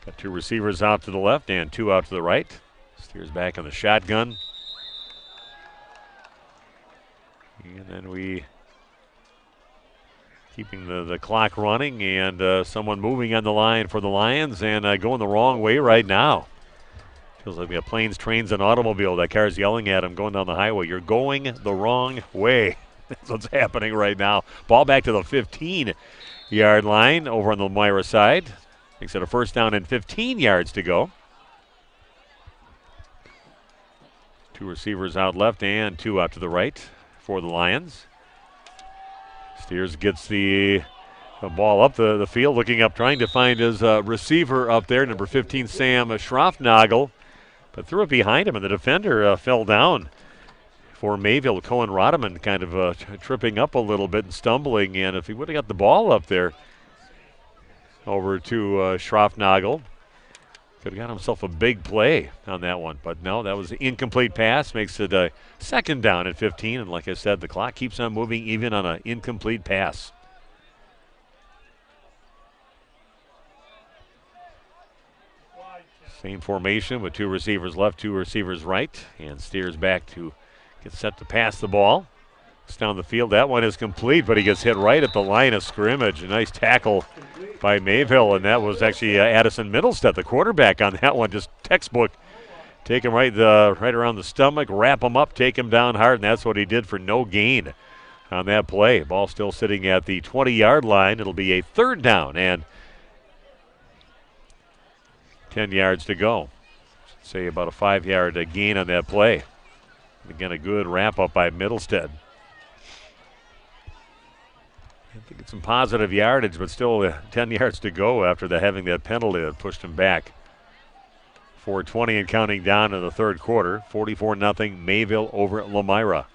Speaker 10: Got two receivers out to the left and two out to the right. Steers back in the shotgun. And then we keeping the clock running, and someone moving on the line for the Lions and going the wrong way right now. Feels like we have planes, trains, and automobile. That car's yelling at him going down the highway. You're going the wrong way. That's what's happening right now. Ball back to the 15-yard line over on the Lomira side. Makes it a first down and 15 yards to go. Two receivers out left and two out to the right for the Lions. Steers gets the ball up the field, looking up, trying to find his receiver up there, number 15, Sam Schroffnagel, but threw it behind him, and the defender fell down for Mayville. Cohen Rodeman kind of tripping up a little bit and stumbling, and if he would have got the ball up there over to Schroffnagel, could have got himself a big play on that one. But no, that was an incomplete pass. Makes it a second down at 15. And like I said, the clock keeps on moving even on an incomplete pass. Same formation with two receivers left, two receivers right. And Steers back to get set to pass the ball. It's down the field. That one is complete, but he gets hit right at the line of scrimmage. A nice tackle by Mayville, and that was actually Addison Middlestead, the quarterback on that one. Just textbook. Take him right around the stomach, wrap him up, take him down hard, and that's what he did for no gain on that play. Ball still sitting at the 20-yard line. It'll be a third down and 10 yards to go. Say about a 5-yard gain on that play. Again, a good wrap-up by Middlestead. I think it's some positive yardage, but still 10 yards to go after having that penalty that pushed him back. 4:20 and counting down in the third quarter. 44-0 Mayville over Lomira.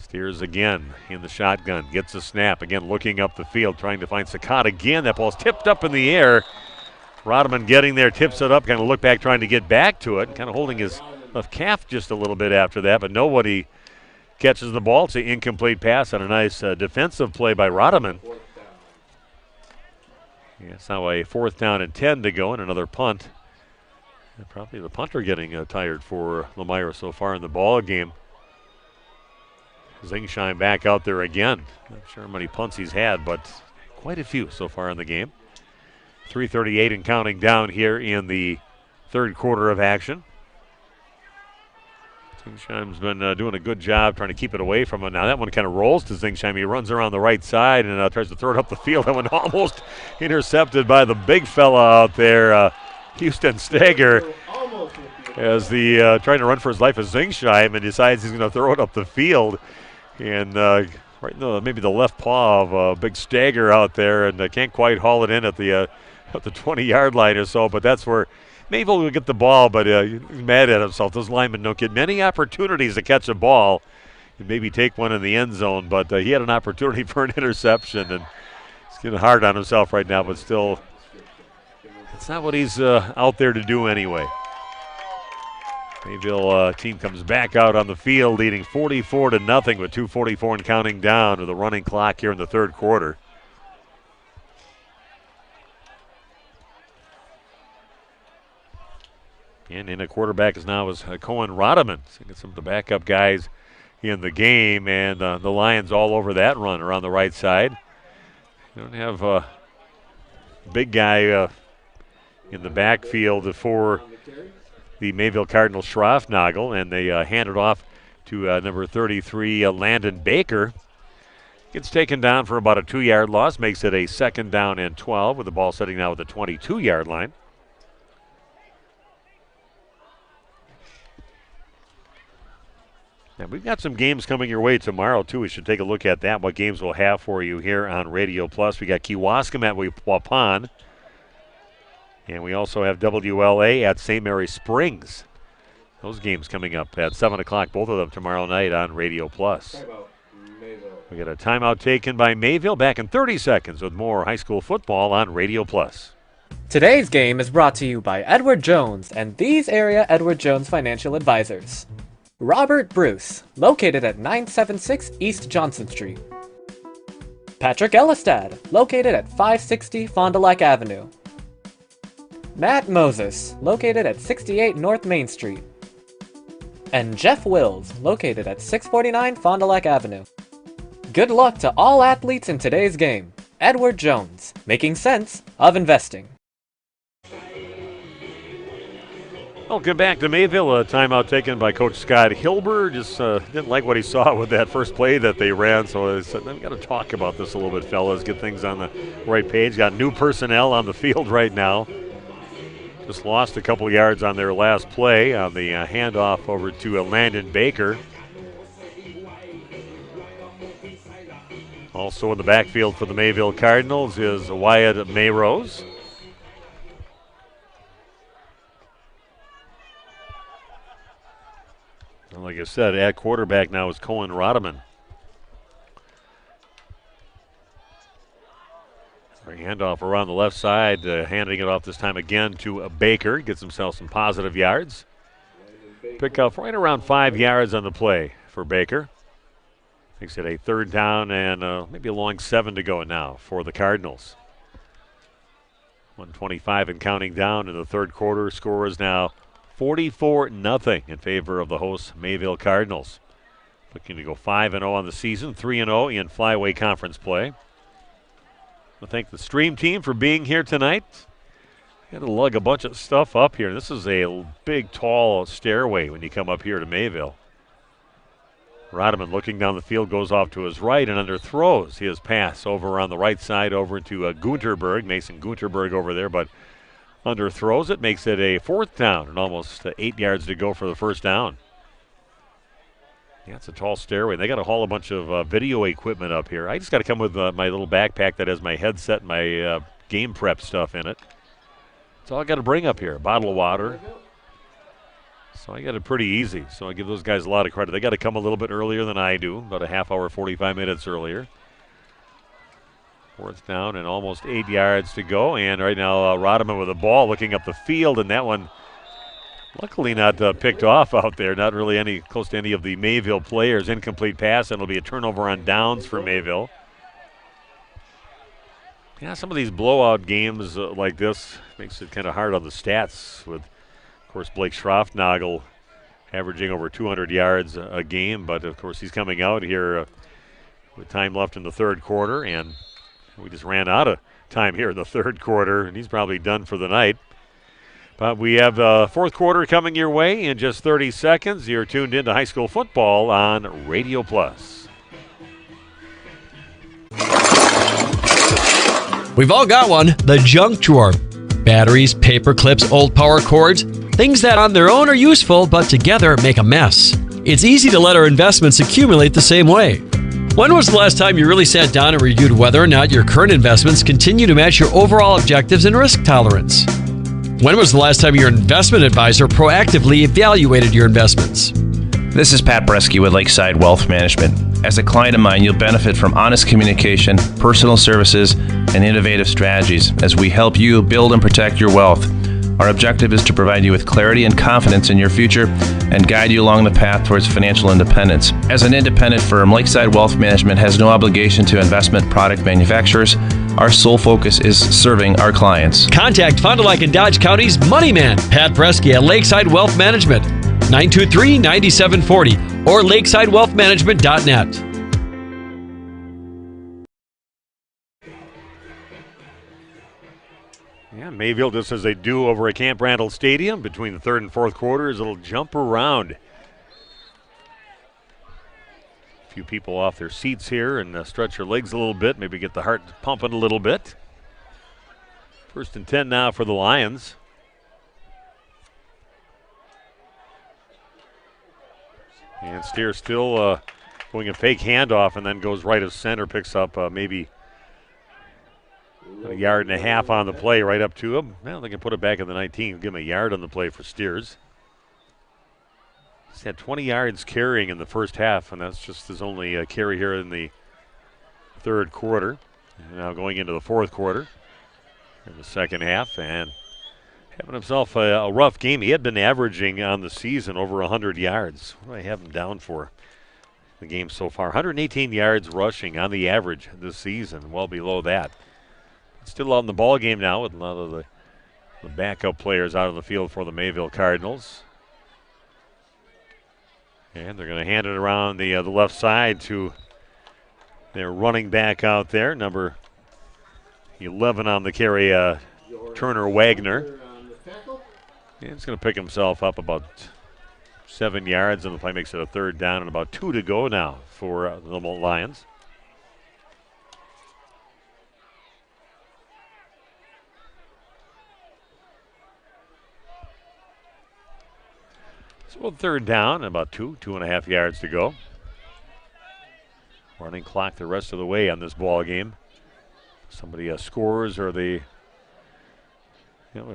Speaker 10: Steers again in the shotgun. Gets a snap. Again looking up the field, trying to find Sakat again. That ball's tipped up in the air. Rodman getting there, tips it up, kind of look back, trying to get back to it. Kind of holding his left calf just a little bit after that, but nobody catches the ball. It's an incomplete pass on a nice defensive play by Rodman. Yeah, it's now a 4th down and 10 to go, and another punt. And probably the punter getting tired for Lomira so far in the ball game. Zingsheim back out there again. Not sure how many punts he's had, but quite a few so far in the game. 3:38 and counting down here in the third quarter of action. Zingsheim's been doing a good job trying to keep it away from him. Now that one kind of rolls to Zingsheim. He runs around the right side and tries to throw it up the field. That one almost intercepted by the big fella out there, Houston Steger, as the trying to run for his life is Zingsheim and decides he's going to throw it up the field. And right in maybe the left paw of Big Steger out there, and can't quite haul it in at the 20-yard line or so. But that's where Mayville will get the ball, but he's mad at himself. Those linemen don't get many opportunities to catch a ball and maybe take one in the end zone, but he had an opportunity for an interception, and he's getting hard on himself right now, but still, it's not what he's out there to do anyway. Mayville team comes back out on the field, leading 44-0 with 2:44 and counting down to the running clock here in the third quarter. And in a quarterback is now Cohen Rodman. So get some of the backup guys in the game, and the Lions all over that run around the right side. You don't have a big guy in the backfield for the Mayville Cardinals, Schroffnagel, and they hand it off to number 33, Landon Baker. Gets taken down for about a 2-yard loss, makes it a 2nd down and 12 with the ball sitting now at the 22-yard line. Now, we've got some games coming your way tomorrow, too. We should take a look at that, what games we'll have for you here on Radio Plus. We got Kewaskum at Waupun. And we also have WLA at St. Mary Springs. Those games coming up at 7 o'clock, both of them tomorrow night on Radio Plus. We got a timeout taken by Mayville. Back in 30 seconds with more high school football on Radio Plus.
Speaker 3: Today's game is brought to you by Edward Jones and these area Edward Jones financial advisors. Robert Bruce, located at 976 East Johnson Street. Patrick Ellistad, located at 560 Fond du Lac Avenue. Matt Moses, located at 68 North Main Street. And Jeff Wills, located at 649 Fond du Lac Avenue. Good luck to all athletes in today's game. Edward Jones, making sense of investing.
Speaker 10: Welcome back to Mayville. A timeout taken by Coach Scott Hilber. Just didn't like what he saw with that first play that they ran, so I said, we've got to talk about this a little bit, fellas. Get things on the right page. Got new personnel on the field right now. Just lost a couple yards on their last play on the handoff over to Landon Baker. Also in the backfield for the Mayville Cardinals is Wyatt Mayrose. And like I said, at quarterback now is Cohen Rodman. Handoff around the left side, handing it off this time again to Baker. Gets himself some positive yards. Pick up right around 5 yards on the play for Baker. Makes it a 3rd down and maybe a long 7 to go now for the Cardinals. 1:25 and counting down in the third quarter. Score is now 44-0 in favor of the hosts Mayville Cardinals. Looking to go 5-0 on the season, 3-0 in Flyway Conference play. I thank the stream team for being here tonight. Got to lug a bunch of stuff up here. This is a big, tall stairway when you come up here to Mayville. Rodman looking down the field, goes off to his right and underthrows his pass over on the right side over to Gunterberg, Mason Gunterberg over there, but underthrows it, makes it a 4th down and almost 8 yards to go for the 1st down. Yeah, it's a tall stairway. They got to haul a bunch of video equipment up here. I just got to come with my little backpack that has my headset and my game prep stuff in it. That's all I got to bring up here. A bottle of water. So I got it pretty easy. So I give those guys a lot of credit. They got to come a little bit earlier than I do, about a half hour, 45 minutes earlier. Fourth down and almost 8 yards to go. And right now, Rodman with the ball looking up the field, and that one luckily not picked off out there. Not really close to any of the Mayville players. Incomplete pass, and it'll be a turnover on downs for Mayville. Yeah, some of these blowout games like this makes it kind of hard on the stats with, of course, Blake Schroffnagel averaging over 200 yards a game. But, of course, he's coming out here with time left in the third quarter, and we just ran out of time here in the third quarter, and he's probably done for the night. But we have the fourth quarter coming your way in just 30 seconds. You're tuned into high school football on Radio Plus.
Speaker 1: We've all got one, the junk drawer. Batteries, paper clips, old power cords, things that on their own are useful, but together make a mess. It's easy to let our investments accumulate the same way. When was the last time you really sat down and reviewed whether or not your current investments continue to match your overall objectives and risk tolerance? When was the last time your investment advisor proactively evaluated your investments?
Speaker 2: This is Pat Bresky with Lakeside Wealth Management. As a client of mine, you'll benefit from honest communication, personal services, and innovative strategies as we help you build and protect your wealth. Our objective is to provide you with clarity and confidence in your future and guide you along the path towards financial independence. As an independent firm, Lakeside Wealth Management has no obligation to investment product manufacturers. Our sole focus is serving our clients.
Speaker 1: Contact Fond du Lac and Dodge County's Money Man, Pat Bresky at Lakeside Wealth Management, 923-9740 or lakesidewealthmanagement.net.
Speaker 10: Yeah, Mayville, just as they do over at Camp Randall Stadium between the third and fourth quarters, it'll jump around. A few people off their seats here and stretch their legs a little bit, maybe get the heart pumping a little bit. First and 10 now for the Lions. And Steer still going a fake handoff and then goes right of center, picks up maybe a yard and a half on the play right up to him. Well, they can put it back at the 19. Give him a yard on the play for Steers. He's had 20 yards carrying in the first half, and that's just his only carry here in the third quarter. And now going into the fourth quarter in the second half, and having himself a rough game. He had been averaging on the season over 100 yards. What do I have him down for the game so far? 118 yards rushing on the average this season, well below that. Still out in the ball game now with a lot of the backup players out on the field for the Mayville Cardinals. And they're going to hand it around the left side to their running back out there, number 11 on the carry, Turner Wagner. And he's going to pick himself up about 7 yards, and the play makes it a third down and about 2 to go now for the Lions. So third down, about 2.5 yards to go. Running clock the rest of the way on this ball game. Somebody scores or the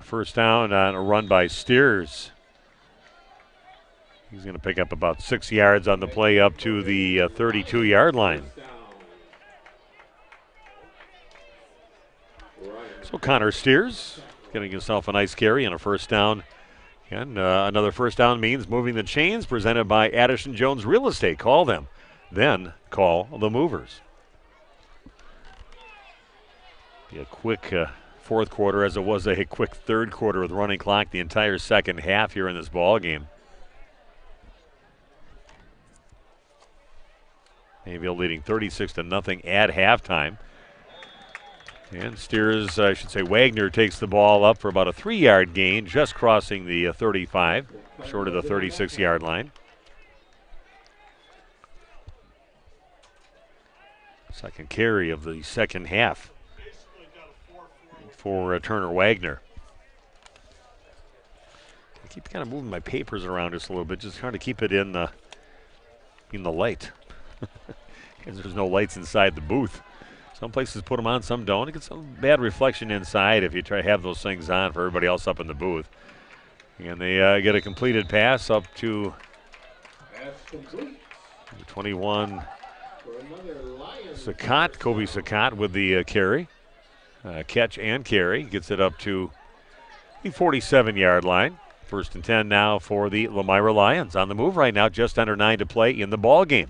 Speaker 10: first down on a run by Steers. He's going to pick up about 6 yards on the play up to the 32-yard line. So Connor Steers getting himself a nice carry and a first down. And another first down means moving the chains, presented by Addison Jones Real Estate. Call them, then call the movers. Be a quick fourth quarter as it was a quick third quarter with running clock the entire second half here in this ball game. Mayville leading 36-0 at halftime. And Steers, I should say Wagner, takes the ball up for about a 3-yard gain, just crossing the 35, short of the 36-yard line. Second carry of the second half for Turner Wagner. I keep kind of moving my papers around just a little bit, just trying to keep it in the light. Because there's no lights inside the booth. Some places put them on, some don't. It gets some bad reflection inside if you try to have those things on for everybody else up in the booth. And they get a completed pass up to 21. Sakat, Kobe Sakat with the carry. Catch and carry. Gets it up to the 47-yard line. 1st and 10 now for the Lomira Lions. On the move right now, just under 9 to play in the ball game.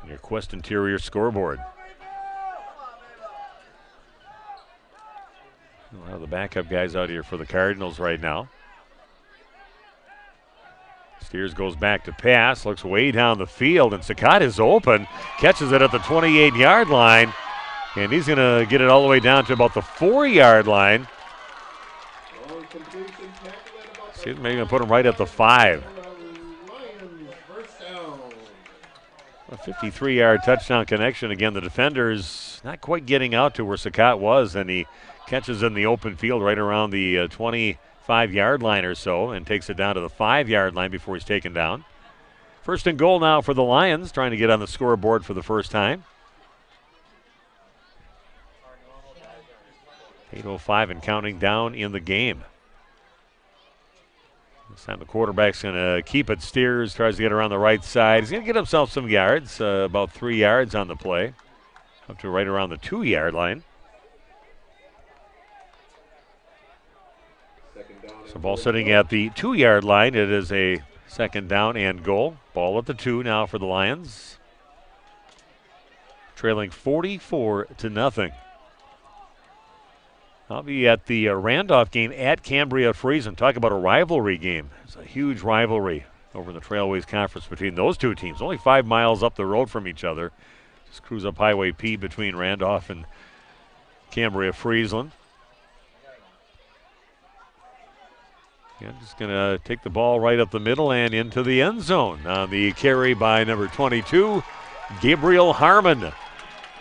Speaker 10: Your Quest Interior scoreboard. A lot of the backup guys out here for the Cardinals right now. Steers goes back to pass, looks way down the field, and Sakat is open. Catches it at the 28-yard line, and he's going to get it all the way down to about the 4-yard line. See, maybe going to put him right at the 5. A 53-yard touchdown connection. Again, the defender's not quite getting out to where Sakat was, and he catches in the open field right around the 25-yard line or so and takes it down to the 5-yard line before he's taken down. 1st and goal now for the Lions, trying to get on the scoreboard for the first time. 8:05 and counting down in the game. This time the quarterback's going to keep it. Steers, tries to get around the right side. He's going to get himself some yards, about 3 yards on the play, up to right around the 2-yard line. So ball sitting at the 2-yard line. It is a 2nd down and goal. Ball at the 2 now for the Lions. Trailing 44-0. I'll be at the Randolph game at Cambria Friesen. Talk about a rivalry game. It's a huge rivalry over in the Trailways Conference between those two teams. Only 5 miles up the road from each other. Just cruise up Highway P between Randolph and Cambria Friesen. Yeah, just going to take the ball right up the middle and into the end zone on the carry by number 22, Gabriel Harmon.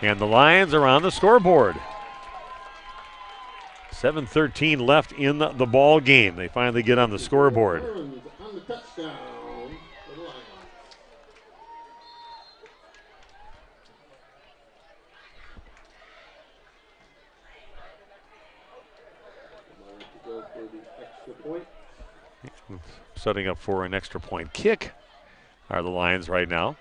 Speaker 10: And the Lions are on the scoreboard. 7:13 left in the ball game. They finally get on the scoreboard. Setting up for an extra point kick are the Lions right now.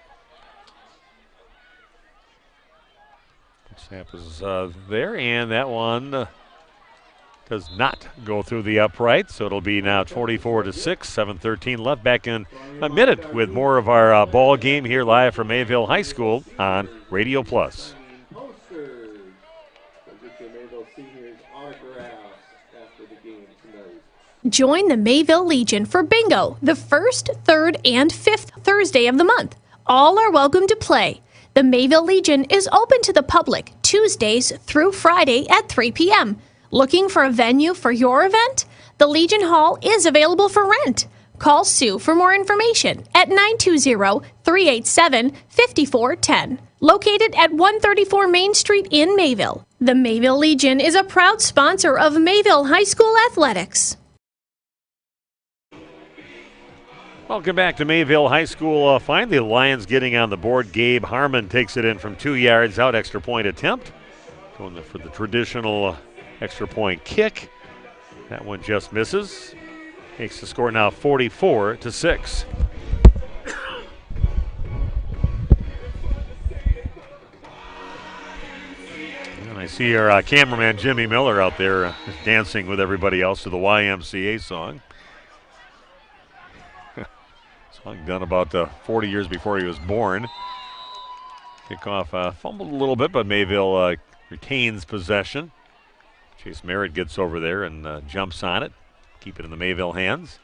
Speaker 10: Snap is there, and that one does not go through the upright, so it'll be now 24-6, 7:13 left. Back in a minute with more of our ball game here live from Mayville High School on Radio Plus.
Speaker 31: Join the Mayville Legion for bingo the 1st, 3rd, and 5th Thursday of the month. All are welcome to play. The Mayville Legion is open to the public Tuesdays through Friday at 3 p.m. Looking for a venue for your event? The Legion Hall is available for rent. Call Sue for more information at 920-387-5410. Located at 134 Main Street in Mayville. The Mayville Legion is a proud sponsor of Mayville High School Athletics.
Speaker 10: Welcome back to Mayville High School. Finally, the Lions getting on the board. Gabe Harmon takes it in from 2 yards out. Extra point attempt. Going for the traditional extra point kick. That one just misses. Makes the score now 44-6. And I see our cameraman Jimmy Miller out there dancing with everybody else to the YMCA song. Done about 40 years before he was born. Kickoff fumbled a little bit, but Mayville retains possession. Chase Merritt gets over there and jumps on it. Keep it in the Mayville hands.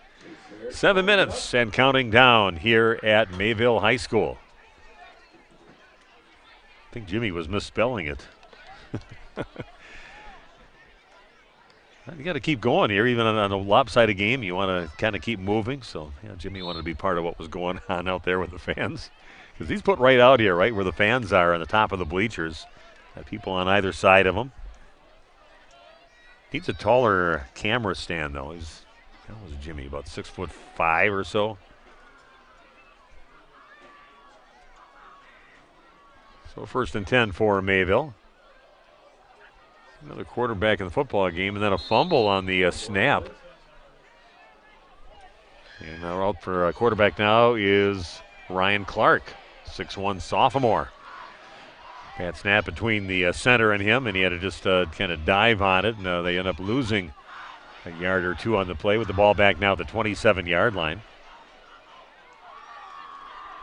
Speaker 10: 7 minutes and counting down here at Mayville High School. I think Jimmy was misspelling it. You got to keep going here, even on a lopsided game. You want to kind of keep moving. So, yeah, Jimmy wanted to be part of what was going on out there with the fans, because he's put right out here, right where the fans are, on the top of the bleachers. Got people on either side of him. Needs a taller camera stand, though. How was Jimmy? About 6'5" or so. So 1st and 10 for Mayville. Another quarterback in the football game, and then a fumble on the snap. And out for quarterback now is Ryan Clark, 6'1" sophomore. Bad snap between the center and him, and he had to just kind of dive on it, and they end up losing a yard or two on the play with the ball back now at the 27-yard line.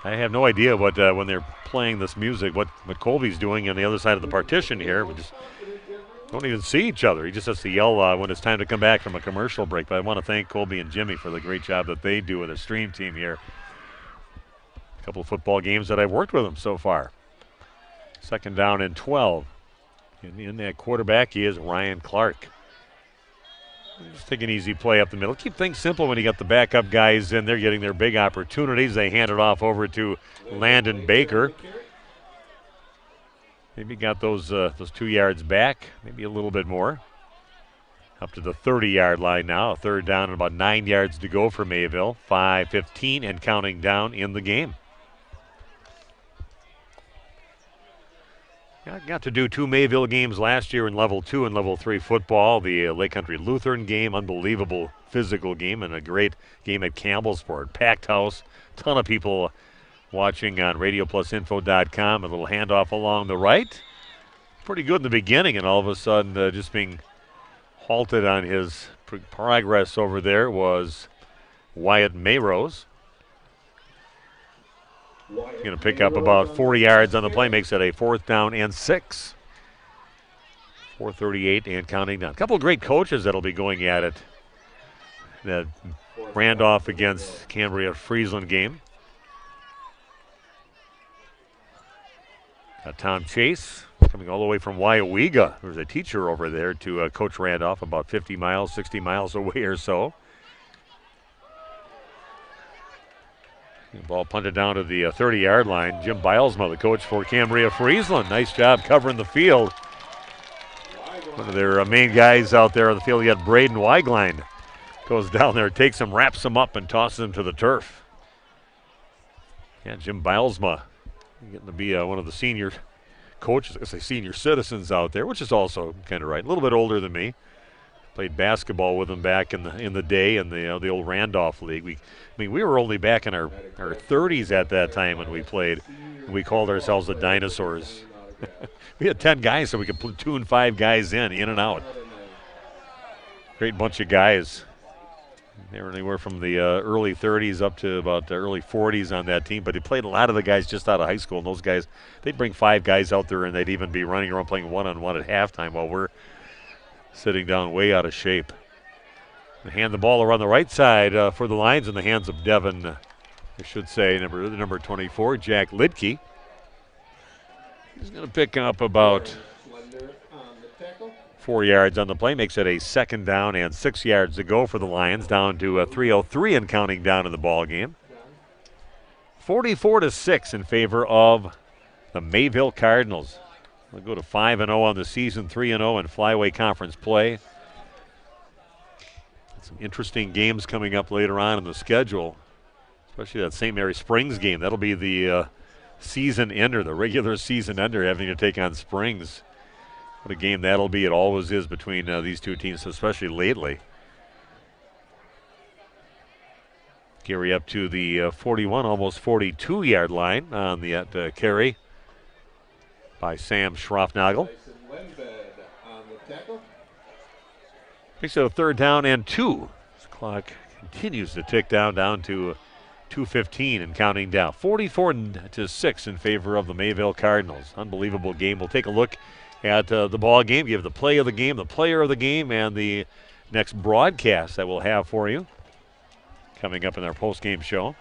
Speaker 10: I have no idea what when they're playing this music, what Colby's doing on the other side of the partition here. We just don't even see each other. He just has to yell when it's time to come back from a commercial break. But I want to thank Colby and Jimmy for the great job that they do with the stream team here. A couple of football games that I've worked with them so far. 2nd down and 12. And in that quarterback, he is Ryan Clark. Just take an easy play up the middle. Keep things simple when you got the backup guys in there getting their big opportunities. They hand it off over to Landon Baker. Maybe got those 2 yards back, maybe a little bit more. Up to the 30-yard line now. A 3rd down and about 9 yards to go for Mayville. 5:15 and counting down in the game. I got to do 2 Mayville games last year in Level 2 and Level 3 football. The Lake Country Lutheran game, unbelievable physical game, and a great game at Campbellsport. Packed house, ton of people watching on RadioPlusInfo.com. A little handoff along the right. Pretty good in the beginning, and all of a sudden just being halted on his progress over there was Wyatt Mayrose. He's going to pick up about 40 yards on the play, makes it a 4th down and 6. 4:38 and counting down. A couple of great coaches that'll be going at it. The Randolph against Cambria-Friesland game. Got Tom Chase coming all the way from Wyowega. There's a teacher over there to Coach Randolph, about 50 miles, 60 miles away or so. Ball punted down to the 30-yard line. Jim Bilesma, the coach for Cambria-Friesland. Nice job covering the field. One of their main guys out there on the field, you got Braden Weiglein. Goes down there, takes him, wraps him up, and tosses him to the turf. Yeah, Jim Bilesma getting to be one of the senior coaches, I say senior citizens out there, which is also kind of right. A little bit older than me. Played basketball with him back in the day in the old Randolph League. We were only back in our 30s at that time when we played. We called ourselves the Dinosaurs. We had 10 guys, so we could platoon 5 guys in and out. Great bunch of guys. They were anywhere from the early 30s up to about the early 40s on that team, but they played a lot of the guys just out of high school, and those guys, they'd bring 5 guys out there, and they'd even be running around playing one-on-one at halftime while we're sitting down way out of shape. They hand the ball around the right side for the Lions in the hands of Devin, I should say, number 24, Jack Lidke. He's going to pick up about 4 yards on the play, makes it a 2nd down and 6 yards to go for the Lions, down to 3:03 and counting down in the ball game. 44-6 in favor of the Mayville Cardinals. They'll go to 5-0 on the season, 3-0 in Flyway Conference play. Some interesting games coming up later on in the schedule, especially that St. Mary Springs game. That'll be the season ender, the regular season ender, having to take on Springs. What a game that'll be. It always is between these two teams, especially lately. Carry up to the 41, almost 42-yard line on the carry by Sam Schroffnagel. Makes it a 3rd down and 2. The clock continues to tick down to 2:15 and counting down. 44-6 in favor of the Mayville Cardinals. Unbelievable game. We'll take a look at the ball game, give the play of the game, the player of the game, and the next broadcast that we'll have for you coming up in our post-game show.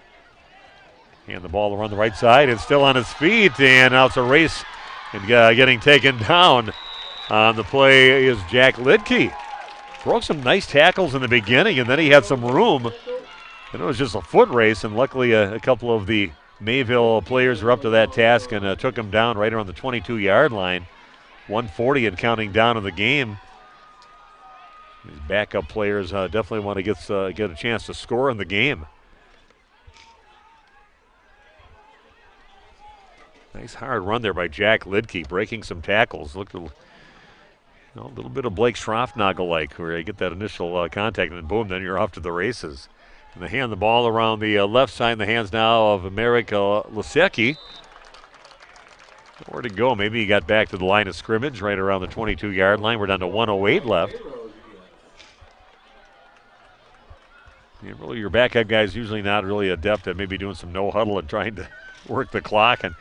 Speaker 10: And the ball around the right side and still on his feet, and now it's a race and getting taken down on the play is Jack Lidke. Broke some nice tackles in the beginning, and then he had some room. And it was just a foot race, and luckily a couple of the Mayville players were up to that task and took him down right around the 22-yard line. 1:40 and counting down in the game. These backup players definitely want to get a chance to score in the game. Nice hard run there by Jack Lidke, breaking some tackles. Looked a little bit of Blake Schroffnagel-like, where you get that initial contact and then boom, then you're off to the races. And they hand the ball around the left side in the hands now of Marek Lisecki. Where to go? Maybe he got back to the line of scrimmage right around the 22-yard line. We're down to 1:08 left. Yeah, really, your backup guy's usually not really adept at maybe doing some no-huddle and trying to work the clock and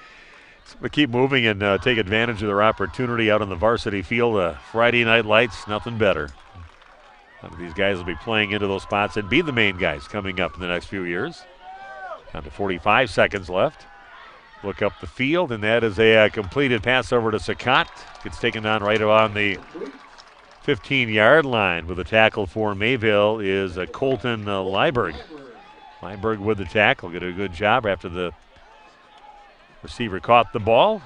Speaker 10: keep moving and take advantage of their opportunity out on the varsity field. Friday night lights, nothing better. These guys will be playing into those spots and be the main guys coming up in the next few years. Down to 45 seconds left. Look up the field, and that is a completed pass over to Sakat. Gets taken down right on the 15-yard line with a tackle for Mayville is Colton Leiberg. Leiberg with the tackle. Did a good job after the receiver caught the ball.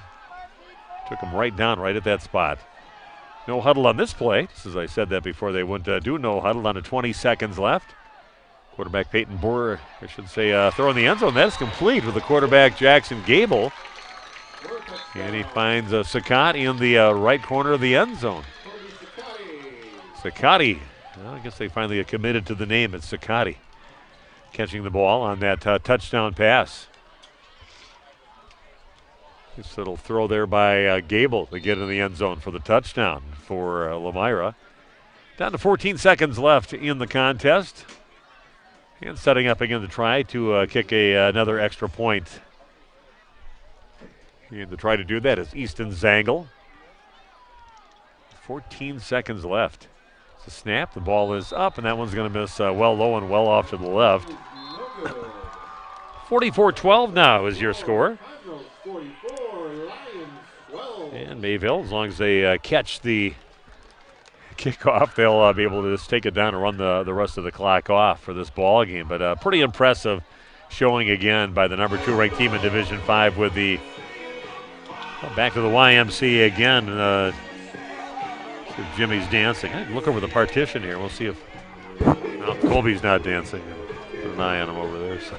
Speaker 10: Took him right down right at that spot. No huddle on this play. Just as I said that before, they wouldn't do no huddle. Down to 20 seconds left. Quarterback Peyton Boer, I should say, throwing the end zone. That is complete with the quarterback Jackson Gable. And he finds Sakat in the right corner of the end zone. Sakati. Well, I guess they finally committed to the name. It's Sakati catching the ball on that touchdown pass. This little throw there by Gable to get in the end zone for the touchdown for Lomira. Down to 14 seconds left in the contest. And setting up again to try to kick another extra point. And to try to do that is Easton Zangle. 14 seconds left. It's a snap. The ball is up, and that one's going to miss well low and well off to the left. 44-12 now is your score. And Mayville, as long as they catch the kickoff, they'll be able to just take it down and run the rest of the clock off for this ball game. But pretty impressive showing again by the number 2 ranked team in Division 5 with the back to the YMCA again. See if Jimmy's dancing. I can look over the partition here. We'll see if Colby's not dancing. Put an eye on him over there. So.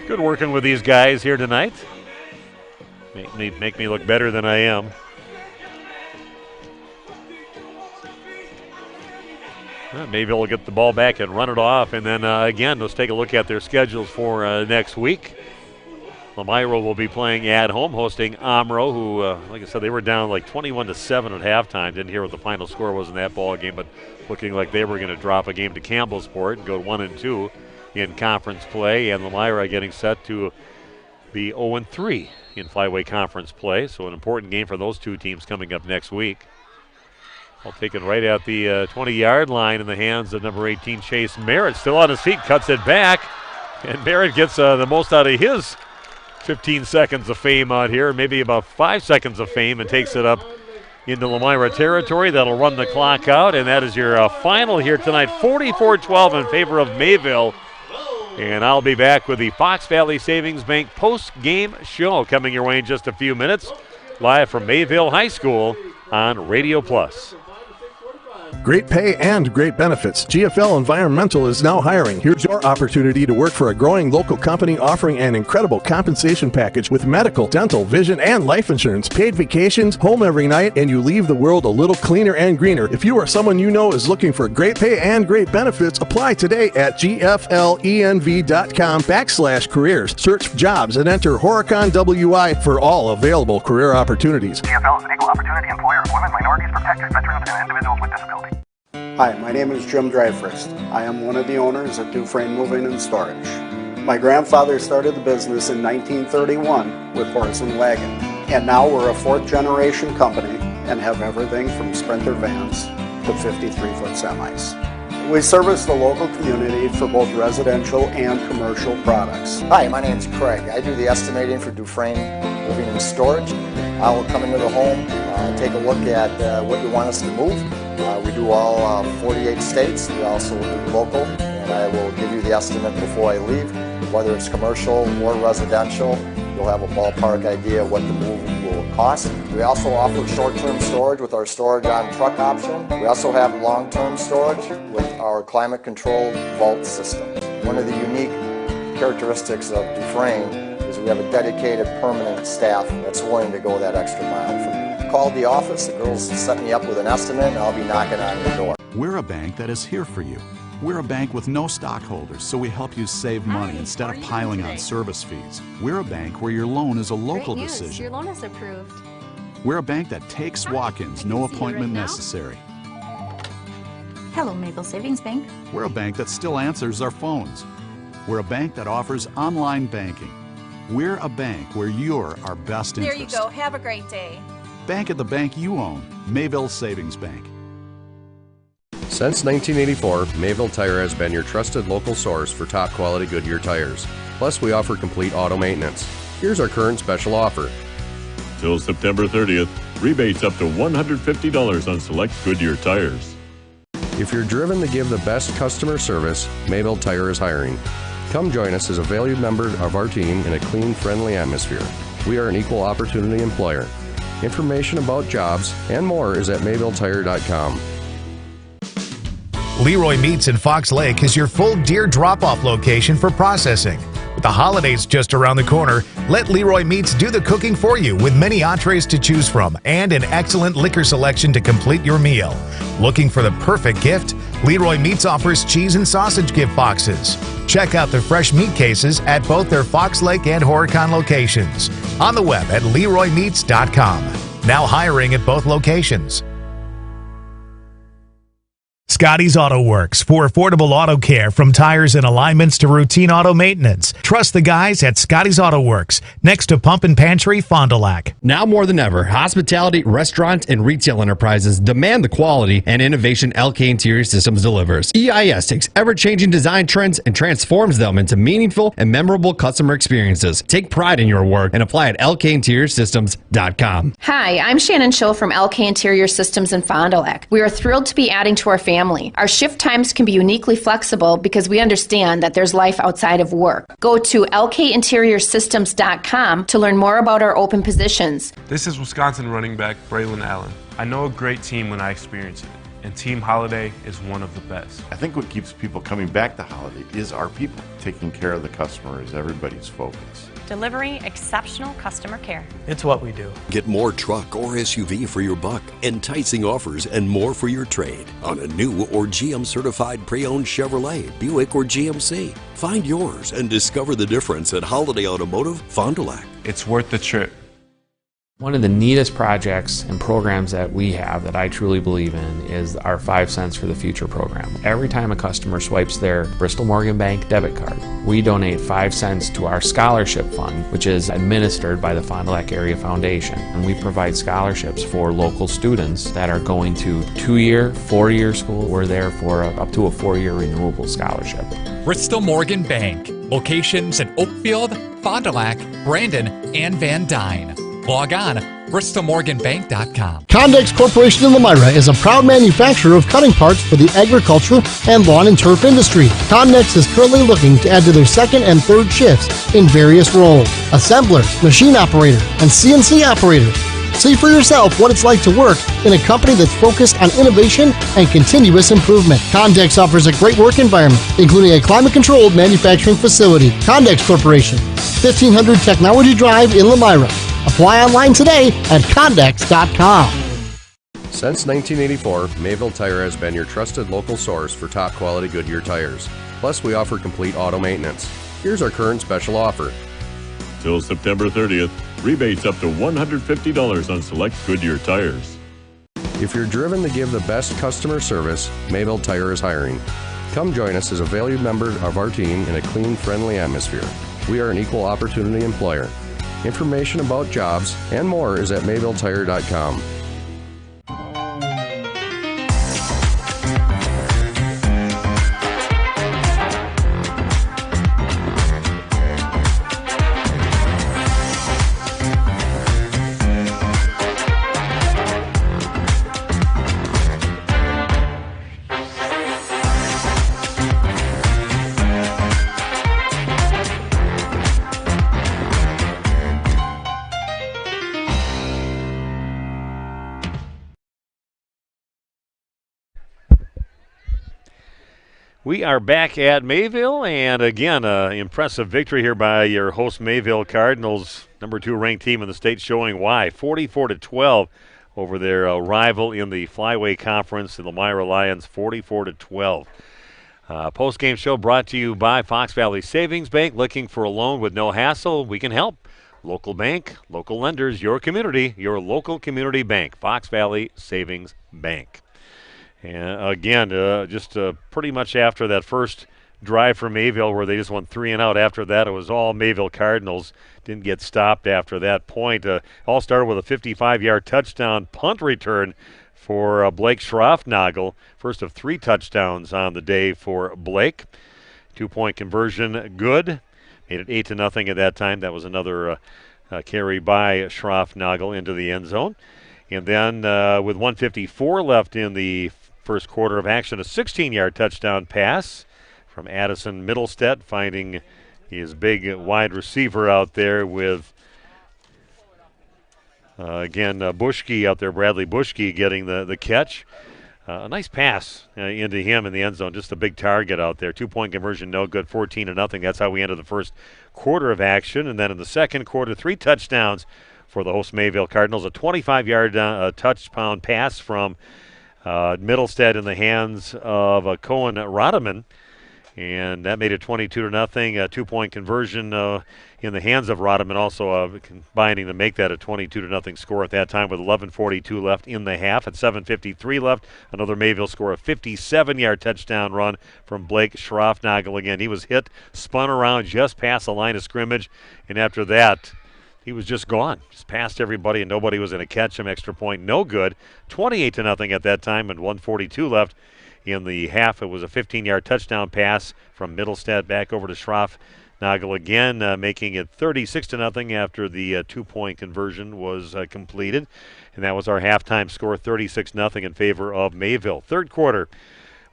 Speaker 10: Good working with these guys here tonight. Make me look better than I am. Maybe we'll get the ball back and run it off. And then, again, let's take a look at their schedules for next week. Lomira will be playing at home, hosting Amro, who, like I said, they were down like 21-7 at halftime. Didn't hear what the final score was in that ball game, but looking like they were going to drop a game to Campbellsport and go 1-2 in conference play. And Lomira getting set to be 0-3 in flyweight conference play. So an important game for those two teams coming up next week. Ball taken right at the 20-yard line in the hands of number 18, Chase Merritt. Still on his feet, cuts it back. And Merritt gets the most out of his 15 seconds of fame out here, maybe about 5 seconds of fame, and takes it up into Lomira territory. That'll run the clock out, and that is your final here tonight, 44-12 in favor of Mayville. And I'll be back with the Fox Valley Savings Bank post-game show coming your way in just a few minutes, live from Mayville High School on Radio Plus.
Speaker 6: Great pay and great benefits. GFL Environmental is now hiring. Here's your opportunity to work for a growing local company offering an incredible compensation package with medical, dental, vision, and life insurance, paid vacations, home every night, and you leave the world a little cleaner and greener. If you or someone you know is looking for great pay and great benefits, apply today at gflenv.com/careers. Search jobs and enter Horicon WI for all available career opportunities.
Speaker 8: GFL is an equal opportunity employer of women, minorities, protectors, veterans, and individuals with disabilities.
Speaker 7: Hi, my name is Jim Dryfrist. I am one of the owners of Dufresne Moving and Storage. My grandfather started the business in 1931 with horse and wagon, and now we're a 4th generation company and have everything from Sprinter vans to 53-foot semis. We service the local community for both residential and commercial products.
Speaker 11: Hi, my name is Craig. I do the estimating for Dufresne Moving and Storage. I will come into the home, take a look at what you want us to move. We do all 48 states. We also do local, and I will give you the estimate before I leave. Whether it's commercial or residential, you'll have a ballpark idea of what the move will cost. We also offer short-term storage with our storage on truck option. We also have long-term storage with our climate-controlled vault system. One of the unique characteristics of Dufresne is we have a dedicated permanent staff that's willing to go that extra mile for you. Called the office, the girls set me up with an estimate, and I'll be knocking on your door.
Speaker 12: We're a bank that is here for you,
Speaker 4: We're a bank with no stockholders, so we help you save money instead of piling on service fees. We're a bank where your loan is a local
Speaker 12: Great news.
Speaker 4: decision.
Speaker 12: Your loan is approved.
Speaker 4: We're a bank that takes walk-ins, no appointment necessary.
Speaker 12: Hello, Mayville Savings Bank.
Speaker 4: We're a bank that still answers our phones. We're a bank that offers online banking. We're a bank where you're our best
Speaker 12: There
Speaker 4: interest.
Speaker 12: you go. Have a great day.
Speaker 4: Bank at the bank you own. Mayville Savings Bank.
Speaker 13: Since 1984, Mayville Tire has been your trusted local source for top quality Goodyear tires. Plus, we offer complete auto maintenance. Here's our current special offer.
Speaker 14: Till September 30th, rebates up to $150 on select Goodyear tires.
Speaker 13: If you're driven to give the best customer service, Mayville Tire is hiring. Come join us as a valued member of our team in a clean, friendly atmosphere. We are an equal opportunity employer. Information about jobs and more is at mayvilletire.com.
Speaker 15: Leroy Meats in Fox Lake is your full deer drop-off location for processing. With the holidays just around the corner, let Leroy Meats do the cooking for you with many entrees to choose from and an excellent liquor selection to complete your meal. Looking for the perfect gift? Leroy Meats offers cheese and sausage gift boxes. Check out their fresh meat cases at both their Fox Lake and Horicon locations. On the web at LeroyMeats.com. Now hiring at both locations. Scotty's Auto Works for affordable auto care, from tires and alignments to routine auto maintenance. Trust the guys at Scotty's Auto Works, next to Pump and Pantry, Fond du Lac.
Speaker 16: Now more than ever, hospitality, restaurant, and retail enterprises demand the quality and innovation LK Interior Systems delivers. EIS takes ever-changing design trends and transforms them into meaningful and memorable customer experiences. Take pride in your work and apply at lkinteriorsystems.com.
Speaker 19: Hi, I'm Shannon Schill from LK Interior Systems in Fond du Lac. We are thrilled to be adding to our family. Our shift times can be uniquely flexible because we understand that there's life outside of work. Go to lkinteriorsystems.com to learn more about our open positions.
Speaker 20: This is Wisconsin running back Braylon Allen. I know a great team when I experience it, and Team Holiday is one of the best.
Speaker 22: I think what keeps people coming back to Holiday is our people. Taking care of the customer is everybody's focus.
Speaker 23: Delivering exceptional customer care.
Speaker 29: It's what we do.
Speaker 24: Get more truck or SUV for your buck, enticing offers, and more for your trade on a new or GM certified pre-owned Chevrolet, Buick, or GMC. Find yours and discover the difference at Holiday Automotive, Fond du Lac.
Speaker 20: It's worth the trip.
Speaker 25: One of the neatest projects and programs that we have that I truly believe in is our 5 cents for the future program. Every time a customer swipes their Bristol Morgan Bank debit card, we donate 5 cents to our scholarship fund, which is administered by the Fond du Lac Area Foundation. And we provide scholarships for local students that are going to 2-year, 4-year school. We're there for up to a 4-year renewable scholarship.
Speaker 33: Bristol Morgan Bank. Locations in Oakfield, Fond du Lac, Brandon, and Van Dyne. Log on, bristolmorganbank.com.
Speaker 34: Condex Corporation in Lomira is a proud manufacturer of cutting parts for the agriculture and lawn and turf industry. Condex is currently looking to add to their second and third shifts in various roles: assembler, machine operator, and CNC operator. See for yourself what it's like to work in a company that's focused on innovation and continuous improvement. Condex offers a great work environment, including a climate-controlled manufacturing facility. Condex Corporation, 1500 Technology Drive in Lomira. Apply online today at Condex.com.
Speaker 13: Since 1984, Mayville Tire has been your trusted local source for top quality Goodyear tires. Plus, we offer complete auto maintenance. Here's our current special offer.
Speaker 14: Till September 30th, rebates up to $150 on select Goodyear tires.
Speaker 13: If you're driven to give the best customer service, Mayville Tire is hiring. Come join us as a valued member of our team in a clean, friendly atmosphere. We are an equal opportunity employer. Information about jobs and more is at mayvilletire.com.
Speaker 10: We are back at Mayville, and again, impressive victory here by your host Mayville Cardinals, number 2 ranked team in the state, showing why. 44-12 over their rival in the Flyway Conference, the Lomira Lions, 44-12. Post-game show brought to you by Fox Valley Savings Bank. Looking for a loan with no hassle? We can help. Local bank, local lenders, your community, your local community bank. Fox Valley Savings Bank. And again, just pretty much after that first drive for Mayville where they just went 3 and out. After that, it was all Mayville Cardinals. Didn't get stopped after that point. All started with a 55-yard touchdown punt return for Blake Schroffnagel. First of 3 touchdowns on the day for Blake. 2-point conversion, good. Made it 8-0 at that time. That was another carry by Schroffnagel into the end zone. And then with 1:54 left in the first quarter of action, a 16-yard touchdown pass from Addison Middlestead, finding his big wide receiver out there with again, Bushke out there, Bradley Bushke getting the catch. A nice pass into him in the end zone, just a big target out there. 2-point conversion, no good, 14-0. That's how we ended the first quarter of action. And then in the second quarter, 3 touchdowns for the host Mayville Cardinals. A 25-yard touchdown pass from Middlestead in the hands of Cohen Rodeman. And that made it 22-0. A 2-point conversion in the hands of Rodeman, also combining to make that a 22-0 score at that time with 11:42 left in the half. At 7:53 left, another Mayville score, a 57-yard touchdown run from Blake Schroffnagel. Again, he was hit, spun around just past the line of scrimmage, and after that, he was just gone. Just past everybody, and nobody was going to catch him. Extra point, no good. 28-0 at that time, and 1:42 left in the half. It was a 15-yard touchdown pass from Middlestead back over to Schroffnagel again, making it 36-0 after the 2-point conversion was completed. And that was our halftime score, 36-0 in favor of Mayville. Third quarter,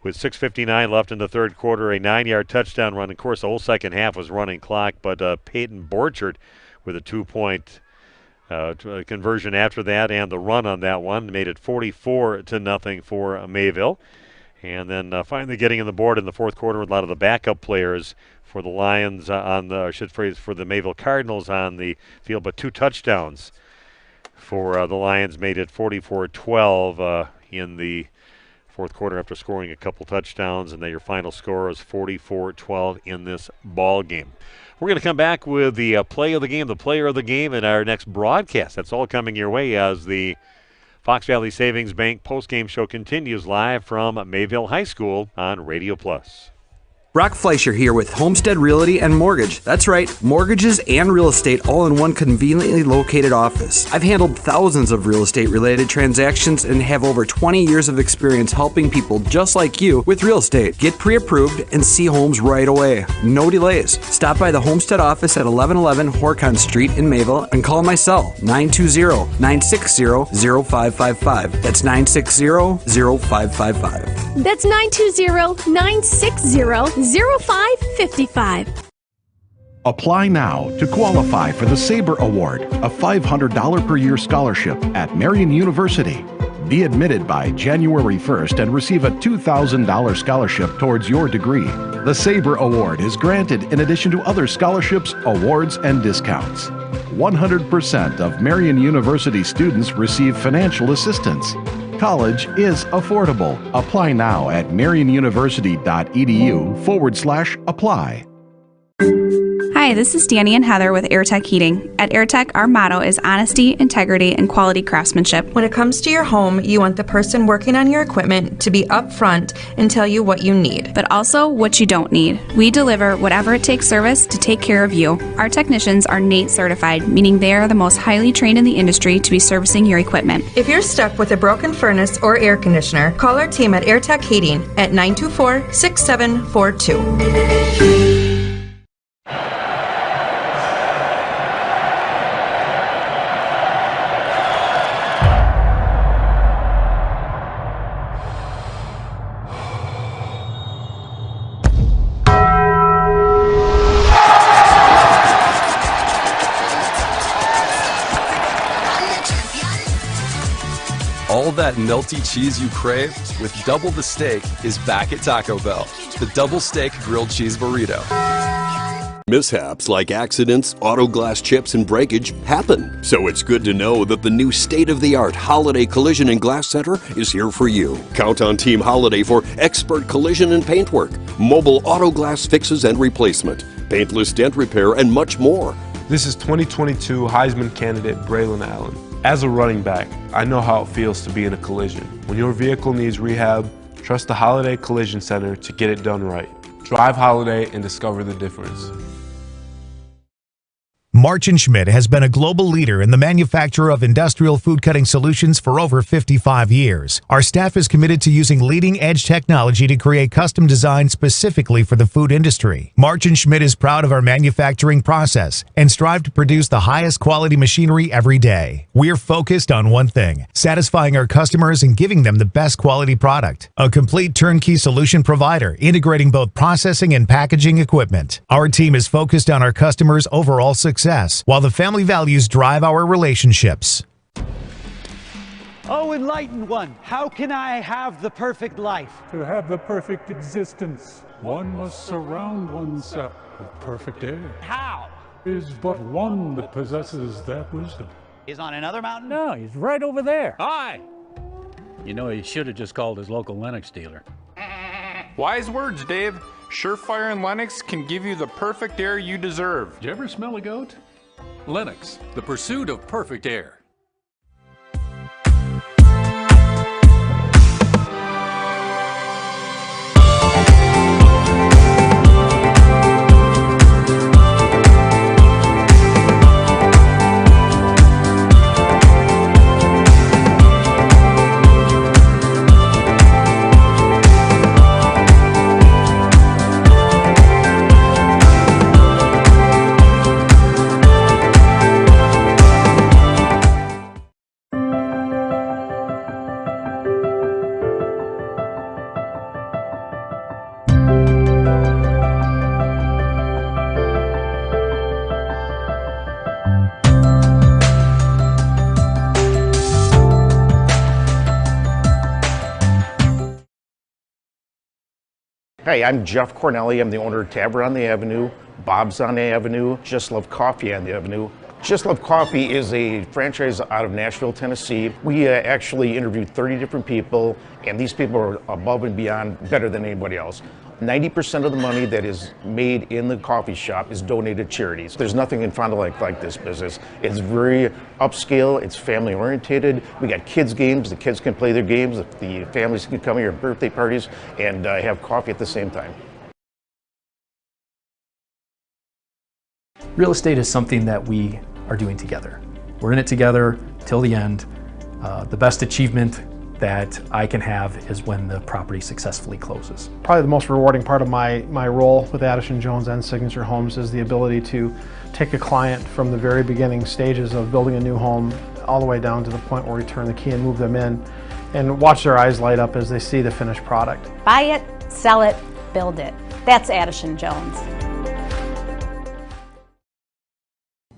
Speaker 10: with 6:59 left in the third quarter, a 9-yard touchdown run. Of course, the whole second half was running clock, but Peyton Borchert with a 2-point conversion after that, and the run on that one made it 44-0 for Mayville. And then finally getting in the board in the fourth quarter with a lot of the backup players for the Lions for the Mayville Cardinals on the field, but 2 touchdowns for the Lions made it 44-12 in the fourth quarter after scoring a couple touchdowns, and then your final score is 44-12 in this ball game. We're going to come back with the play of the game, the player of the game, in our next broadcast. That's all coming your way as the Fox Valley Savings Bank postgame show continues live from Mayville High School on Radio Plus.
Speaker 1: Brock Fleischer here with Homestead Realty and Mortgage. That's right, mortgages and real estate all in one conveniently located office. I've handled thousands of real estate related transactions and have over 20 years of experience helping people just like you with real estate. Get pre-approved and see homes right away. No delays. Stop by the Homestead office at 1111 Horcon Street in Mayville and call my cell, 920-960-0555. That's 960-0555.
Speaker 2: That's 920-960-0555.
Speaker 3: Apply now to qualify for the Sabre Award, a $500 per year scholarship at Marian University. Be admitted by January 1st and receive a $2,000 scholarship towards your degree. The Sabre Award is granted in addition to other scholarships, awards, and discounts. 100% of Marian University students receive financial assistance. College is affordable. Apply now at marianuniversity.edu/apply.
Speaker 5: Hi, this is Danny and Heather with AirTech Heating. At AirTech, our motto is honesty, integrity, and quality craftsmanship.
Speaker 9: When it comes to your home, you want the person working on your equipment to be upfront and tell you what you need.
Speaker 5: But also what you don't need. We deliver whatever it takes service to take care of you. Our technicians are NATE certified, meaning they are the most highly trained in the industry to be servicing your equipment.
Speaker 9: If you're stuck with a broken furnace or air conditioner, call our team at AirTech Heating at 924-6742.
Speaker 17: All that melty cheese you crave with double the steak is back at Taco Bell. The double steak grilled cheese burrito.
Speaker 24: Mishaps like accidents, auto glass chips, and breakage happen. So it's good to know that the new state-of-the-art Holiday Collision and Glass Center is here for you. Count on Team Holiday for expert collision and paintwork, mobile auto glass fixes and replacement, paintless dent repair, and much more.
Speaker 20: This is 2022 Heisman candidate Braylon Allen. As a running back, I know how it feels to be in a collision. When your vehicle needs rehab, trust the Holiday Collision Center to get it done right. Drive Holiday and discover the difference.
Speaker 15: March & Schmidt has been a global leader in the manufacture of industrial food cutting solutions for over 55 years. Our staff is committed to using leading-edge technology to create custom designs specifically for the food industry. March & Schmidt is proud of our manufacturing process and strive to produce the highest quality machinery every day. We're focused on one thing, satisfying our customers and giving them the best quality product. A complete turnkey solution provider, integrating both processing and packaging equipment. Our team is focused on our customers' overall success, while the family values drive our relationships.
Speaker 2: Oh, enlightened one, how can I have the perfect life?
Speaker 6: To have the perfect existence, one must surround oneself with perfect air.
Speaker 2: How?
Speaker 6: Is but one that possesses that wisdom.
Speaker 2: He's on another mountain?
Speaker 6: No, he's right over there.
Speaker 2: Hi.
Speaker 6: You know, he should have just called his local Lennox dealer.
Speaker 7: Wise words, Dave. Surefire and Lennox can give you the perfect air you deserve.
Speaker 14: Did you ever smell a goat? Lennox, the pursuit of perfect air.
Speaker 8: Hi, I'm Jeff Cornelli. I'm the owner of Tavern on the Avenue, Bob's on the Avenue, Just Love Coffee on the Avenue. Just Love Coffee is a franchise out of Nashville, Tennessee. We actually interviewed 30 different people, and these people are above and beyond better than anybody else. 90% of the money that is made in the coffee shop is donated to charities. There's nothing in Fond du Lac like this business. It's very upscale, it's family oriented. We got kids games, the kids can play their games, the families can come here at birthday parties and have coffee at the same time.
Speaker 11: Real estate is something that we are doing together. We're in it together till the end. The best achievement that I can have is when the property successfully closes.
Speaker 29: Probably the most rewarding part of my role with Addison Jones and Signature Homes is the ability to take a client from the very beginning stages of building a new home all the way down to the point where we turn the key and move them in and watch their eyes light up as they see the finished product.
Speaker 12: Buy it, sell it, build it. That's Addison Jones.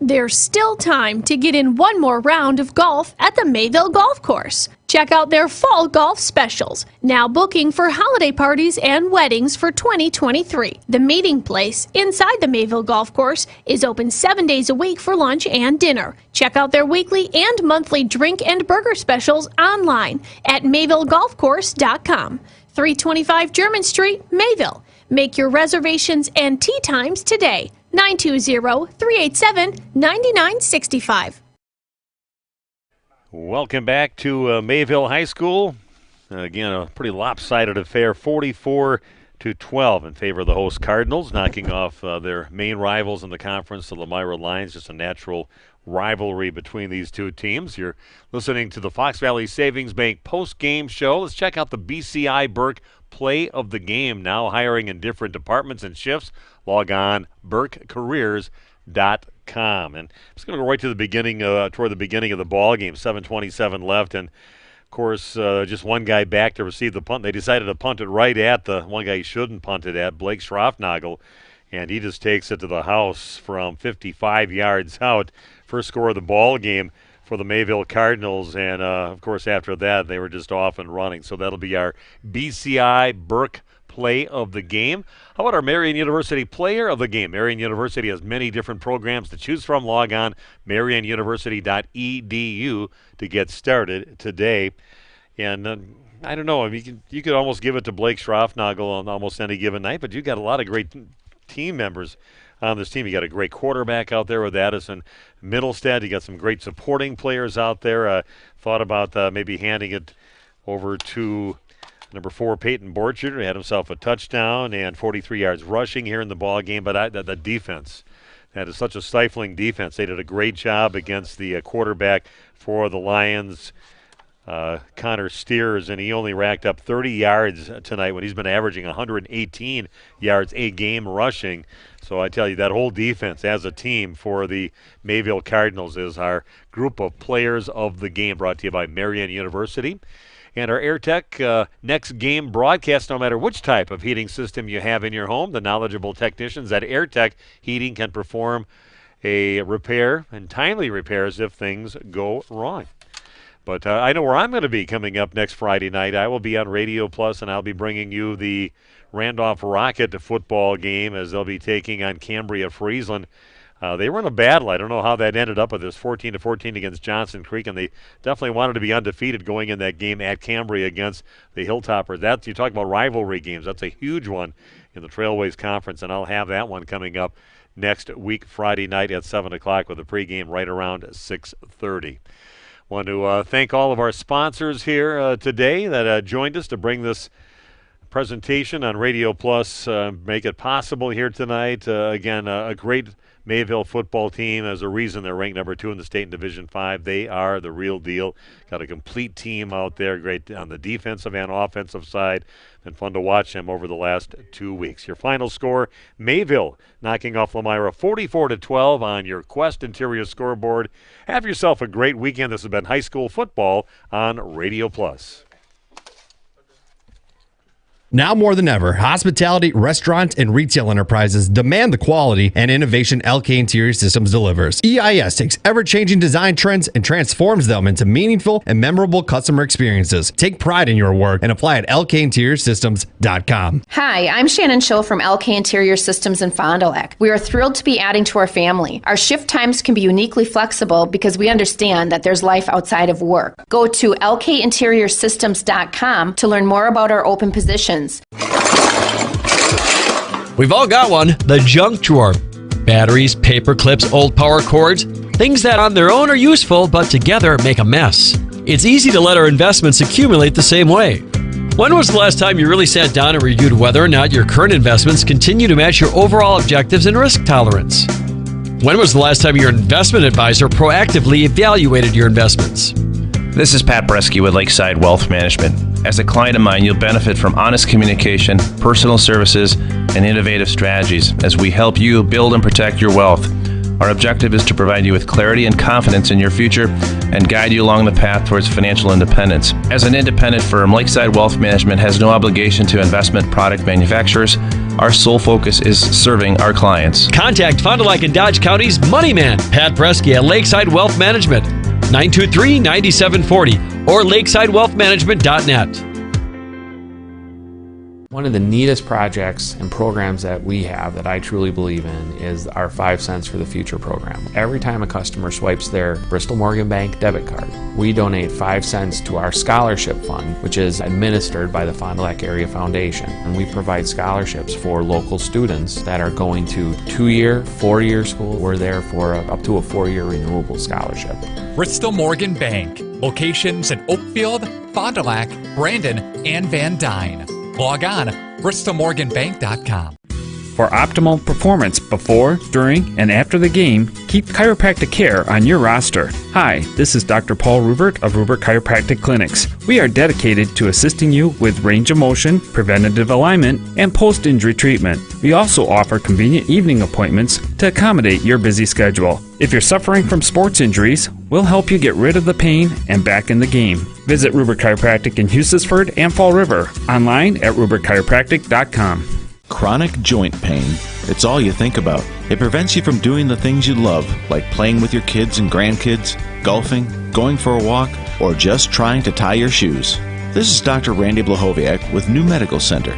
Speaker 18: There's still time to get in one more round of golf at the Mayville Golf Course. Check out their fall golf specials, now booking for holiday parties and weddings for 2023. The meeting place inside the Mayville Golf Course is open 7 days a week for lunch and dinner. Check out their weekly and monthly drink and burger specials online at mayvillegolfcourse.com. 325 German Street, Mayville. Make your reservations and tee times today. 920-387-9965.
Speaker 10: Welcome back to Mayville High School. Again, a pretty lopsided affair, 44-12 in favor of the host Cardinals, knocking off their main rivals in the conference, the Lomira Lions. Just a natural rivalry between these two teams. You're listening to the Fox Valley Savings Bank post-game show. Let's check out the BCI Burke Play of the Game, now hiring in different departments and shifts. Log on burkecareers.com. And I'm just going to go right to the beginning, toward the beginning of the ball game. 7:27 left, and of course, just one guy back to receive the punt. They decided to punt it right at the one guy he shouldn't punt it at, Blake Schroffnagel, and he just takes it to the house from 55 yards out. First score of the ball game for the Mayville Cardinals, and of course after that they were just off and running. So that'll be our BCI Burke play of the game. How about our Marian University player of the game? Marian University has many different programs to choose from. Log on marianuniversity.edu to get started today. And I don't know, you could almost give it to Blake Schroffnagel on almost any given night, but you got a lot of great team members on this team. You got a great quarterback out there with Addison Middlestead. You got some great supporting players out there. Thought about maybe handing it over to number 4, Peyton Borchard. He had himself a touchdown and 43 yards rushing here in the ball game. But the defense, that is such a stifling defense. They did a great job against the quarterback for the Lions, Connor Steers, and he only racked up 30 yards tonight when he's been averaging 118 yards a game rushing. So I tell you, that whole defense as a team for the Mayville Cardinals is our group of players of the game, brought to you by Marian University. And our AirTech next game broadcast, no matter which type of heating system you have in your home, the knowledgeable technicians at AirTech Heating can perform a repair and timely repairs if things go wrong. But I know where I'm going to be coming up next Friday night. I will be on Radio Plus, and I'll be bringing you the Randolph Rocket football game as they'll be taking on Cambria Friesland. They were in a battle. I don't know how that ended up with this 14-14 against Johnson Creek, and they definitely wanted to be undefeated going in that game at Cambria against the Hilltoppers. You talk about rivalry games. That's a huge one in the Trailways Conference, and I'll have that one coming up next week, Friday night at 7 o'clock with a pregame right around 6:30. Want to thank all of our sponsors here today that joined us to bring this presentation on Radio Plus, make it possible here tonight. Again, a great Mayville football team. There's a reason they're ranked number 2 in the state in Division 5. They are the real deal. Got a complete team out there, great on the defensive and offensive side. Been fun to watch them over the last 2 weeks. Your final score, Mayville knocking off Lomira 44-12 on your Quest Interior scoreboard. Have yourself a great weekend. This has been High School Football on Radio Plus.
Speaker 4: Now more than ever, hospitality, restaurant, and retail enterprises demand the quality and innovation LK Interior Systems delivers. EIS takes ever-changing design trends and transforms them into meaningful and memorable customer experiences. Take pride in your work and apply at lkinteriorsystems.com.
Speaker 16: Hi, I'm Shannon Schill from LK Interior Systems in Fond du Lac. We are thrilled to be adding to our family. Our shift times can be uniquely flexible because we understand that there's life outside of work. Go to lkinteriorsystems.com to learn more about our open positions.
Speaker 19: We've all got one, the junk drawer. Batteries, paper clips, old power cords, things that on their own are useful, but together make a mess. It's easy to let our investments accumulate the same way. When was the last time you really sat down and reviewed whether or not your current investments continue to match your overall objectives and risk tolerance? When was the last time your investment advisor proactively evaluated your investments?
Speaker 21: This is Pat Bresky with Lakeside Wealth Management. As a client of mine, you'll benefit from honest communication, personal services, and innovative strategies as we help you build and protect your wealth. Our objective is to provide you with clarity and confidence in your future and guide you along the path towards financial independence. As an independent firm, Lakeside Wealth Management has no obligation to investment product manufacturers. Our sole focus is serving our clients.
Speaker 19: Contact Fond du Lac and Dodge County's Money Man, Pat Bresky at Lakeside Wealth Management, 923-9740 or lakesidewealthmanagement.net.
Speaker 22: One of the neatest projects and programs that we have that I truly believe in is our 5 Cents for the Future program. Every time a customer swipes their Bristol Morgan Bank debit card, we donate 5 cents to our scholarship fund, which is administered by the Fond du Lac Area Foundation. And we provide scholarships for local students that are going to 2-year, 4-year school. We're there for up to a 4-year renewable scholarship.
Speaker 23: Bristol Morgan Bank. Locations in Oakfield, Fond du Lac, Brandon, and Van Dyne. Log on bristolmorganbank.com.
Speaker 25: For optimal performance before, during, and after the game, keep chiropractic care on your roster. Hi, this is Dr. Paul Rubert of Rubert Chiropractic Clinics. We are dedicated to assisting you with range of motion, preventative alignment, and post-injury treatment. We also offer convenient evening appointments to accommodate your busy schedule. If you're suffering from sports injuries, we'll help you get rid of the pain and back in the game. Visit Rubert Chiropractic in Hughesford and Fall River. Online at rubertchiropractic.com.
Speaker 26: Chronic joint pain. It's all you think about. It prevents you from doing the things you love, like playing with your kids and grandkids, golfing, going for a walk, or just trying to tie your shoes. This is Dr. Randy Blahoviak with New Medical Center.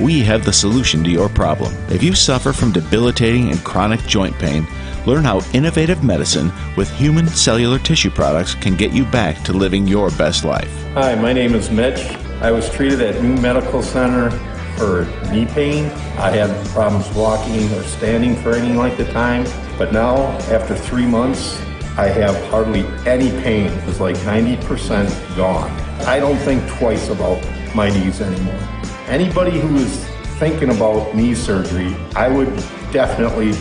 Speaker 26: we have the solution to your problem. If you suffer from debilitating and chronic joint pain, learn how innovative medicine with human cellular tissue products can get you back to living your best life.
Speaker 1: Hi, my name is Mitch. I was treated at New Medical Center for knee pain. I had problems walking or standing for any length of time, but now, after 3 months, I have hardly any pain. It's like 90% gone. I don't think twice about my knees anymore. Anybody who is thinking about knee surgery, I would definitely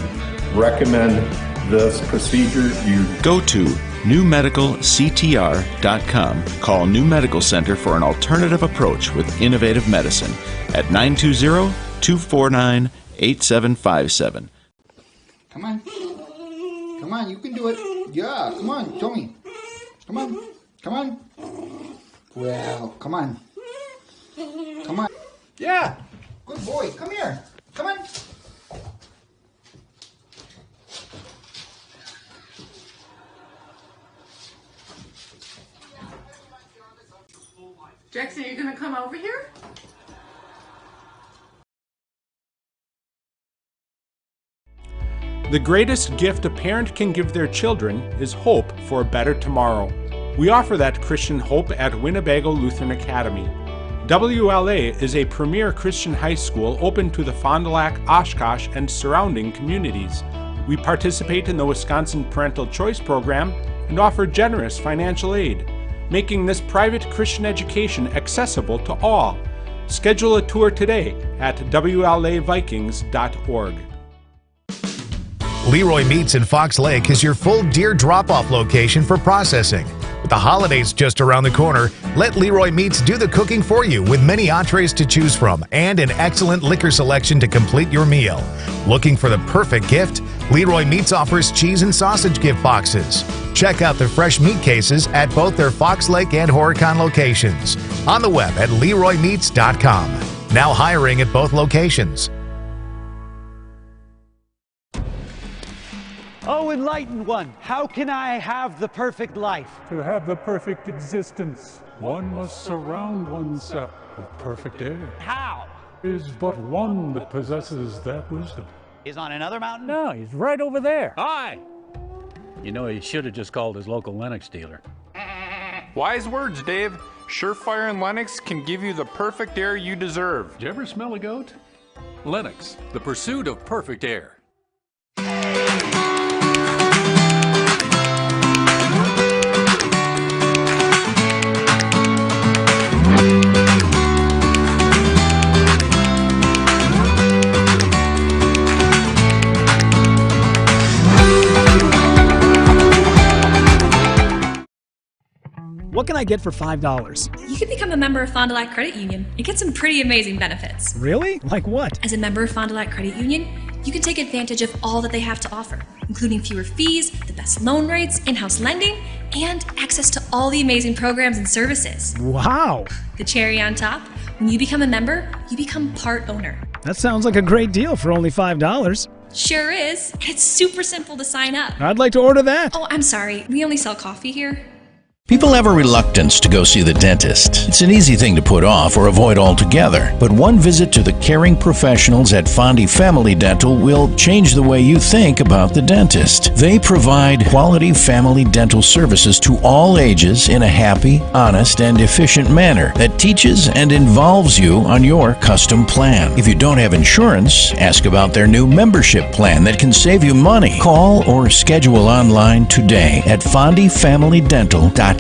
Speaker 1: recommend this procedure. You
Speaker 26: go to newmedicalctr.com. Call New Medical Center for an alternative approach with innovative medicine at 920-249-8757.
Speaker 3: Come on. Come on, you can do it. Yeah, come on, show me. Come on. Come on. Well, come on. Come on. Yeah. Good boy. Come here. Come on.
Speaker 5: Jackson, are you going to come over here?
Speaker 9: The greatest gift a parent can give their children is hope for a better tomorrow. We offer that Christian hope at Winnebago Lutheran Academy. WLA is a premier Christian high school open to the Fond du Lac, Oshkosh, and surrounding communities. We participate in the Wisconsin Parental Choice Program and offer generous financial aid, making this private Christian education accessible to all. Schedule a tour today at WLAVikings.org.
Speaker 15: Leroy Meats in Fox Lake is your full deer drop-off location for processing. With the holidays just around the corner, let Leroy Meats do the cooking for you with many entrees to choose from and an excellent liquor selection to complete your meal. Looking for the perfect gift? Leroy Meats offers cheese and sausage gift boxes. Check out the fresh meat cases at both their Fox Lake and Horicon locations. On the web at LeroyMeats.com. Now hiring at both locations.
Speaker 2: Oh, enlightened one, how can I have the perfect life?
Speaker 6: To have the perfect existence, one must surround oneself with perfect air.
Speaker 2: How?
Speaker 6: Is but one that possesses that wisdom.
Speaker 2: He's on another mountain?
Speaker 13: No, he's right over there.
Speaker 2: Hi!
Speaker 13: You know, he should have just called his local Lennox dealer.
Speaker 7: Wise words, Dave. Surefire and Lennox can give you the perfect air you deserve.
Speaker 17: Did you ever smell a goat? Lennox, the pursuit of perfect air.
Speaker 24: What can I get for $5?
Speaker 27: You can become a member of Fond du Lac Credit Union and get some pretty amazing benefits.
Speaker 24: Really? Like what?
Speaker 27: As a member of Fond du Lac Credit Union, you can take advantage of all that they have to offer, including fewer fees, the best loan rates, in-house lending, and access to all the amazing programs and services.
Speaker 24: Wow!
Speaker 27: The cherry on top, when you become a member, you become part owner.
Speaker 24: That sounds like a great deal for only $5.
Speaker 27: Sure is. And it's super simple to sign up.
Speaker 24: I'd like to order that.
Speaker 27: Oh, I'm sorry. We only sell coffee here.
Speaker 28: People have a reluctance to go see the dentist. It's an easy thing to put off or avoid altogether. But one visit to the caring professionals at Fondy Family Dental will change the way you think about the dentist. They provide quality family dental services to all ages in a happy, honest, and efficient manner that teaches and involves you on your custom plan. If you don't have insurance, ask about their new membership plan that can save you money. Call or schedule online today at fondyfamilydental.com.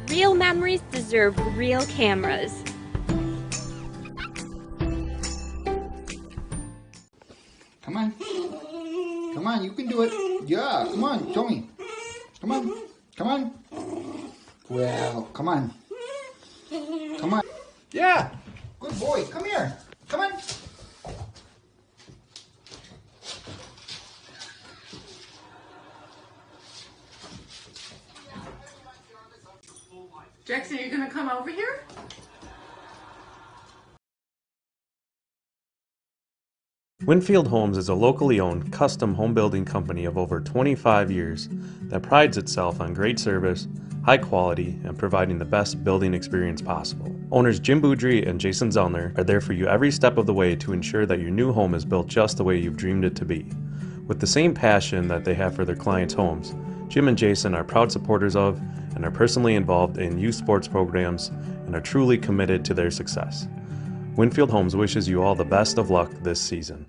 Speaker 30: Real memories deserve real cameras.
Speaker 3: Come on. Come on, you can do it. Yeah, come on, show me. Come on. Come on. Well, come on. Come on. Yeah. Good boy. Come here. Come on.
Speaker 4: Jackson, are you going to come over here?
Speaker 5: Winfield Homes is a locally owned, custom home building company of over 25 years that prides itself on great service, high quality, and providing the best building experience possible. Owners Jim Boudry and Jason Zellner are there for you every step of the way to ensure that your new home is built just the way you've dreamed it to be. With the same passion that they have for their clients' homes, Jim and Jason are proud supporters of and are personally involved in youth sports programs and are truly committed to their success. Winfield Homes wishes you all the best of luck this season.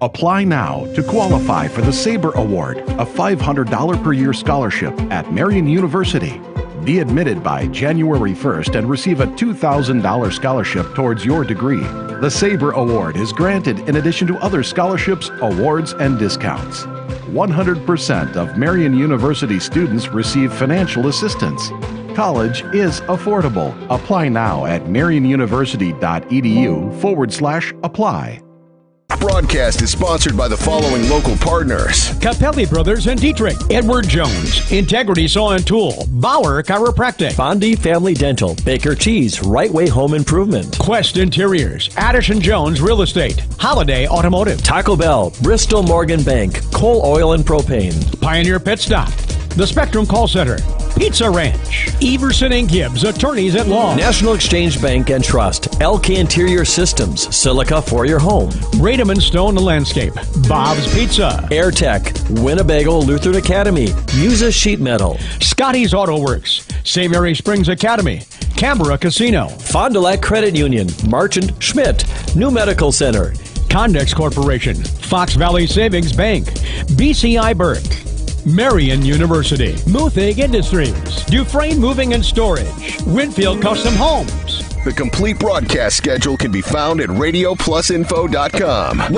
Speaker 8: Apply now to qualify for the Sabre Award, a $500 per year scholarship at Marian University. Be admitted by January 1st and receive a $2,000 scholarship towards your degree. The Sabre Award is granted in addition to other scholarships, awards, and discounts. 100% of Marian University students receive financial assistance. College is affordable. Apply now at marianuniversity.edu/apply.
Speaker 10: Broadcast is sponsored by the following local partners:
Speaker 11: Capelli Brothers and Dietrich, Edward Jones, Integrity Saw and Tool, Bauer Chiropractic,
Speaker 19: Fondi Family Dental, Baker Cheese, Right Way Home Improvement,
Speaker 11: Quest Interiors, Addison Jones Real Estate, Holiday Automotive,
Speaker 19: Taco Bell, Bristol Morgan Bank, Coal Oil and Propane,
Speaker 11: Pioneer Pit Stop, The Spectrum Call Center, Pizza Ranch, Everson and Gibbs, Attorneys at Law,
Speaker 19: National Exchange Bank and Trust, LK Interior Systems, Silica for your home,
Speaker 11: Radom and Stone Landscape, Bob's Pizza,
Speaker 19: AirTech, Winnebago Lutheran Academy, Musa Sheet Metal,
Speaker 11: Scotty's Auto Works, St. Mary Springs Academy, Canberra Casino,
Speaker 19: Fond du Lac Credit Union, Marchant Schmidt, New Medical Center,
Speaker 11: Condex Corporation, Fox Valley Savings Bank, BCI Burke, Marian University, Muthig Industries, Dufresne Moving and Storage, Winfield Custom Homes.
Speaker 10: The complete broadcast schedule can be found at RadioPlusInfo.com.